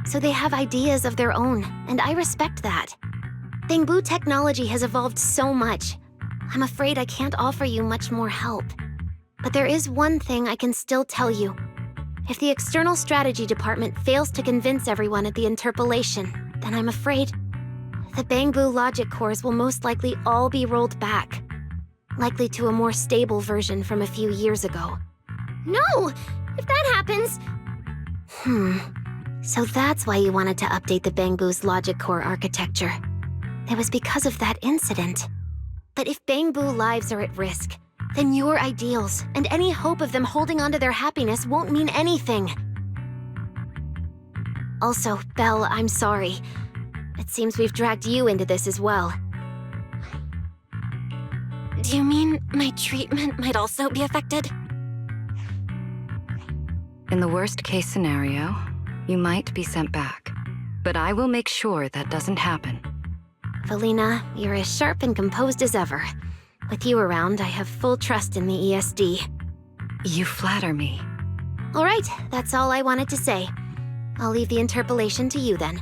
So they have ideas of their own, and I respect that. Bangbu technology has evolved so much. I'm afraid I can't offer you much more help. But there is one thing I can still tell you. If the External Strategy Department fails to convince everyone at the interpellation, then I'm afraid the Bangbu logic cores will most likely all be rolled back. Likely to a more stable version from a few years ago. No! If that happens... So that's why you wanted to update the Bangbu's logic core architecture. It was because of that incident. But if Bangbu lives are at risk, then your ideals and any hope of them holding onto their happiness won't mean anything. Also, Belle, I'm sorry. It seems we've dragged you into this as well. Do you mean my treatment might also be affected? In the worst-case scenario, you might be sent back. But I will make sure that doesn't happen. Velena, you're as sharp and composed as ever. With you around, I have full trust in the ESD. You flatter me. All right, that's all I wanted to say. I'll leave the interpellation to you then.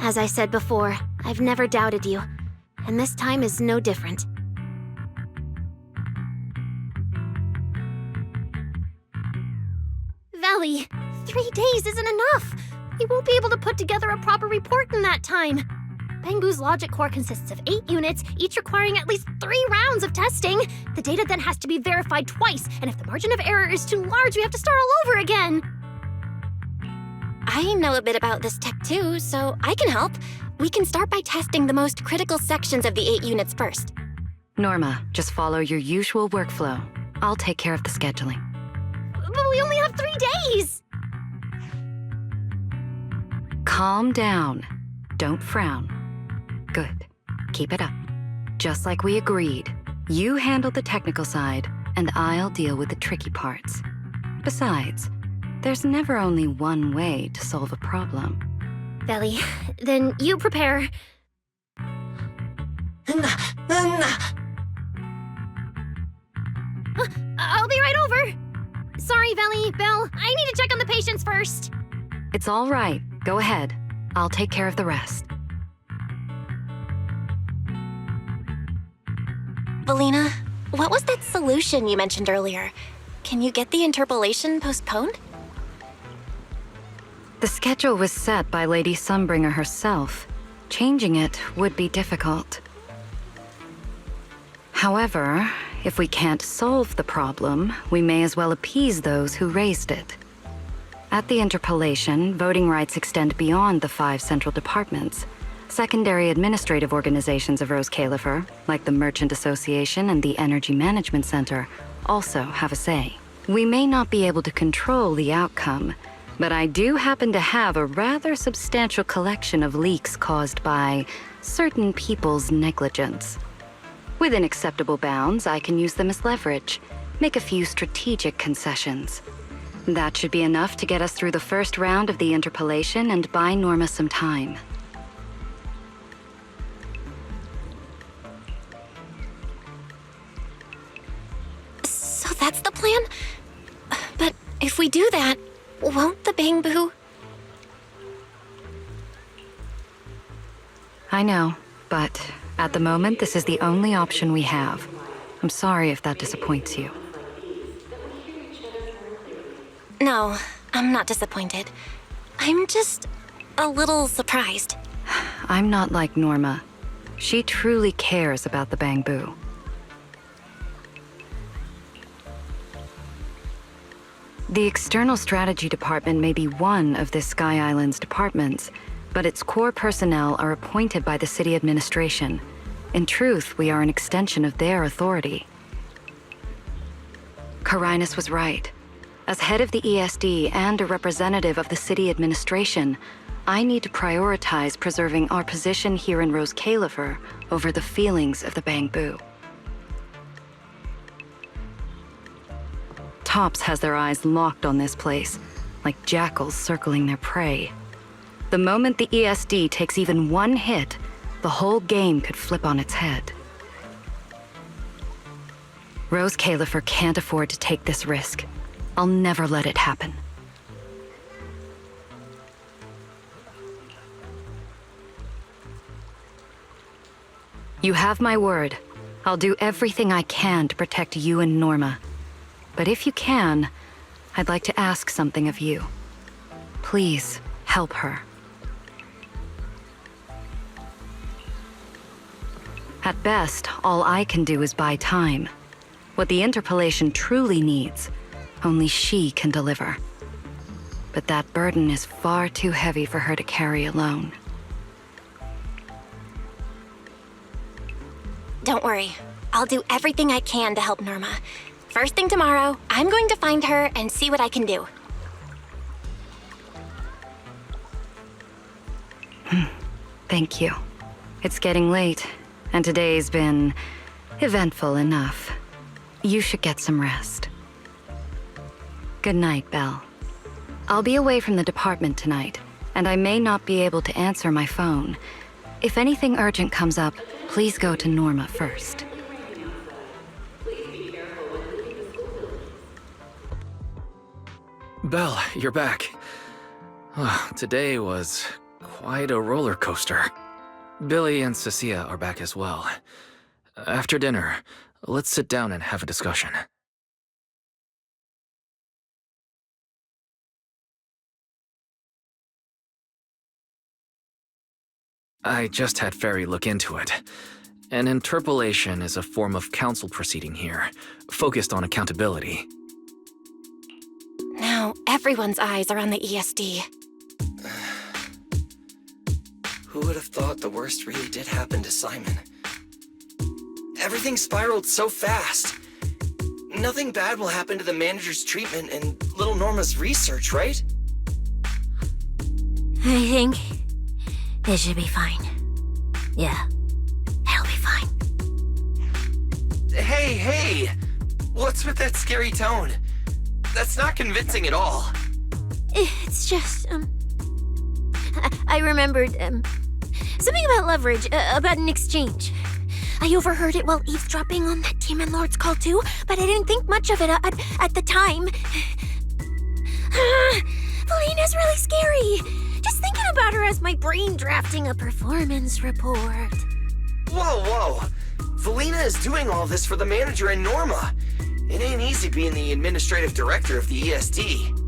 As I said before, I've never doubted you, and this time is no different. Valley, 3 days isn't enough. We won't be able to put together a proper report in that time. Bangbu's logic core consists of 8 units, each requiring at least 3 rounds of testing. The data then has to be verified twice, and if the margin of error is too large, we have to start all over again. I know a bit about this tech too, so I can help. We can start by testing the most critical sections of the 8 units first. Norma, just follow your usual workflow. I'll take care of the scheduling. But we only have 3 days! Calm down. Don't frown. Good. Keep it up. Just like we agreed. You handle the technical side, and I'll deal with the tricky parts. Besides, there's never only one way to solve a problem. Belly, then you prepare. I'll be right over. Sorry, Belly, Belle, I need to check on the patients first. It's all right. Go ahead. I'll take care of the rest. Valina, what was that solution you mentioned earlier? Can you get the interpolation postponed? The schedule was set by Lady Sunbringer herself. Changing it would be difficult. However, if we can't solve the problem, we may as well appease those who raised it. At the interpolation, voting rights extend beyond the 5 central departments. Secondary administrative organizations of Rose Califer, like the Merchant Association and the Energy Management Center, also have a say. We may not be able to control the outcome, but I do happen to have a rather substantial collection of leaks caused by certain people's negligence. Within acceptable bounds, I can use them as leverage, make a few strategic concessions. That should be enough to get us through the first round of the interpolation and buy Norma some time. So that's the plan? But if we do that, won't the Bang Boo... I know, but at the moment, this is the only option we have. I'm sorry if that disappoints you. No, I'm not disappointed. I'm just a little surprised. I'm not like Norma. She truly cares about the Bang Boo. The External Strategy Department may be one of this Sky Island's departments, but its core personnel are appointed by the city administration. In truth, we are an extension of their authority. Carinus was right. As head of the ESD and a representative of the city administration, I need to prioritize preserving our position here in Rose Califer over the feelings of the Bang Boo. Tops has their eyes locked on this place, like jackals circling their prey. The moment the ESD takes even one hit, the whole game could flip on its head. Rose Califer can't afford to take this risk. I'll never let it happen. You have my word. I'll do everything I can to protect you and Norma. But if you can, I'd like to ask something of you. Please, help her. At best, all I can do is buy time. What the interpolation truly needs, only she can deliver. But that burden is far too heavy for her to carry alone. Don't worry. I'll do everything I can to help Norma. First thing tomorrow, I'm going to find her and see what I can do. Thank you. It's getting late, and today's been eventful enough. You should get some rest. Good night, Belle. I'll be away from the department tonight, and I may not be able to answer my phone. If anything urgent comes up, please go to Norma first. Belle, you're back. Today was quite a roller coaster. Billy and Cecilia are back as well. After dinner, let's sit down and have a discussion. I just had Ferry look into it. An interpolation is a form of council proceeding here, focused on accountability. Now, everyone's eyes are on the ESD. Who would have thought the worst really did happen to Simon? Everything spiraled so fast. Nothing bad will happen to the manager's treatment, and little Norma's research, right? I think it should be fine. Yeah, it'll be fine. Hey! What's with that scary tone? That's not convincing at all. It's just, I remembered, something about leverage, about an exchange. I overheard it while eavesdropping on that Demon Lord's call too, but I didn't think much of it at the time. Felina's really scary. Just thinking about her as my brain drafting a performance report. Whoa! Felina is doing all this for the manager and Norma. It ain't easy being the administrative director of the ESD.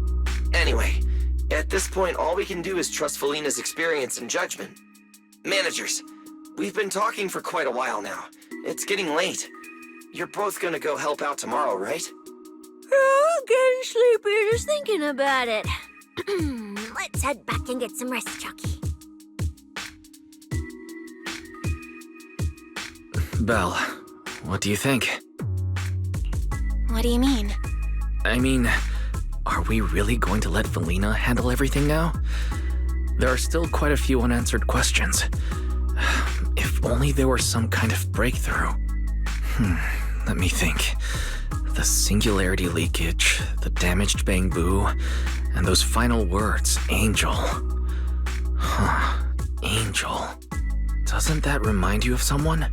Anyway, at this point, all we can do is trust Felina's experience and judgment. Managers, we've been talking for quite a while now. It's getting late. You're both gonna go help out tomorrow, right? Oh, getting sleepy just thinking about it. Let's head back and get some rest, Chucky. Belle, what do you think? What do you mean? I mean, are we really going to let Felina handle everything now? There are still quite a few unanswered questions. If only there were some kind of breakthrough. Let me think. The singularity leakage, the damaged bamboo, and those final words, Angel. Angel. Doesn't that remind you of someone?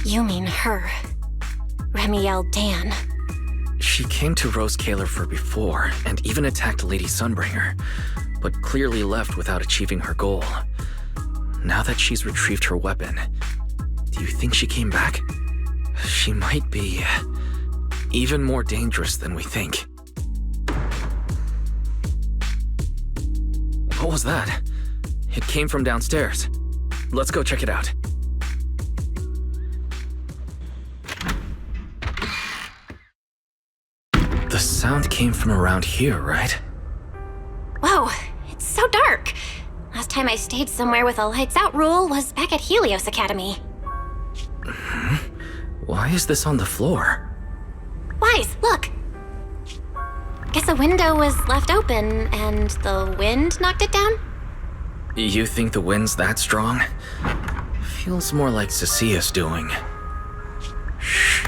You mean her. Remiel Dan. She came to Rose Kalerfer before, and even attacked Lady Sunbringer, but clearly left without achieving her goal. Now that she's retrieved her weapon, do you think she came back? She might be even more dangerous than we think. What was that? It came from downstairs. Let's go check it out. The sound came from around here, right? Whoa, it's so dark. Last time I stayed somewhere with a lights out rule was back at Helios Academy. Why is this on the floor? Wise, look. Guess a window was left open and the wind knocked it down? You think the wind's that strong? Feels more like Cecia's doing. Shh.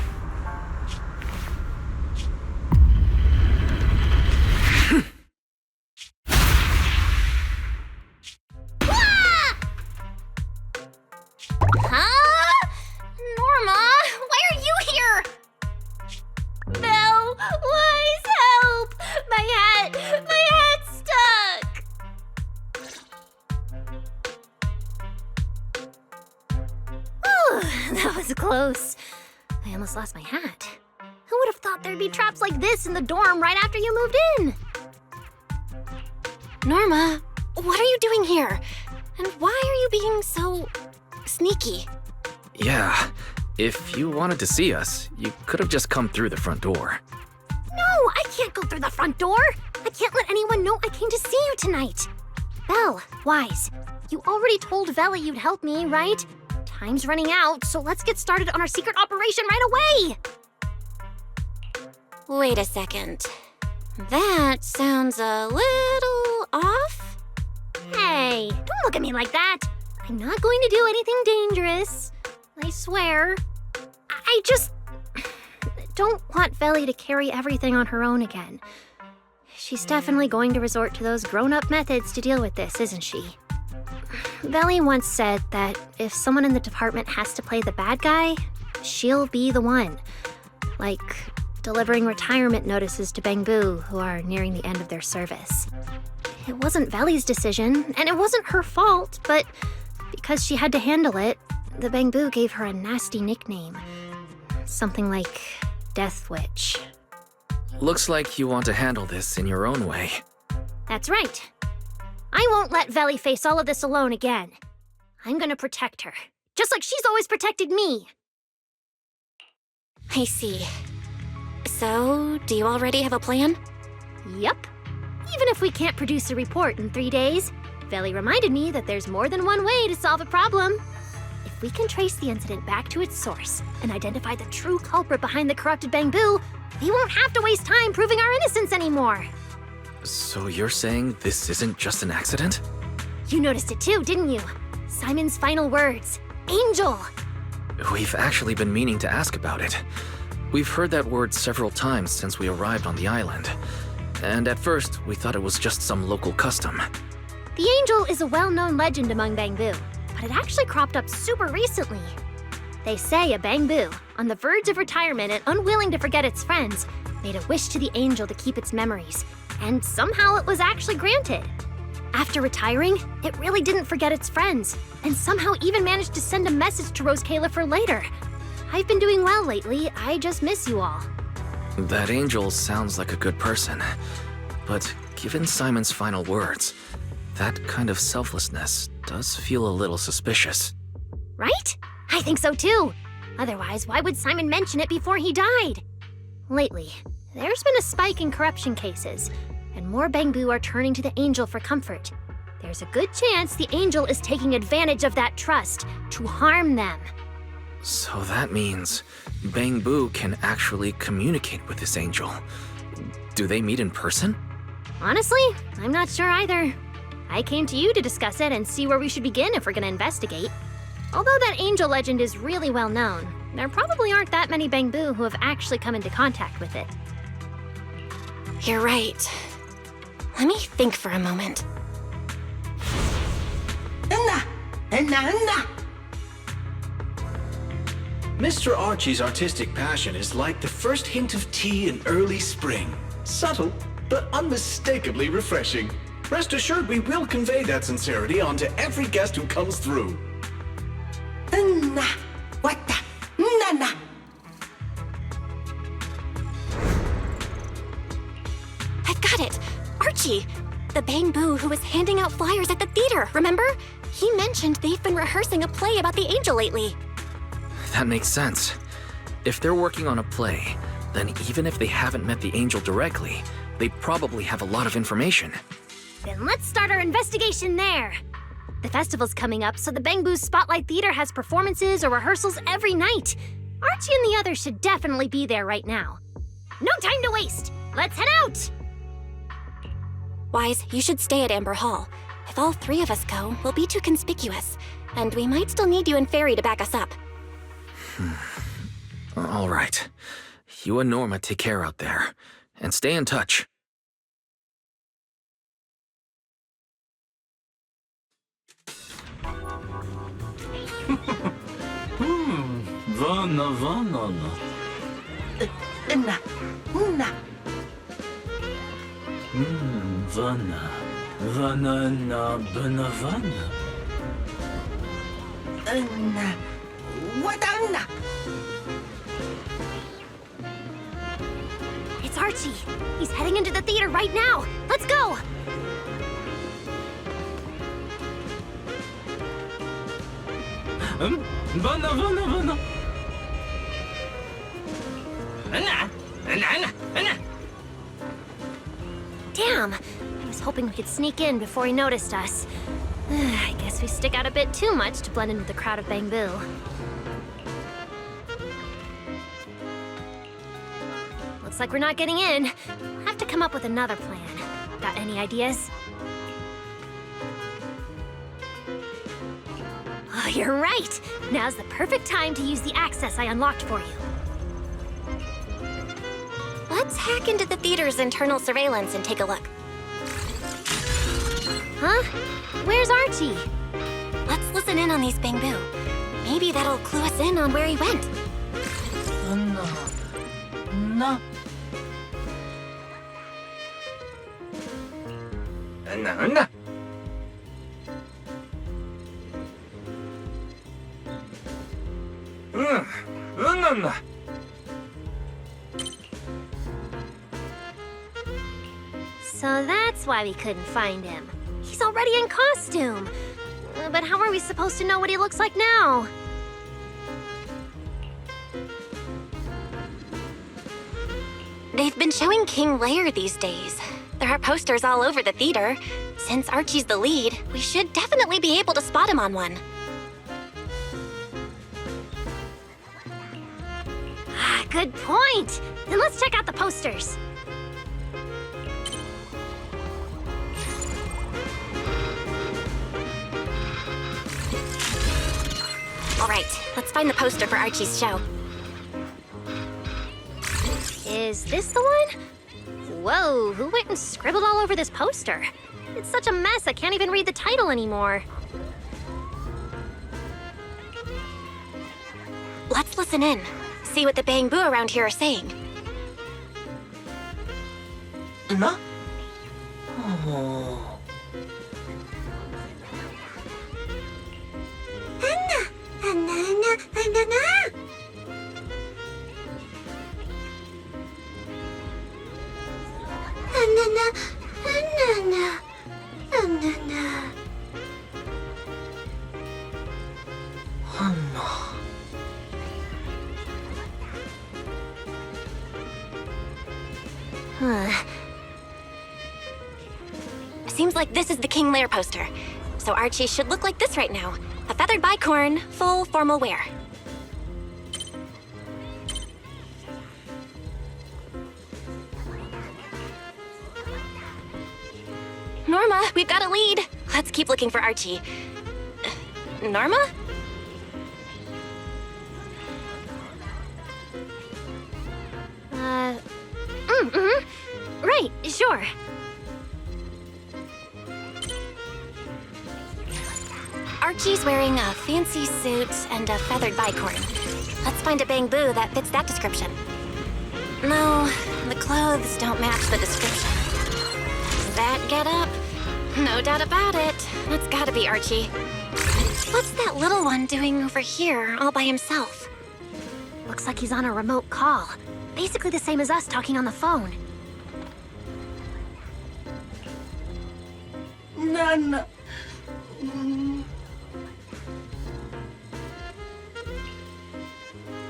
Close. I almost lost my hat. Who would have thought there'd be traps like this in the dorm right after you moved in? Norma, what are you doing here? And why are you being so sneaky? Yeah, if you wanted to see us, you could have just come through the front door. No, I can't go through the front door. I can't let anyone know I came to see you tonight. Belle, Wise, you already told Vela you'd help me, right? Time's running out, so let's get started on our secret operation right away! Wait a second. That sounds a little off? Hey, don't look at me like that. I'm not going to do anything dangerous. I swear. I just don't want Veli to carry everything on her own again. She's definitely going to resort to those grown-up methods to deal with this, isn't she? Veli once said that if someone in the department has to play the bad guy, she'll be the one. Like delivering retirement notices to Bangbu who are nearing the end of their service. It wasn't Veli's decision, and it wasn't her fault, but because she had to handle it, the Bangbu gave her a nasty nickname. Something like Death Witch. Looks like you want to handle this in your own way. That's right. I won't let Veli face all of this alone again. I'm gonna protect her, just like she's always protected me. I see. So, do you already have a plan? Yup. Even if we can't produce a report in 3 days, Veli reminded me that there's more than one way to solve a problem. If If we can trace the incident back to its source and identify the true culprit behind the corrupted Bangbu, we won't have to waste time proving our innocence anymore. So you're saying this isn't just an accident? You noticed it too, didn't you? Simon's final words. Angel! We've actually been meaning to ask about it. We've heard that word several times since we arrived on the island. And at first, we thought it was just some local custom. The angel is a well-known legend among Bangbu, but it actually cropped up super recently. They say a Bangbu, on the verge of retirement and unwilling to forget its friends, made a wish to the angel to keep its memories, and somehow it was actually granted. After retiring, it really didn't forget its friends, and somehow even managed to send a message to Rose Kayla for later. I've been doing well lately, I just miss you all. That angel sounds like a good person, but given Simon's final words, that kind of selflessness does feel a little suspicious. Right? I think so too. Otherwise, why would Simon mention it before he died? Lately, there's been a spike in corruption cases, and more Bangbu are turning to the angel for comfort. There's a good chance the angel is taking advantage of that trust to harm them. So that means Bangbu can actually communicate with this angel. Do they meet in person? Honestly, I'm not sure either. I came to you to discuss it and see where we should begin if we're gonna investigate. Although that angel legend is really well known, there probably aren't that many Bangbu who have actually come into contact with it. You're right. Let me think for a moment. Mr. Archie's artistic passion is like the first hint of tea in early spring. Subtle, but unmistakably refreshing. Rest assured we will convey that sincerity onto every guest who comes through. I've got it! Archie! The Bangbu who was handing out flyers at the theater, remember? He mentioned they've been rehearsing a play about the angel lately. That makes sense. If they're working on a play, then even if they haven't met the angel directly, they probably have a lot of information. Then let's start our investigation there. The festival's coming up, so the Bangbu Spotlight Theater has performances or rehearsals every night. Archie and the others should definitely be there right now. No time to waste! Let's head out! Wise, you should stay at Amber Hall. If all three of us go, we'll be too conspicuous. And we might still need you and Fairy to back us up. All right. You and Norma take care out there, and stay in touch. Vana. Vana na banavana. It's Archie. He's heading into the theater right now. Let's go! Vana. Damn! I was hoping we could sneak in before he noticed us. I guess we stick out a bit too much to blend in with the crowd of Bangbu. Looks like we're not getting in. We'll have to come up with another plan. Got any ideas? Oh, you're right! Now's the perfect time to use the access I unlocked for you. Let's hack into the theater's internal surveillance and take a look. Huh? Where's Archie? Let's listen in on these Bangbu. Maybe that'll clue us in on where he went. No. So that's why we couldn't find him. He's already in costume. But how are we supposed to know what he looks like now? They've been showing King Lear these days. There are posters all over the theater. Since Archie's the lead, we should definitely be able to spot him on one. Good point. Then let's check out the posters. All right, let's find the poster for Archie's show. Is this the one? Whoa, who went and scribbled all over this poster? It's such a mess, I can't even read the title anymore. Let's listen in. See what the Bang Boo around here are saying. No? Oh. Seems like this is the King Lair poster. So Archie should look like this right now. A feathered bicorn, full formal wear. Norma, we've got a lead. Let's keep looking for Archie. Norma? Right, sure. Archie's wearing a fancy suit and a feathered bicorn. Let's find a Bang Boo that fits that description. No, the clothes don't match the description. That getup? No doubt about it. That's gotta be Archie. What's that little one doing over here all by himself? Looks like he's on a remote call. Basically the same as us talking on the phone. Nana.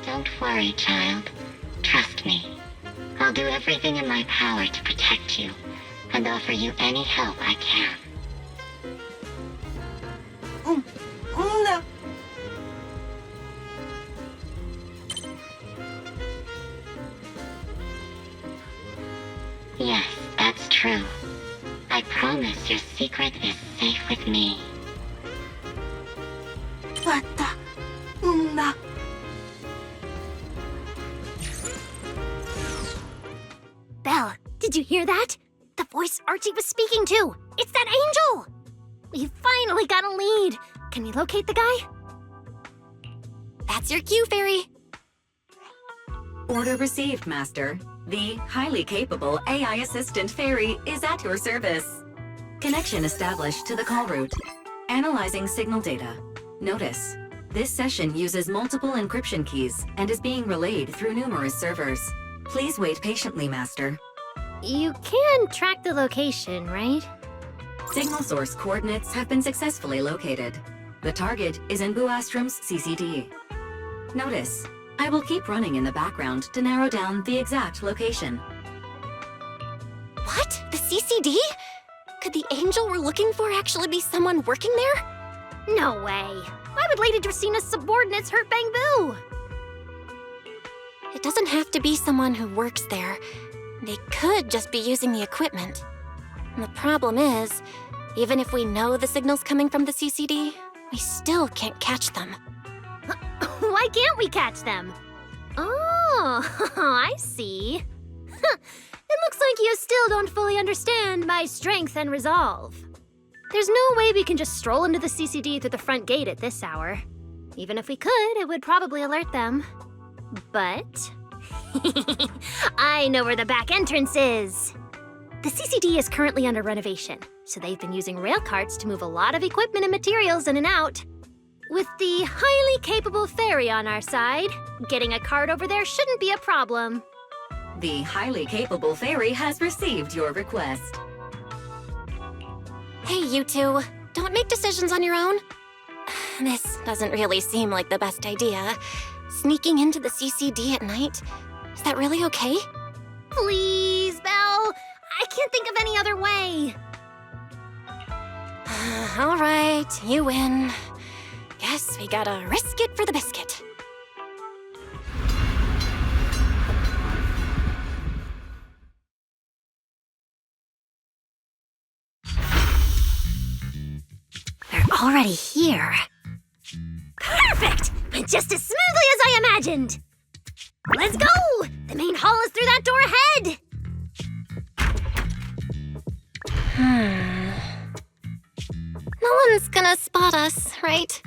Don't worry, child. Trust me. I'll do everything in my power to protect you and offer you any help I can. No. Yes, that's true. I promise your secret is safe with me. Belle, did you hear that? The voice Archie was speaking to. It's that angel! We finally got a lead. Can we locate the guy? That's your cue, Fairy. Order received, Master. The highly capable AI assistant Fairy is at your service. Connection established to the call route. Analyzing signal data. Notice, this session uses multiple encryption keys and is being relayed through numerous servers. Please wait patiently, Master. You can track the location, right? Signal source coordinates have been successfully located. The target is in Buastrom's CCD. Notice, I will keep running in the background to narrow down the exact location. What? The CCD? Could the angel we're looking for actually be someone working there? No way. Why would Lady Dracina's subordinates hurt Bang Boo? It doesn't have to be someone who works there. They could just be using the equipment. And the problem is, even if we know the signal's coming from the CCD, we still can't catch them. Why can't we catch them? Oh, I see. It looks like you still don't fully understand my strength and resolve. There's no way we can just stroll into the CCD through the front gate at this hour. Even if we could, it would probably alert them. But I know where the back entrance is. The CCD is currently under renovation, so they've been using rail carts to move a lot of equipment and materials in and out. With the highly capable Fairy on our side, getting a cart over there shouldn't be a problem. The highly capable Fairy has received your request. Hey, you two. Don't make decisions on your own. This doesn't really seem like the best idea. Sneaking into the CCD at night? Is that really okay? Please, Belle. I can't think of any other way. All right, you win. Guess we gotta risk it for the biscuit. just as smoothly as I imagined. Let's go! The main hall is through that door ahead. No one's gonna spot us, right?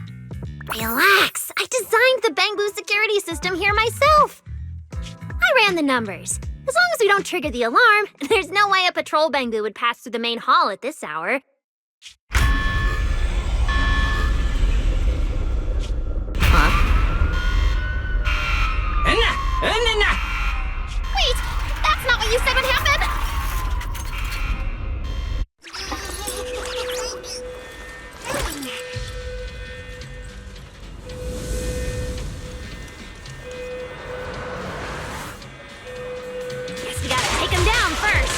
Relax. I designed the Bamboo security system here myself. I ran the numbers. As long as we don't trigger the alarm, there's no way a patrol Bamboo would pass through the main hall at this hour. Wait! That's not what you said would happen! Guess we gotta take him down first.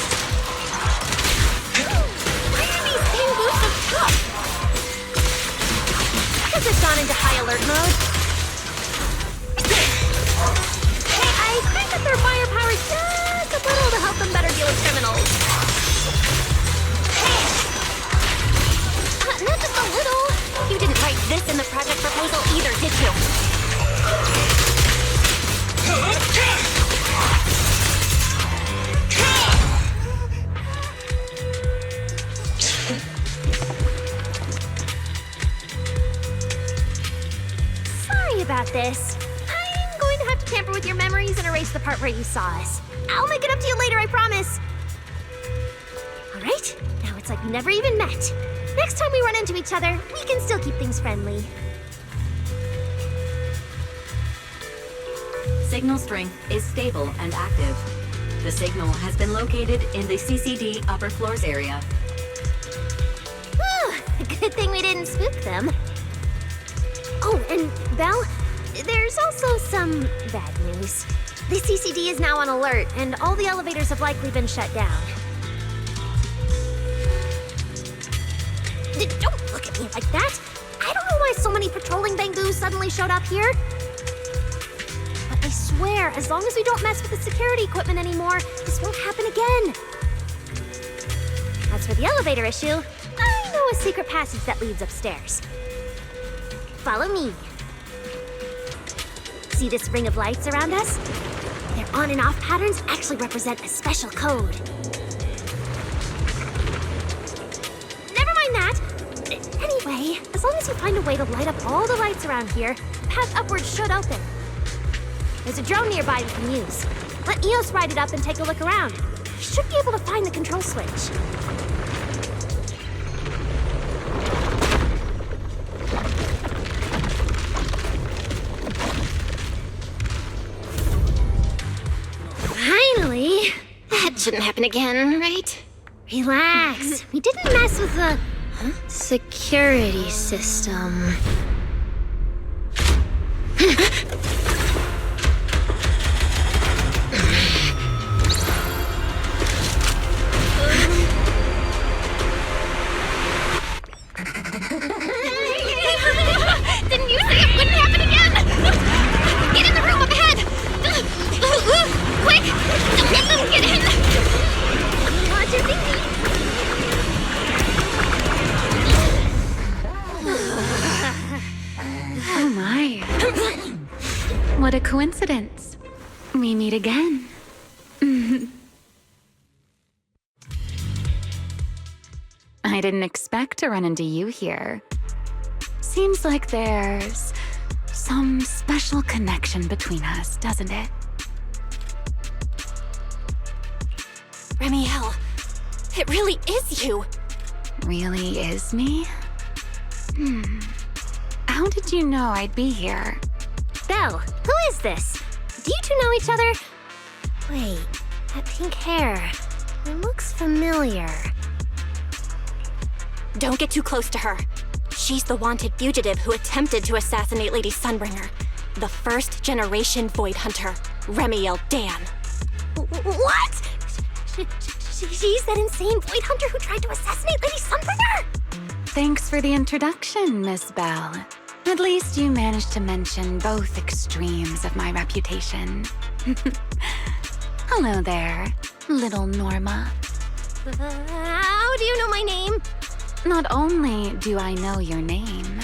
Why are these Bamboo so tough? Guess it's gone into high alert mode. I cranked up their firepower just a little to help them better deal with criminals. Not just a little. You didn't write this in the project proposal either, did you? Sorry about this. I'm going to have to tamper with your memories and erase the part where you saw us. I'll make it up to you later, I promise. All right, now it's like we never even met. Next time we run into each other, we can still keep things friendly. Signal strength is stable and active. The signal has been located in the CCD upper floors area. Good thing we didn't spook them. Oh, and Belle, there's also some bad news. The CCD is now on alert, and all the elevators have likely been shut down. Don't look at me like that. I don't know why so many patrolling Bangoos suddenly showed up here. But I swear, as long as we don't mess with the security equipment anymore, this won't happen again. As for the elevator issue, I know a secret passage that leads upstairs. Follow me. See this ring of lights around us? Their on and off patterns actually represent a special code. Never mind that. Anyway, as long as you find a way to light up all the lights around here, the path upwards should open. There's a drone nearby we can use. Let Eos ride it up and take a look around. You should be able to find the control switch. Finally! That shouldn't happen again, right? Relax. We didn't mess with the security system. Didn't you say it wouldn't happen again? Get in the room up ahead! Quick! Don't let them get in! Watch your thinking. Oh my. What a coincidence. We meet again. I didn't expect to run into you here. Seems like there's some special connection between us, doesn't it? Remiel, it really is you. Really is me? How did you know I'd be here? Belle, who is this? Do you two know each other? Wait, that pink hair. It looks familiar. Don't get too close to her. She's the wanted fugitive who attempted to assassinate Lady Sunbringer. The first generation Void Hunter, Remiel Dan. What? She's that insane Void Hunter who tried to assassinate Lady Sunbringer? Thanks for the introduction, Miss Belle. At least you managed to mention both extremes of my reputation. Hello there, little Norma. How do you know my name? Not only do I know your name,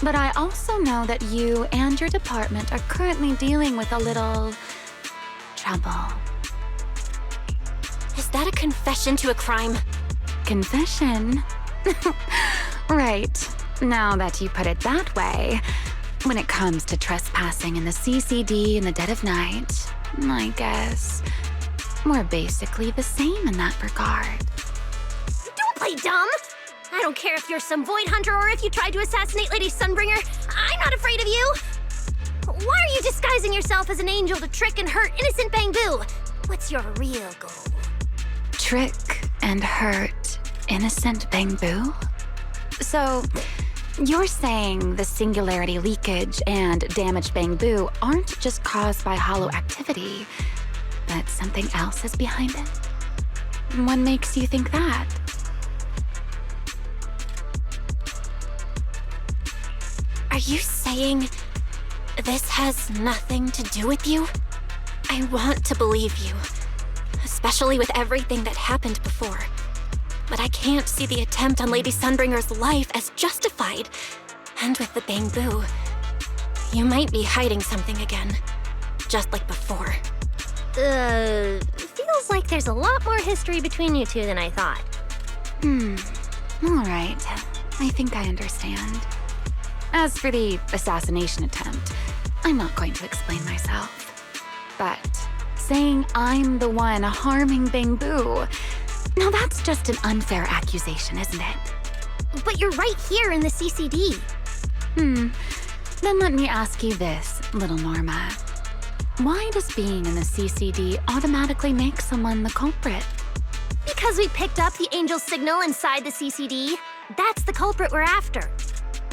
But I also know that you and your department are currently dealing with a little trouble. Is that a confession to a crime? Confession? Right. Now that you put it that way, when it comes to trespassing in the CCD in the dead of night, I guess we're basically the same in that regard. Don't play dumb! I don't care if you're some void hunter or if you tried to assassinate Lady Sunbringer. I'm not afraid of you! Why are you disguising yourself as an angel to trick and hurt innocent Bangbu? What's your real goal? Trick and hurt innocent Bangbu? So, you're saying the singularity leakage and damaged Bangbu aren't just caused by hollow activity, but something else is behind it? What makes you think that? Are you saying this has nothing to do with you? I want to believe you, especially with everything that happened before. But I can't see the attempt on Lady Sunbringer's life as justified. And with the Bangbu, you might be hiding something again, just like before. Feels like there's a lot more history between you two than I thought. All right. I think I understand. As for the assassination attempt, I'm not going to explain myself. But saying I'm the one harming Bangbu, now that's just an unfair accusation, isn't it? But you're right here in the CCD. Then let me ask you this, little Norma. Why does being in the CCD automatically make someone the culprit? Because we picked up the angel's signal inside the CCD. That's the culprit we're after.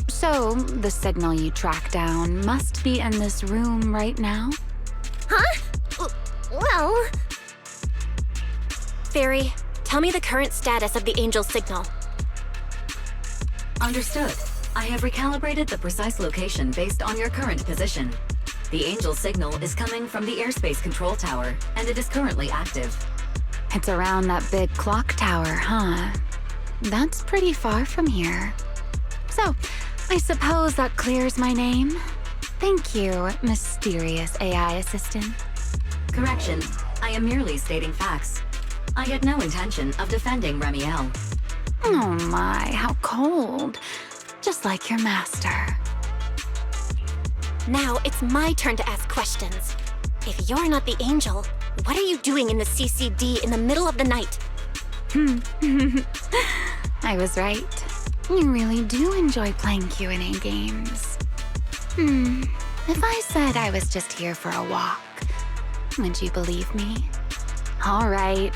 So, the signal you track down must be in this room right now? Huh? Well... Fairy, tell me the current status of the angel's signal. Understood. I have recalibrated the precise location based on your current position. The angel signal is coming from the airspace control tower, and it is currently active. It's around that big clock tower, huh? That's pretty far from here. So, I suppose that clears my name. Thank you, mysterious AI assistant. Correction. I am merely stating facts. I had no intention of defending Remiel. Oh my, how cold. Just like your master. Now it's my turn to ask questions. If you're not the angel, what are you doing in the CCD in the middle of the night? I was right. You really do enjoy playing Q&A games. If I said I was just here for a walk, would you believe me? All right.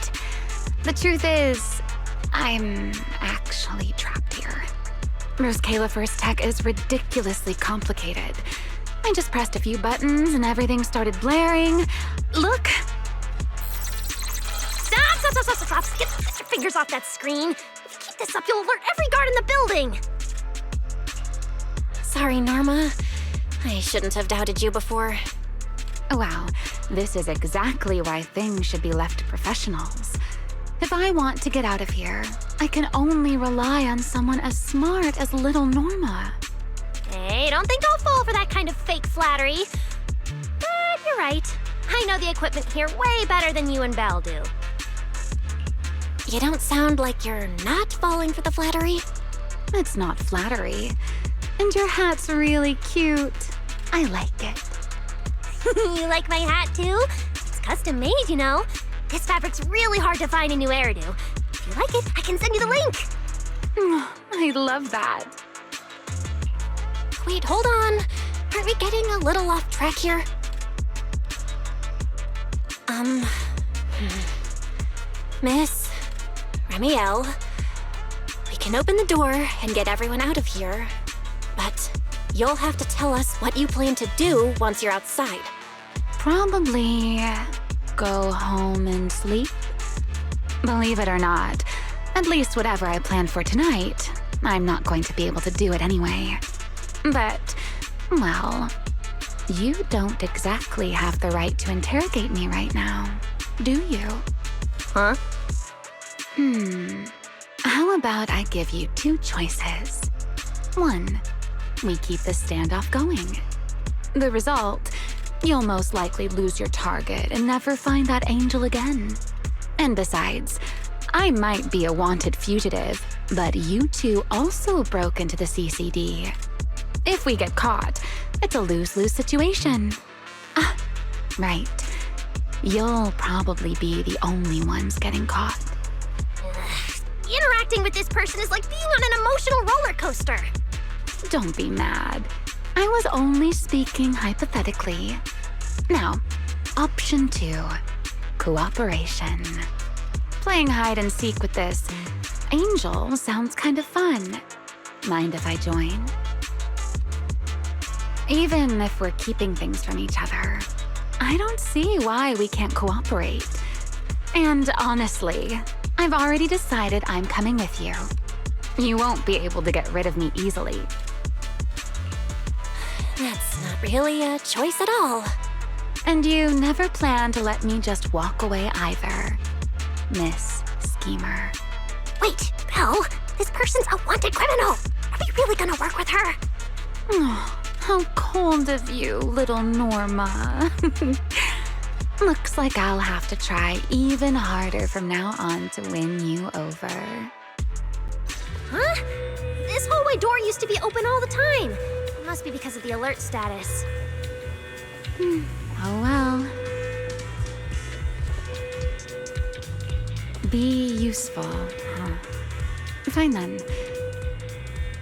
The truth is, I'm actually trapped here. Rose Califer's tech is ridiculously complicated. I just pressed a few buttons and everything started blaring. Look! Stop! Get your fingers off that screen. If you keep this up, you'll alert every guard in the building. Sorry, Norma. I shouldn't have doubted you before. Wow, this is exactly why things should be left to professionals. If I want to get out of here, I can only rely on someone as smart as little Norma. Hey, don't think I'll fall for that kind of fake flattery. But you're right. I know the equipment here way better than you and Belle do. You don't sound like you're not falling for the flattery. It's not flattery. And your hat's really cute. I like it. You like my hat, too? It's custom made, you know. This fabric's really hard to find in New Eridu. If you like it, I can send you the link. I love that. Wait, hold on. Aren't we getting a little off track here? Miss Remiel, we can open the door and get everyone out of here, but you'll have to tell us what you plan to do once you're outside. Probably go home and sleep. Believe it or not, at least whatever I planned for tonight, I'm not going to be able to do it anyway. But, well, you don't exactly have the right to interrogate me right now, do you? Huh? How about I give you two choices? 1, we keep the standoff going. The result, you'll most likely lose your target and never find that angel again. And besides, I might be a wanted fugitive, but you two also broke into the CCD. If we get caught, it's a lose-lose situation. Ah, right. You'll probably be the only ones getting caught. Interacting with this person is like being on an emotional roller coaster. Don't be mad. I was only speaking hypothetically. Now, option 2, cooperation. Playing hide and seek with this angel sounds kind of fun. Mind if I join? Even if we're keeping things from each other, I don't see why we can't cooperate. And honestly, I've already decided I'm coming with you. You won't be able to get rid of me easily. That's not really a choice at all. And you never plan to let me just walk away either, Miss Schemer. Wait, Belle, this person's a wanted criminal. Are we really gonna work with her? Oh, how cold of you, little Norma. Looks like I'll have to try even harder from now on to win you over. Huh? This hallway door used to be open all the time. It must be because of the alert status. Oh well. Be useful, huh? Fine then.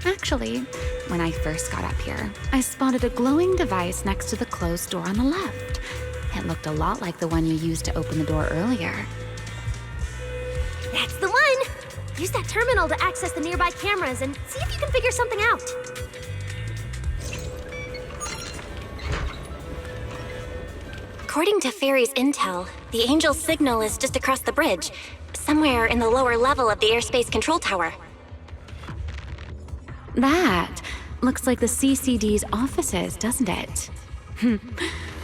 Actually, when I first got up here, I spotted a glowing device next to the closed door on the left. It looked a lot like the one you used to open the door earlier. That's the one! Use that terminal to access the nearby cameras and see if you can figure something out. According to Fairy's intel, the Angel's signal is just across the bridge, somewhere in the lower level of the airspace control tower. That looks like the CCD's offices, doesn't it?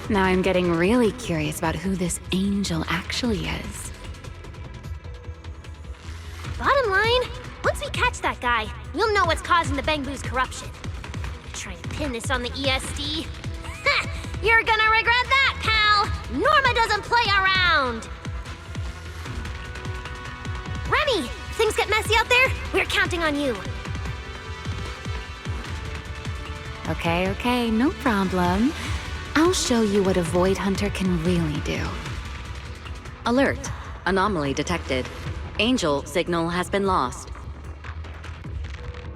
Now I'm getting really curious about who this angel actually is. Bottom line, once we catch that guy, we'll know what's causing the Bangbu's corruption. Trying to pin this on the ESD? Ha! You're gonna regret that, pal! Norma doesn't play around! Remy, things get messy out there? We're counting on you. Okay, no problem. I'll show you what a Void Hunter can really do. Alert. Anomaly detected. Angel signal has been lost.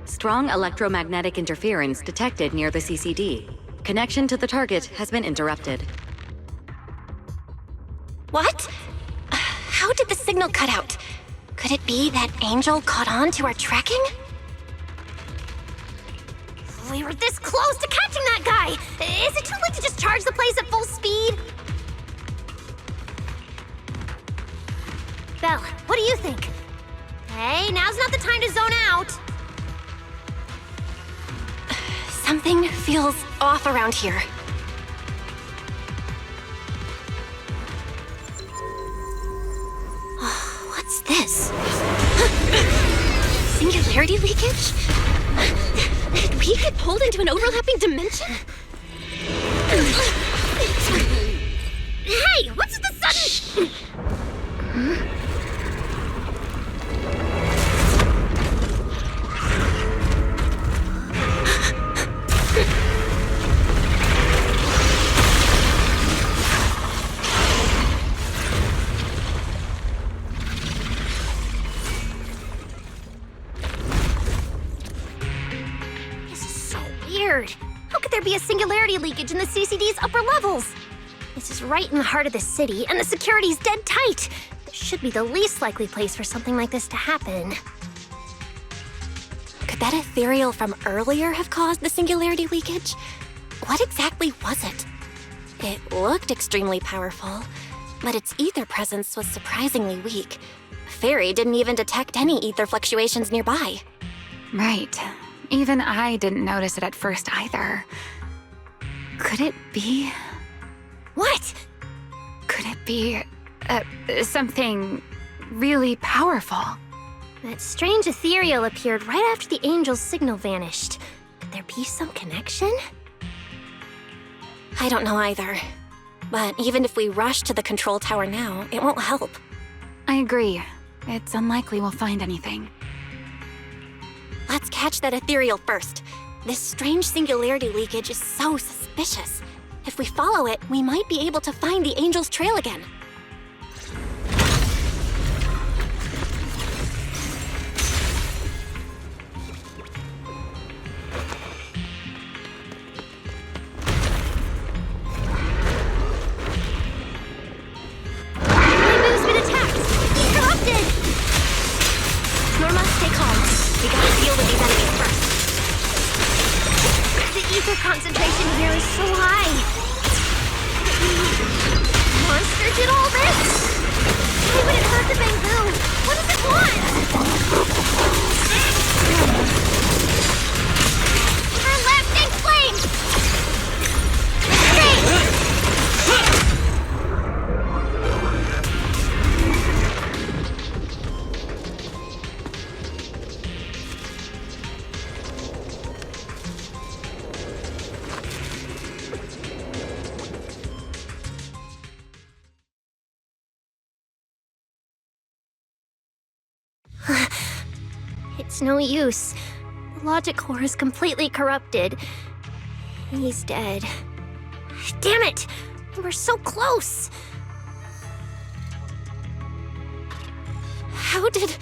Strong electromagnetic interference detected near the CCD. Connection to the target has been interrupted. What? How did the signal cut out? Could it be that Angel caught on to our tracking? We were this close to catching that guy! Is it too late to just charge the place at full speed? Belle, what do you think? Hey, now's not the time to zone out! Something feels off around here. What's this? Singularity leakage? Did we get pulled into an overlapping dimension? Hey, what's the sudden... How could there be a singularity leakage in the CCD's upper levels? This is right in the heart of the city, and the security's dead tight. This should be the least likely place for something like this to happen. Could that ethereal from earlier have caused the singularity leakage? What exactly was it? It looked extremely powerful, but its ether presence was surprisingly weak. Fairy didn't even detect any ether fluctuations nearby. Right. Even I didn't notice it at first either. Could it be... What? Could it be... something really powerful? That strange ethereal appeared right after the Angel's signal vanished. Could there be some connection? I don't know either. But even if we rush to the control tower now, it won't help. I agree. It's unlikely we'll find anything. Let's catch that ethereal first. This strange singularity leakage is so suspicious. If we follow it, we might be able to find the Angel's trail again. Bamboo's been attacked! He's corrupted! Norma, stay calm. We gotta deal with these enemies first. The ether concentration here is so high. The monster did all this? Why would it hurt the bamboo? What does it want? Her left in flames! Stay! It's no use. The logic core is completely corrupted. He's dead. Damn it! We're so close! How did...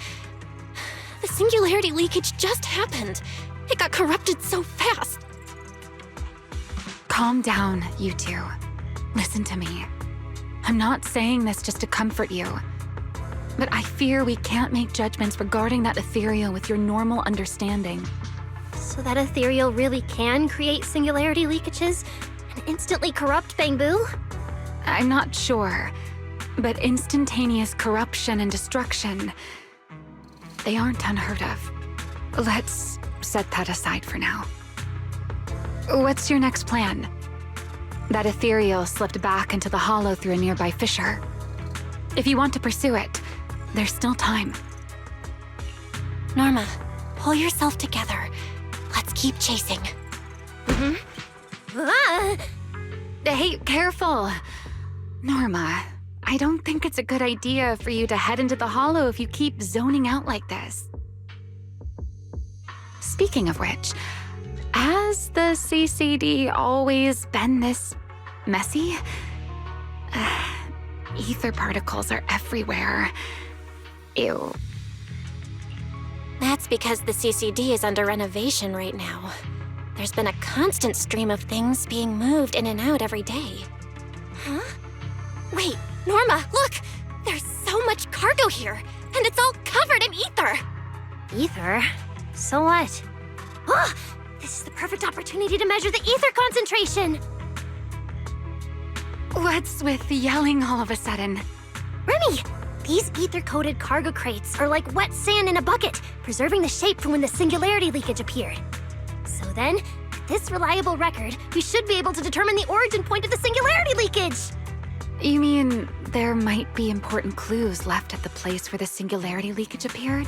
The singularity leakage just happened. It got corrupted so fast. Calm down, you two. Listen to me. I'm not saying this just to comfort you. But I fear we can't make judgments regarding that ethereal with your normal understanding. So that ethereal really can create singularity leakages and instantly corrupt bamboo? I'm not sure, but instantaneous corruption and destruction, they aren't unheard of. Let's set that aside for now. What's your next plan? That ethereal slipped back into the hollow through a nearby fissure. If you want to pursue it, there's still time. Norma, pull yourself together. Let's keep chasing. Hey, careful. Norma, I don't think it's a good idea for you to head into the hollow if you keep zoning out like this. Speaking of which, has the CCD always been this messy? Ether particles are everywhere. Ew. That's because the CCD is under renovation right now. There's been a constant stream of things being moved in and out every day. Huh? Wait, Norma, look! There's so much cargo here, and it's all covered in ether! Ether? So what? Oh, this is the perfect opportunity to measure the ether concentration! What's with yelling all of a sudden? Remy! These ether-coated cargo crates are like wet sand in a bucket, preserving the shape from when the singularity leakage appeared. So then, with this reliable record, we should be able to determine the origin point of the singularity leakage! You mean there might be important clues left at the place where the singularity leakage appeared?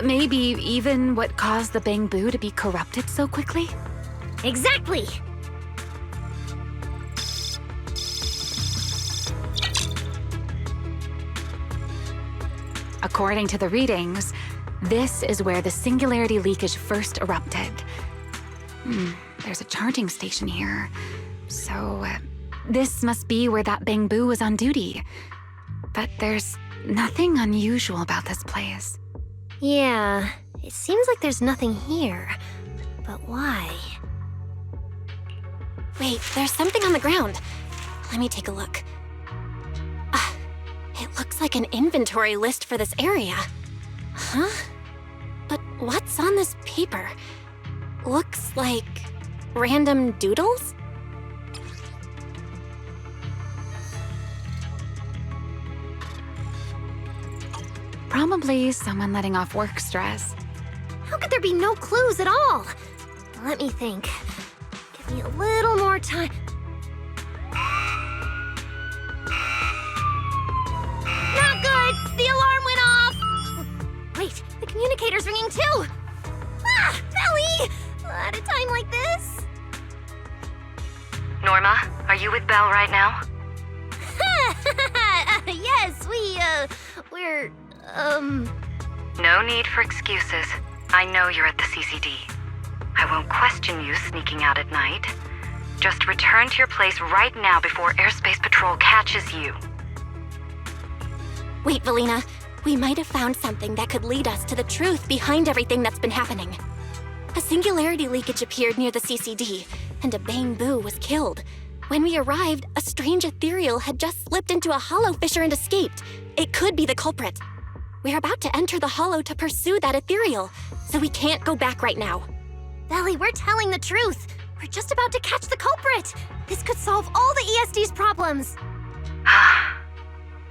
Maybe even what caused the bamboo to be corrupted so quickly? Exactly! According to the readings, this is where the singularity leakage first erupted. There's a charging station here. So, this must be where that bamboo was on duty. But there's nothing unusual about this place. Yeah, it seems like there's nothing here. But why? Wait, there's something on the ground. Let me take a look. It looks like an inventory list for this area. Huh? But what's on this paper? Looks like random doodles? Probably someone letting off work stress. How could there be no clues at all? Let me think. Give me a little more time. Not good! The alarm went off! Wait, the communicator's ringing too! Ah! Belly! At a time like Norma, are you with Belle right now? Yes, we're, No need for excuses. I know you're at the CCD. I won't question you sneaking out at night. Just return to your place right now before Airspace Patrol catches you. Wait, Valina. We might have found something that could lead us to the truth behind everything that's been happening. A singularity leakage appeared near the CCD, and a Bang-Boo was killed. When we arrived, a strange ethereal had just slipped into a hollow fissure and escaped. It could be the culprit. We're about to enter the hollow to pursue that ethereal, so we can't go back right now. Belly, we're telling the truth. We're just about to catch the culprit. This could solve all the ESD's problems.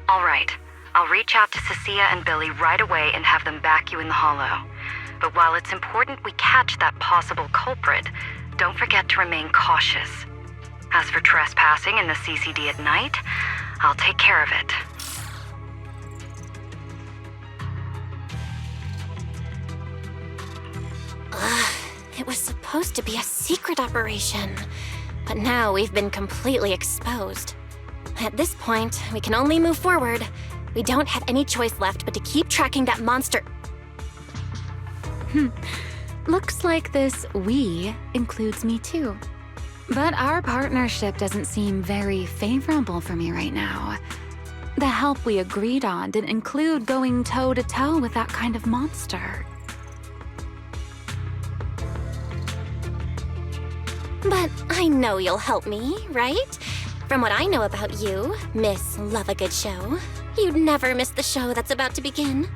All right. I'll reach out to Cecilia and Billy right away and have them back you in the hollow. But while it's important we catch that possible culprit, don't forget to remain cautious. As for trespassing in the CCD at night, I'll take care of it. It was supposed to be a secret operation, but now we've been completely exposed. At this point, we can only move forward. We don't have any choice left but to keep tracking that monster. Looks like this "we" includes me too. But our partnership doesn't seem very favorable for me right now. The help we agreed on didn't include going toe-to-toe with that kind of monster. But I know you'll help me, right? From what I know about you, Miss Love a Good Show, you'd never miss the show that's about to begin.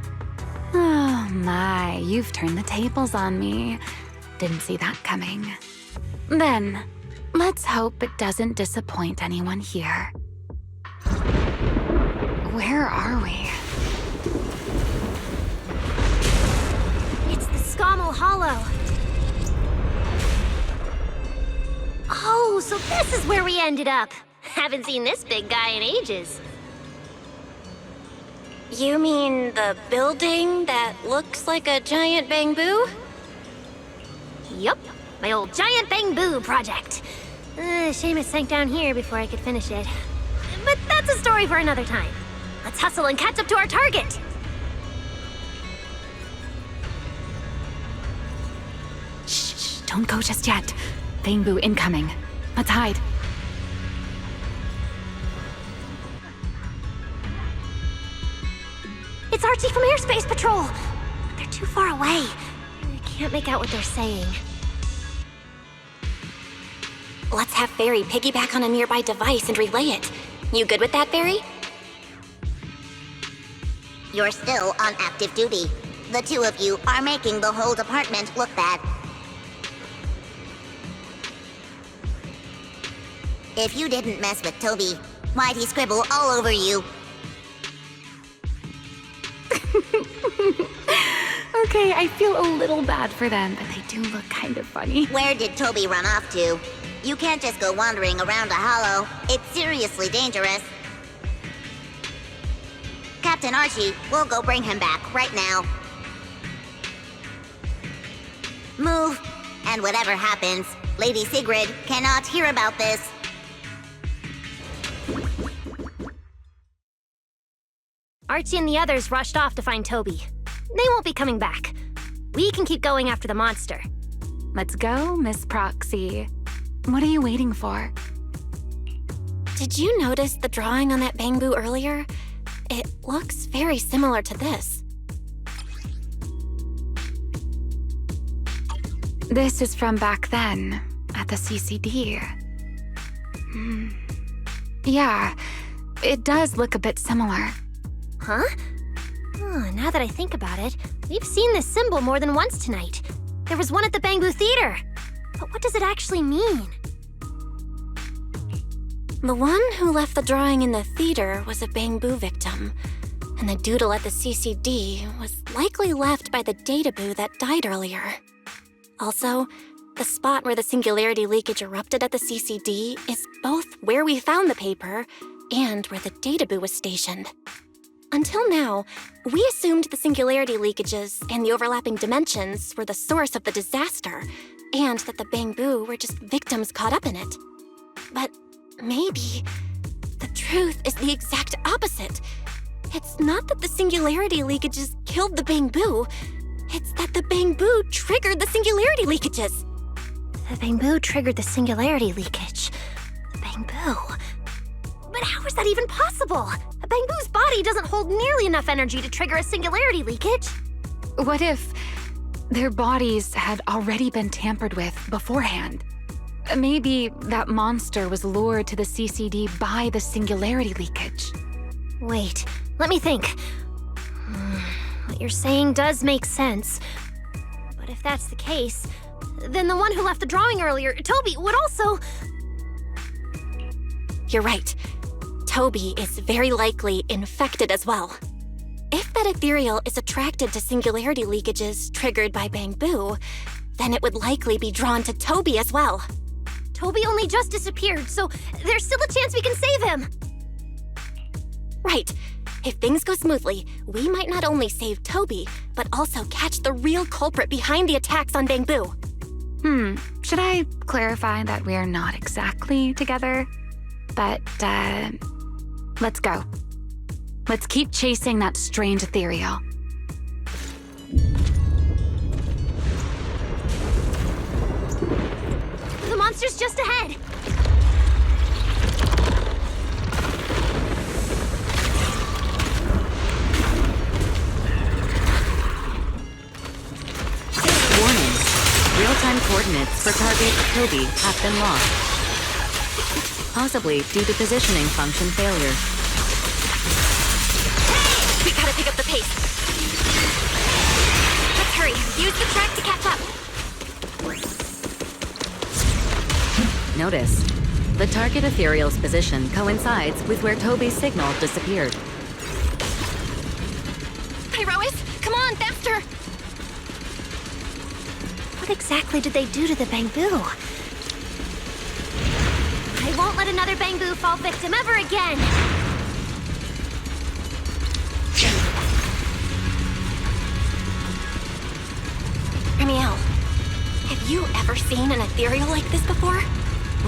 Oh my, you've turned the tables on me. Didn't see that coming. Then, let's hope it doesn't disappoint anyone here. Where are we? It's the Scommel Hollow. Oh, so this is where we ended up. Haven't seen this big guy in ages. You mean the building that looks like a giant Bang-Boo? Yup, my old giant Bang-Boo project. Shame it sank down here before I could finish it. But that's a story for another time. Let's hustle and catch up to our target. Shh, don't go just yet. Bang-Boo incoming. Let's hide. It's Archie from Airspace Patrol. They're too far away. I can't make out what they're saying. Let's have Fairy piggyback on a nearby device and relay it. You good with that, Fairy? You're still on active duty. The two of you are making the whole department look bad. If you didn't mess with Toby, why'd he scribble all over you? Okay, I feel a little bad for them, but they do look kind of funny. Where did Toby run off to? You can't just go wandering around a hollow. It's seriously dangerous. Captain Archie, we'll go bring him back right now. Move, and whatever happens, Lady Sigrid cannot hear about this. Archie and the others rushed off to find Toby. They won't be coming back. We can keep going after the monster. Let's go, Miss Proxy. What are you waiting for? Did you notice the drawing on that Bang-Boo earlier? It looks very similar to this. This is from back then, at the CCD. Yeah, it does look a bit similar. Huh? Oh, now that I think about it, we've seen this symbol more than once tonight. There was one at the Bang-Boo Theater. But what does it actually mean? The one who left the drawing in the theater was a Bang-Boo victim, and the doodle at the CCD was likely left by the Databoo that died earlier. Also, the spot where the singularity leakage erupted at the CCD is both where we found the paper and where the Databoo was stationed. Until now, we assumed the singularity leakages and the overlapping dimensions were the source of the disaster, and that the Bang-Boo were just victims caught up in it. But maybe the truth is the exact opposite. It's not that the singularity leakages killed the Bangbu. It's that the Bangbu triggered the singularity leakages. The Bangbu triggered the singularity leakage. The Bangbu? But how is that even possible? A Bangbu's body doesn't hold nearly enough energy to trigger a singularity leakage. What if their bodies had already been tampered with beforehand? Maybe that monster was lured to the CCD by the singularity leakage. Wait, let me think. What you're saying does make sense. But if that's the case, then the one who left the drawing earlier, Toby, would also... You're right. Toby is very likely infected as well. If that ethereal is attracted to singularity leakages triggered by Bangbu, then it would likely be drawn to Toby as well. Toby only just disappeared, so there's still a chance we can save him. Right. If things go smoothly, we might not only save Toby, but also catch the real culprit behind the attacks on Bangbu. Should I clarify that we're not exactly together? But, let's go. Let's keep chasing that strange ethereal. The monster's just ahead. Warning. Real-time coordinates for target Toby have been lost. Possibly due to positioning function failure. We gotta pick up the pace. Let's hurry. Use the track to catch up. Notice, the target ethereal's position coincides with where Toby's signal disappeared. Pyrois, come on, faster! What exactly did they do to the Bangbu? I won't let another Bangbu fall victim ever again! Amiel, have you ever seen an ethereal like this before?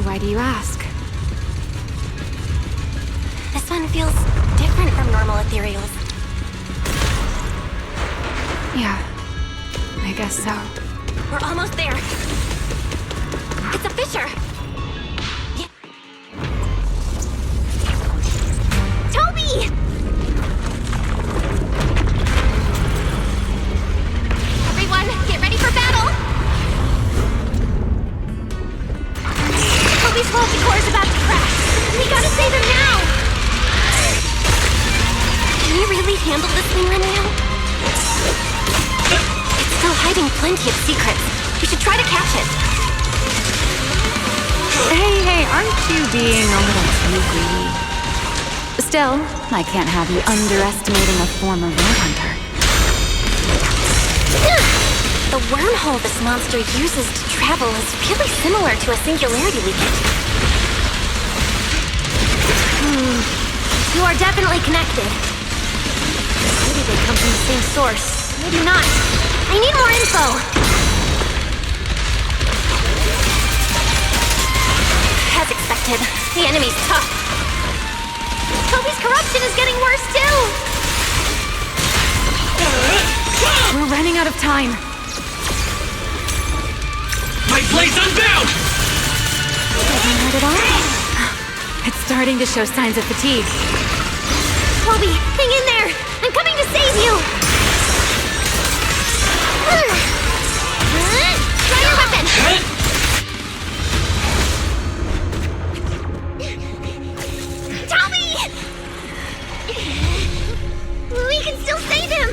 Why do you ask? This one feels different from normal ethereals. Yeah, I guess so. We're almost there. It's a fissure. Yeah. Toby! Everyone, get ready for battle! Toby's faulty core is about to crash. We gotta save him now! Can you really handle this thing, Reniel? It's still hiding plenty of secrets. We should try to catch it. Hey, aren't you being a little too greedy? Still, I can't have you underestimating a former road hunter. The wormhole this monster uses to travel is really similar to a singularity leakage. You are definitely connected. Maybe they come from the same source. Maybe not. I need more info. As expected, the enemy's tough. Toby's corruption is getting worse too! We're running out of time. My blade's unbound! Doesn't hurt at all? It's starting to show signs of fatigue. Toby, hang in there! I'm coming to save you! Try your weapon! Toby! We can still save him!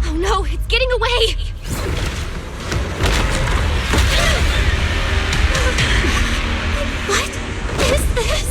Oh no, it's getting away! What is this?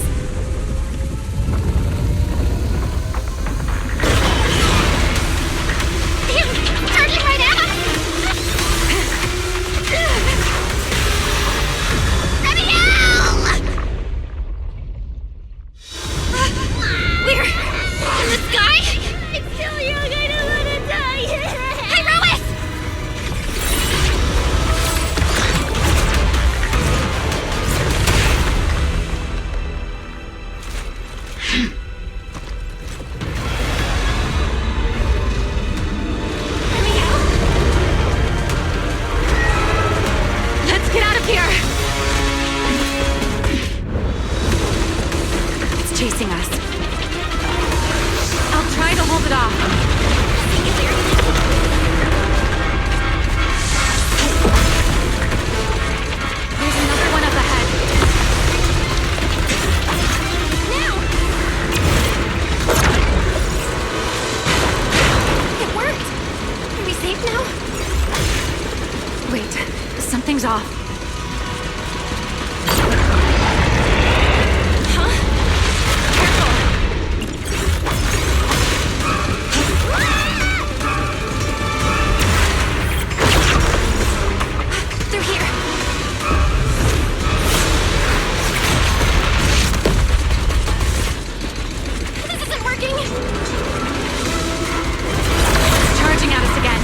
Something's off. They're here. This isn't working. Charging at us again.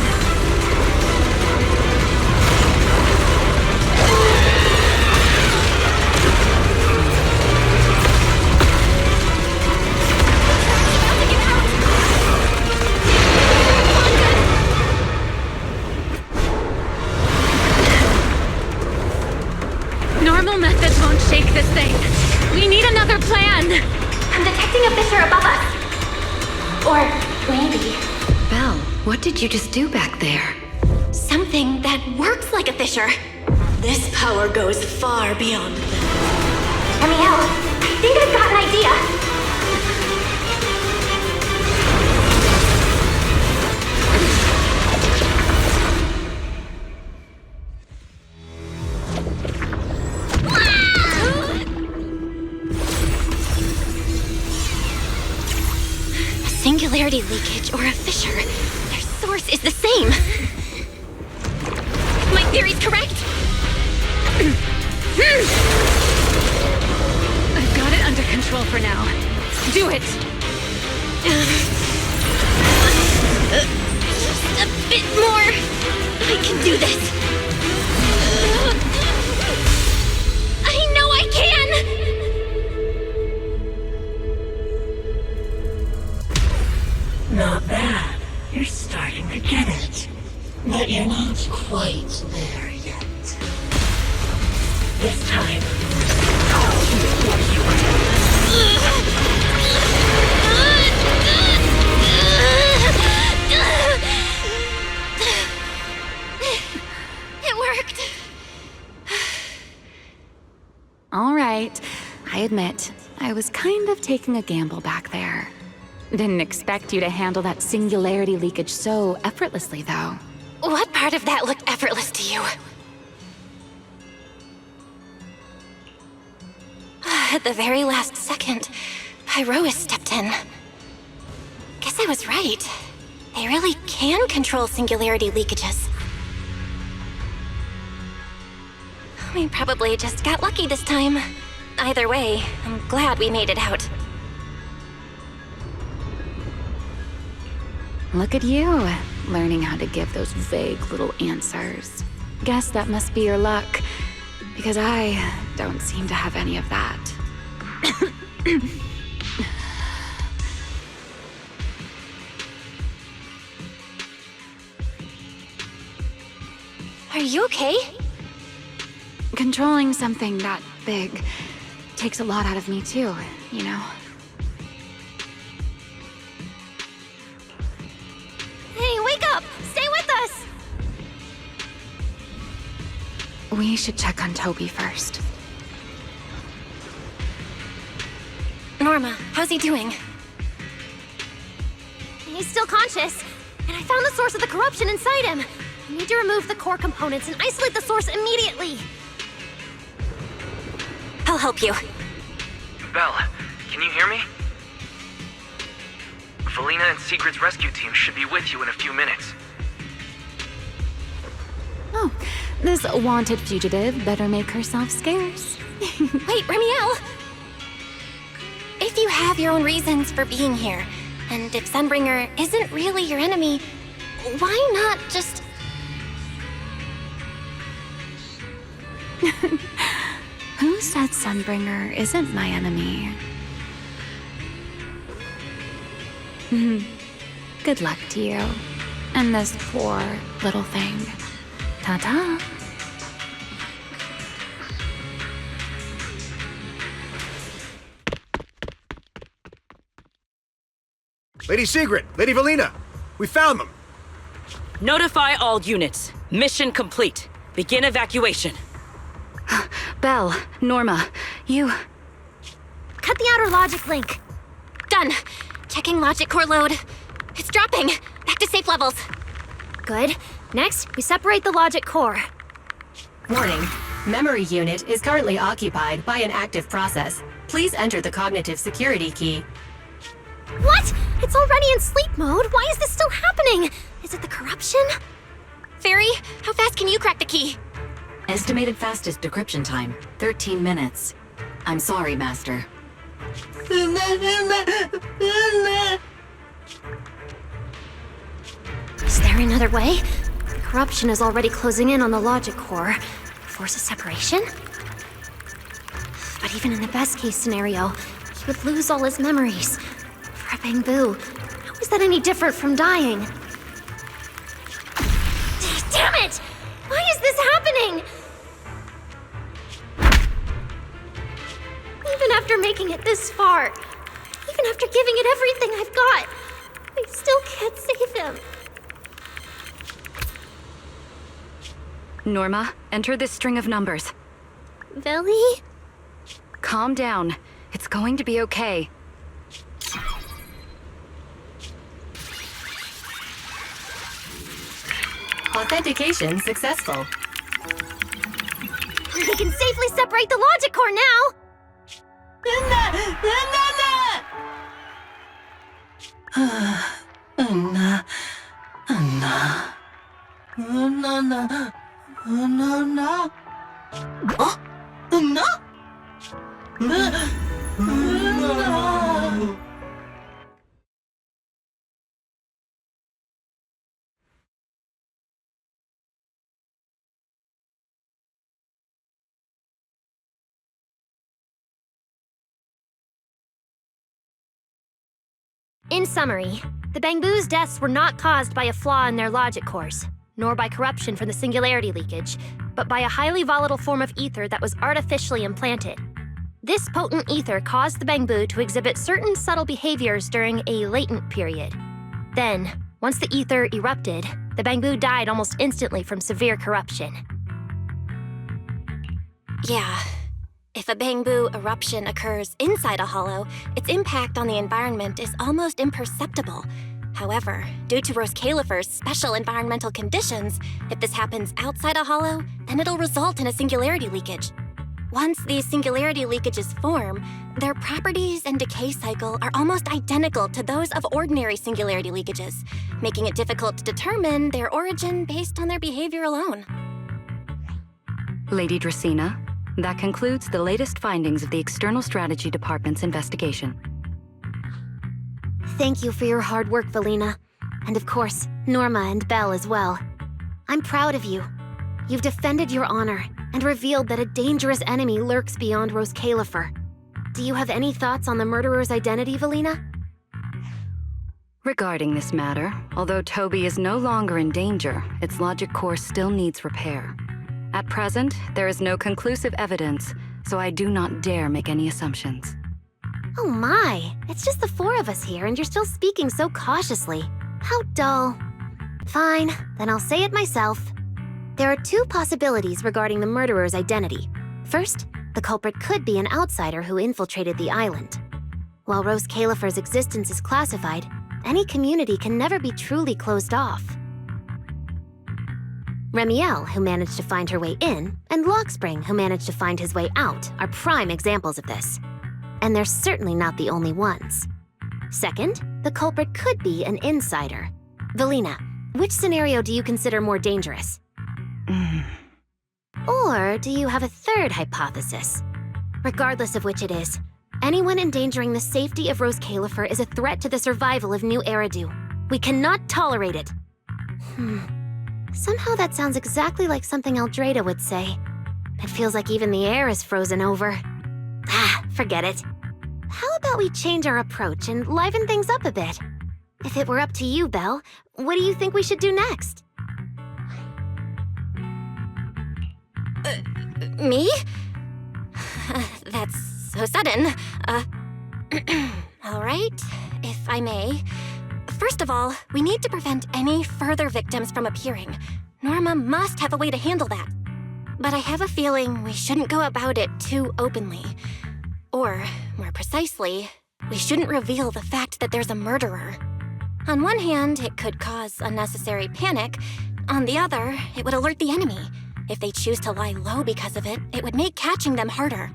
Normal methods won't shake this thing. We need another plan. I'm detecting a fissure above us. Or maybe Belle, what did you just do back there? Something that works like a fissure. This power goes far beyond them. Amiel, I think I've got an idea. A singularity leakage or a fissure. Their source is the same. My theory's correct. I've got it under control for now. Do it! Just a bit more. I can do this. I know I can! Not bad. You're starting to get it. But you're not quite there yet. This time, I'll force you It worked. All right. I admit, I was kind of taking a gamble back there. Didn't expect you to handle that singularity leakage so effortlessly, though. What part of that looked effortless to you? At the very last second, Pyrois stepped in. Guess I was right. They really can control singularity leakages. We probably just got lucky this time. Either way, I'm glad we made it out. Look at you, learning how to give those vague little answers. Guess that must be your luck, because I don't seem to have any of that. Are you okay? Controlling something that big takes a lot out of me too, you know? Hey, wake up! Stay with us! We should check on Toby first. Norma, how's he doing? He's still conscious, and I found the source of the corruption inside him. We need to remove the core components and isolate the source immediately. I'll help you. Belle, can you hear me? Valina and Secret's rescue team should be with you in a few minutes. Oh, this wanted fugitive better make herself scarce. Wait, Remiel! If you have your own reasons for being here, and if Sunbringer isn't really your enemy, why not just... Who said Sunbringer isn't my enemy? Good luck to you. And this poor little thing. Ta-ta. Lady Secret, Lady Valina, we found them. Notify all units. Mission complete. Begin evacuation. Belle, Norma, you... Cut the outer logic link. Done. Checking logic core load. It's dropping. Back to safe levels. Good. Next, we separate the logic core. Warning. Memory unit is currently occupied by an active process. Please enter the cognitive security key. What? It's already in sleep mode. Why is this still happening? Is it the corruption? Fairy, how fast can you crack the key? Estimated fastest decryption time, 13 minutes. I'm sorry, Master. Is there another way? The corruption is already closing in on the logic core. Force a separation? But even in the best case scenario, he would lose all his memories. For a Bangbu, how is that any different from dying? Damn it! Why is this happening? Even after making it this far, even after giving it everything I've got, I still can't save him. Norma, enter this string of numbers. Veli? Calm down. It's going to be okay. Authentication successful. We can safely separate the logic core now! In summary, the Bangbu's deaths were not caused by a flaw in their logic cores, nor by corruption from the singularity leakage, but by a highly volatile form of ether that was artificially implanted. This potent ether caused the Bangbu to exhibit certain subtle behaviors during a latent period. Then, once the ether erupted, the Bangbu died almost instantly from severe corruption. Yeah. If a Bangbu eruption occurs inside a hollow, its impact on the environment is almost imperceptible. However, due to Roscalifer's special environmental conditions, if this happens outside a hollow, then it'll result in a singularity leakage. Once these singularity leakages form, their properties and decay cycle are almost identical to those of ordinary singularity leakages, making it difficult to determine their origin based on their behavior alone. Lady Dracena, that concludes the latest findings of the External Strategy Department's investigation. Thank you for your hard work, Valina. And of course, Norma and Belle as well. I'm proud of you. You've defended your honor and revealed that a dangerous enemy lurks beyond Roscalifer. Do you have any thoughts on the murderer's identity, Valina? Regarding this matter, although Toby is no longer in danger, its logic core still needs repair. At present, there is no conclusive evidence, so I do not dare make any assumptions. Oh my, it's just the four of us here and you're still speaking so cautiously. How dull. Fine, then I'll say it myself. There are two possibilities regarding the murderer's identity. First, the culprit could be an outsider who infiltrated the island. While Roscalifer's existence is classified, any community can never be truly closed off. Remiel, who managed to find her way in, and Lockspring, who managed to find his way out, are prime examples of this. And they're certainly not the only ones. Second, the culprit could be an insider. Valina, which scenario do you consider more dangerous? Or do you have a third hypothesis? Regardless of which it is, anyone endangering the safety of Roscalifer is a threat to the survival of New Eridu. We cannot tolerate it. Somehow that sounds exactly like something Eldrada would say. It feels like even the air is frozen over. Forget it. How about we change our approach and liven things up a bit? If it were up to you, Belle, what do you think we should do next? Me? That's so sudden. All right, if I may. First of all, we need to prevent any further victims from appearing. Norma must have a way to handle that. But I have a feeling we shouldn't go about it too openly. Or, more precisely, we shouldn't reveal the fact that there's a murderer. On one hand, it could cause unnecessary panic. On the other, it would alert the enemy. If they choose to lie low because of it, it would make catching them harder.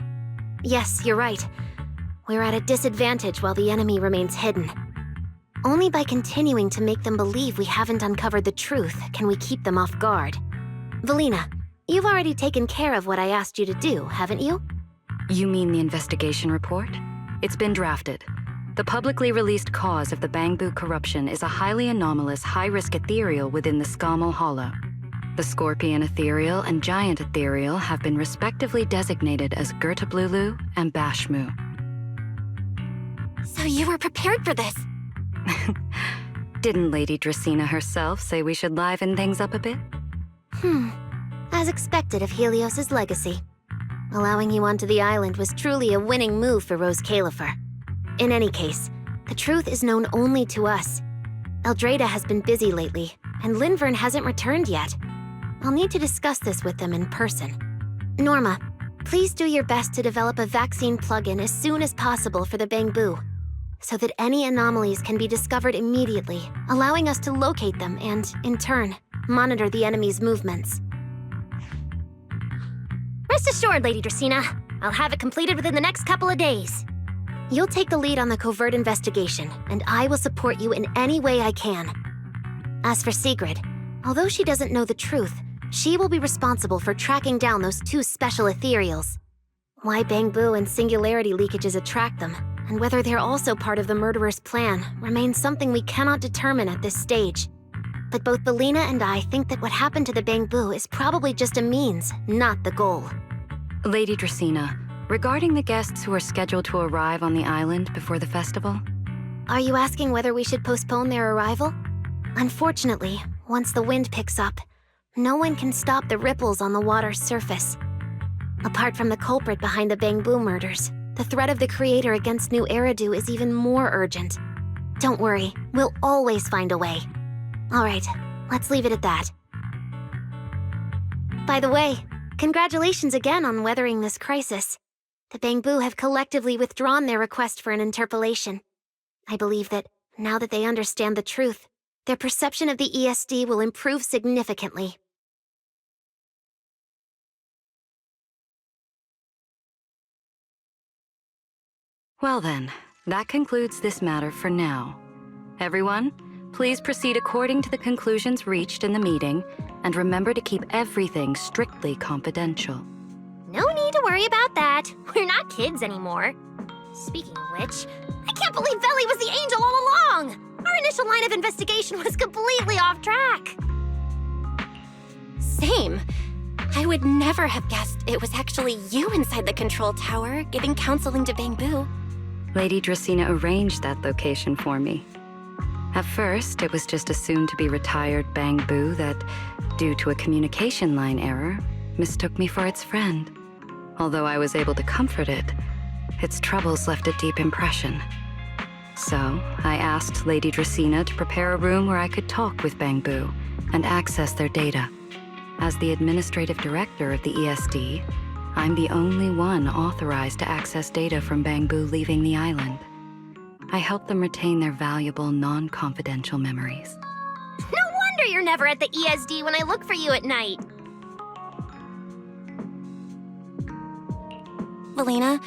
Yes, you're right. We're at a disadvantage while the enemy remains hidden. Only by continuing to make them believe we haven't uncovered the truth can we keep them off guard. Valina, you've already taken care of what I asked you to do, haven't you? You mean the investigation report? It's been drafted. The publicly released cause of the Bangbu corruption is a highly anomalous, high-risk ethereal within the Skamal Hollow. The Scorpion Ethereal and Giant Ethereal have been respectively designated as Gertablulu and Bashmu. So you were prepared for this? Didn't Lady Dracena herself say we should liven things up a bit? As expected of Helios's legacy. Allowing you onto the island was truly a winning move for Rose Califer. In any case, the truth is known only to us. Eldrada has been busy lately, and Linvern hasn't returned yet. I'll need to discuss this with them in person. Norma, please do your best to develop a vaccine plugin as soon as possible for the Bangbu, so that any anomalies can be discovered immediately, allowing us to locate them and, in turn, monitor the enemy's movements. Rest assured, Lady Dracena. I'll have it completed within the next couple of days. You'll take the lead on the covert investigation, and I will support you in any way I can. As for Sigrid, although she doesn't know the truth, she will be responsible for tracking down those two special ethereals. Why Bangbu and singularity leakages attract them, and whether they're also part of the murderer's plan, remains something we cannot determine at this stage. But both Belina and I think that what happened to the Bangbu is probably just a means, not the goal. Lady Dracena, regarding the guests who are scheduled to arrive on the island before the festival? Are you asking whether we should postpone their arrival? Unfortunately, once the wind picks up, no one can stop the ripples on the water's surface. Apart from the culprit behind the Bangbu murders, the threat of the Creator against New Eridu is even more urgent. Don't worry, we'll always find a way. All right, let's leave it at that. By the way, congratulations again on weathering this crisis. The Bangbu have collectively withdrawn their request for an interpolation. I believe that, now that they understand the truth, their perception of the ESD will improve significantly. Well then, that concludes this matter for now. Everyone, please proceed according to the conclusions reached in the meeting, and remember to keep everything strictly confidential. No need to worry about that. We're not kids anymore. Speaking of which, I can't believe Veli was the angel all along! Our initial line of investigation was completely off track. Same. I would never have guessed it was actually you inside the control tower giving counseling to Bangbu. Lady Dracena arranged that location for me. At first, it was just a soon-to-be retired Bangbu that, due to a communication line error, mistook me for its friend. Although I was able to comfort it, its troubles left a deep impression. So, I asked Lady Dracena to prepare a room where I could talk with Bangbu and access their data. As the administrative director of the ESD, I'm the only one authorized to access data from Bangbu leaving the island. I help them retain their valuable, non-confidential memories. No wonder you're never at the ESD when I look for you at night. Valina,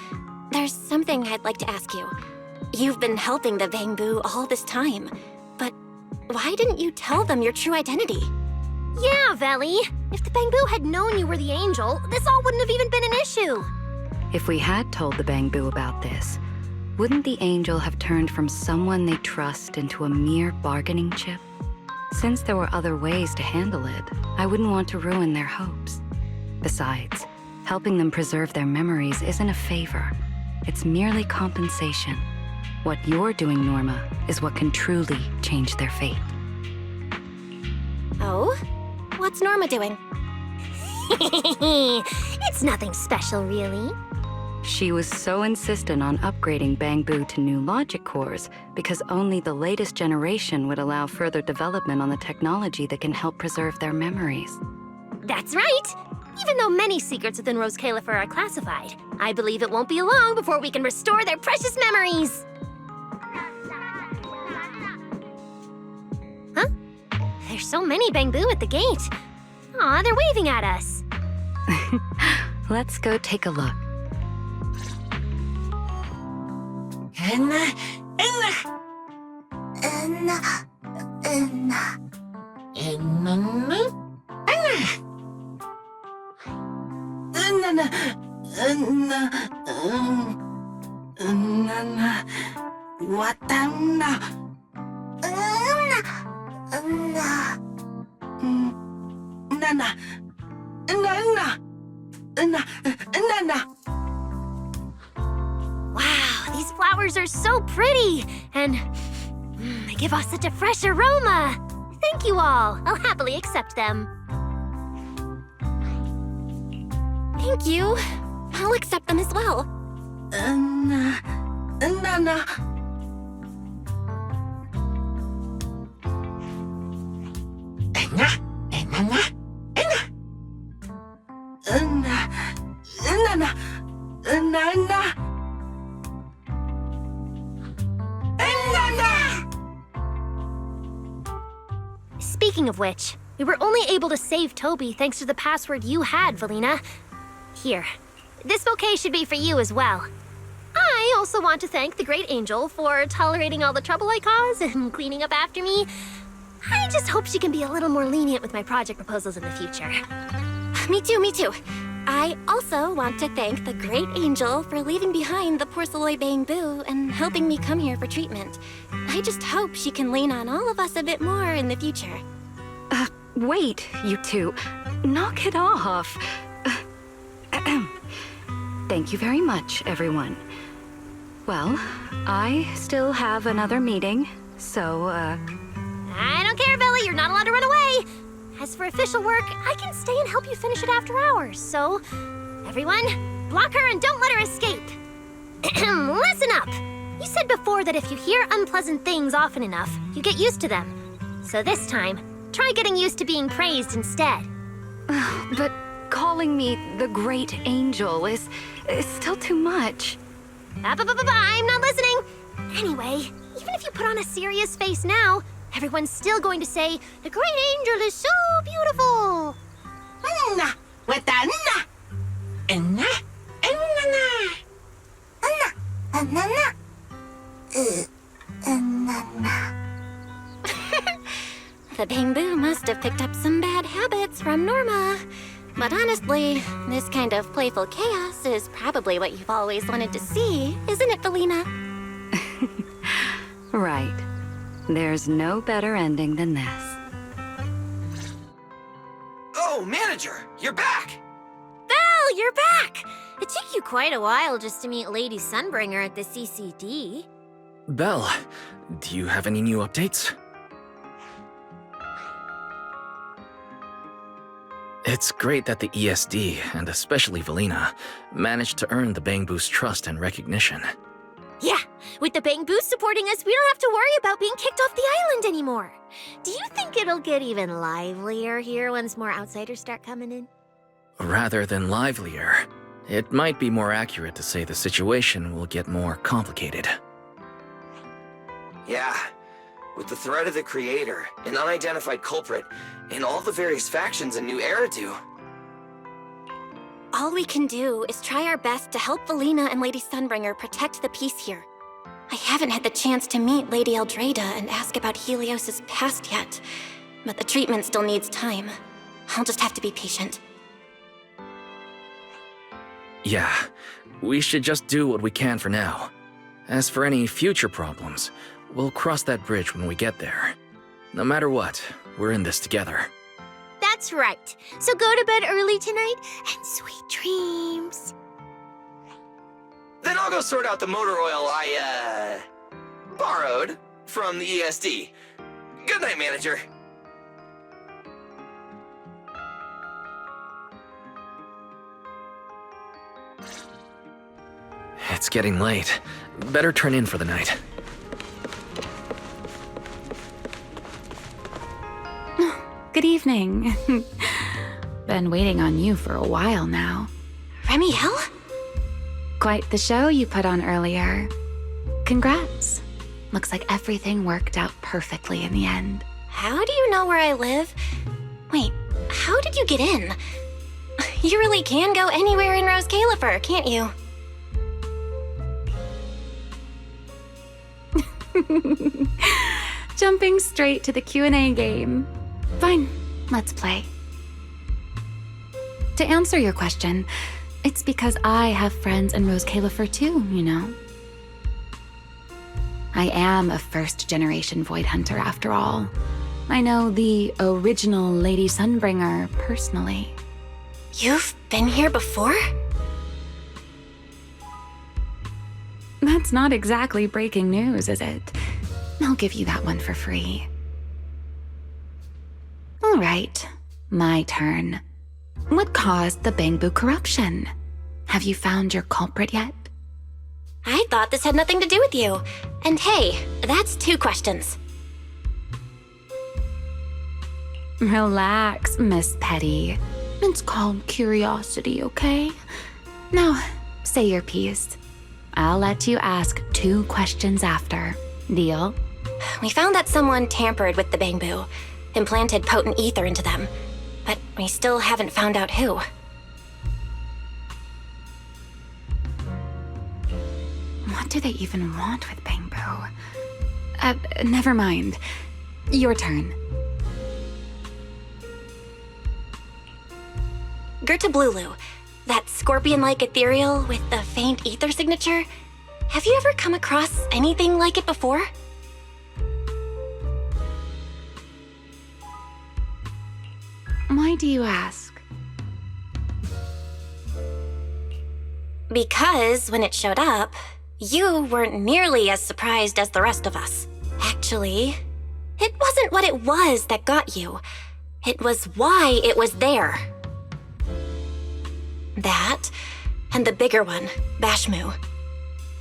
there's something I'd like to ask you. You've been helping the Bangbu all this time, but why didn't you tell them your true identity? Yeah, Veli. If the Bangbu had known you were the angel, this all wouldn't have even been an issue. If we had told the Bangbu about this, wouldn't the angel have turned from someone they trust into a mere bargaining chip? Since there were other ways to handle it, I wouldn't want to ruin their hopes. Besides, helping them preserve their memories isn't a favor. It's merely compensation. What you're doing, Norma, is what can truly change their fate. Oh? What's Norma doing? It's nothing special, really. She was so insistent on upgrading Bangbu to new logic cores because only the latest generation would allow further development on the technology that can help preserve their memories. That's right! Even though many secrets within Rose Califer are classified, I believe it won't be long before we can restore their precious memories! Huh? There's so many Bangbu at the gate. Aw, they're waving at us. Let's go take a look. Wow, these flowers are so pretty, and they give off such a fresh aroma. Thank you all. I'll happily accept them. Thank you. I'll accept them as well. Speaking of which, we were only able to save Toby thanks to the password you had, Valina. Here, this bouquet should be for you as well. I also want to thank the Great Angel for tolerating all the trouble I caused and cleaning up after me. I just hope she can be a little more lenient with my project proposals in the future. Me too, me too. I also want to thank the Great Angel for leaving behind the porcelain bamboo and helping me come here for treatment. I just hope she can lean on all of us a bit more in the future. Wait, you two. Knock it off. Thank you very much, everyone. Well, I still have another meeting, so, I don't care, Billy. You're not allowed to run away. As for official work, I can stay and help you finish it after hours, so... Everyone, block her and don't let her escape. Listen up! You said before that if you hear unpleasant things often enough, you get used to them. So this time, try getting used to being praised instead. But calling me the Great Angel is still too much. I'm not listening. Anyway, even if you put on a serious face now, everyone's still going to say, the Great Angel is so beautiful. The bamboo must have picked up some bad habits from Norma. But honestly, this kind of playful chaos is probably what you've always wanted to see, isn't it, Valina? Right. There's no better ending than this. Oh, manager, you're back! Belle, you're back! It took you quite a while just to meet Lady Sunbringer at the CCD. Belle, do you have any new updates? It's great that the ESD, and especially Valina, managed to earn the Bangboos' trust and recognition. Yeah, with the Bangboos supporting us, we don't have to worry about being kicked off the island anymore. Do you think it'll get even livelier here once more outsiders start coming in? Rather than livelier, it might be more accurate to say the situation will get more complicated. Yeah, with the threat of the Creator, an unidentified culprit, and all the various factions in New Eridu. All we can do is try our best to help Valina and Lady Sunbringer protect the peace here. I haven't had the chance to meet Lady Eldrada and ask about Helios's past yet, but the treatment still needs time. I'll just have to be patient. Yeah, we should just do what we can for now. As for any future problems, we'll cross that bridge when we get there. No matter what, we're in this together. That's right. So go to bed early tonight and sweet dreams. Then I'll go sort out the motor oil I, borrowed from the ESD. Good night, manager. It's getting late. Better turn in for the night. Good evening. Been waiting on you for a while now. Remiel? Quite the show you put on earlier. Congrats. Looks like everything worked out perfectly in the end. How do you know where I live? Wait, how did you get in? You really can go anywhere in Rose Califer, can't you? Jumping straight to the Q&A game. Fine, let's play. To answer your question, it's because I have friends in Rose Califer too, you know. I am a first-generation Void Hunter after all. I know the original Lady Sunbringer personally. You've been here before? That's not exactly breaking news, is it? I'll give you that one for free. All right, my turn. What caused the Bangbu corruption? Have you found your culprit yet? I thought this had nothing to do with you. And hey, that's 2 questions. Relax, Miss Petty. It's called curiosity, okay? Now, say your piece. I'll let you ask 2 questions after. Deal? We found that someone tampered with the Bangbu, implanted potent ether into them, but we still haven't found out who. What do they even want with Bangbu? Never mind. Your turn. Gertablulu, that scorpion-like ethereal with the faint ether signature. Have you ever come across anything like it before? Why do you ask? Because when it showed up, you weren't nearly as surprised as the rest of us. Actually, it wasn't what it was that got you. It was why it was there. That, and the bigger one, Bashmu.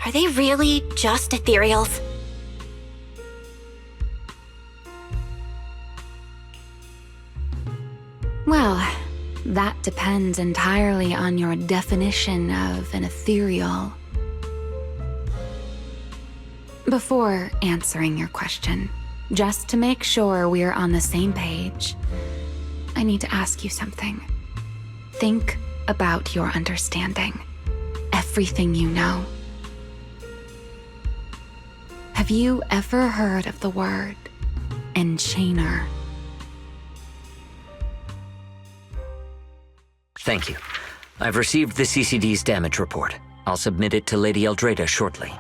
Are they really just ethereals? Well, that depends entirely on your definition of an ethereal. Before answering your question, just to make sure we're on the same page, I need to ask you something. Think about your understanding. Everything you know. Have you ever heard of the word enchainer? Thank you. I've received the CCD's damage report. I'll submit it to Lady Eldrada shortly.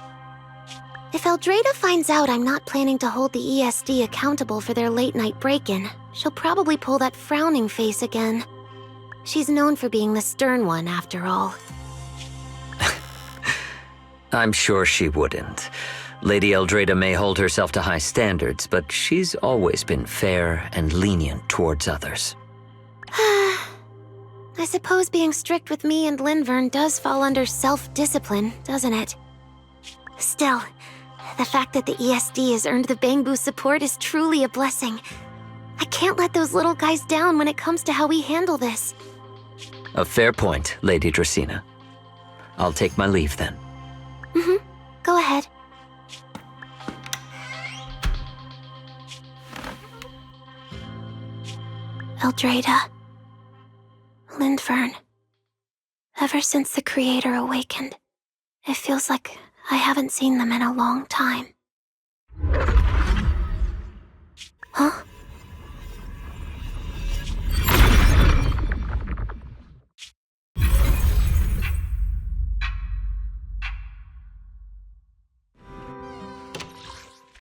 If Eldrada finds out I'm not planning to hold the ESD accountable for their late-night break-in, she'll probably pull that frowning face again. She's known for being the stern one, after all. I'm sure she wouldn't. Lady Eldrada may hold herself to high standards, but she's always been fair and lenient towards others. I suppose being strict with me and Linvern does fall under self-discipline, doesn't it? Still, the fact that the ESD has earned the Bangbu support is truly a blessing. I can't let those little guys down when it comes to how we handle this. A fair point, Lady Dracena. I'll take my leave then. Go ahead. Eldrada. Linvern. Ever since the Creator awakened, it feels like I haven't seen them in a long time. Huh?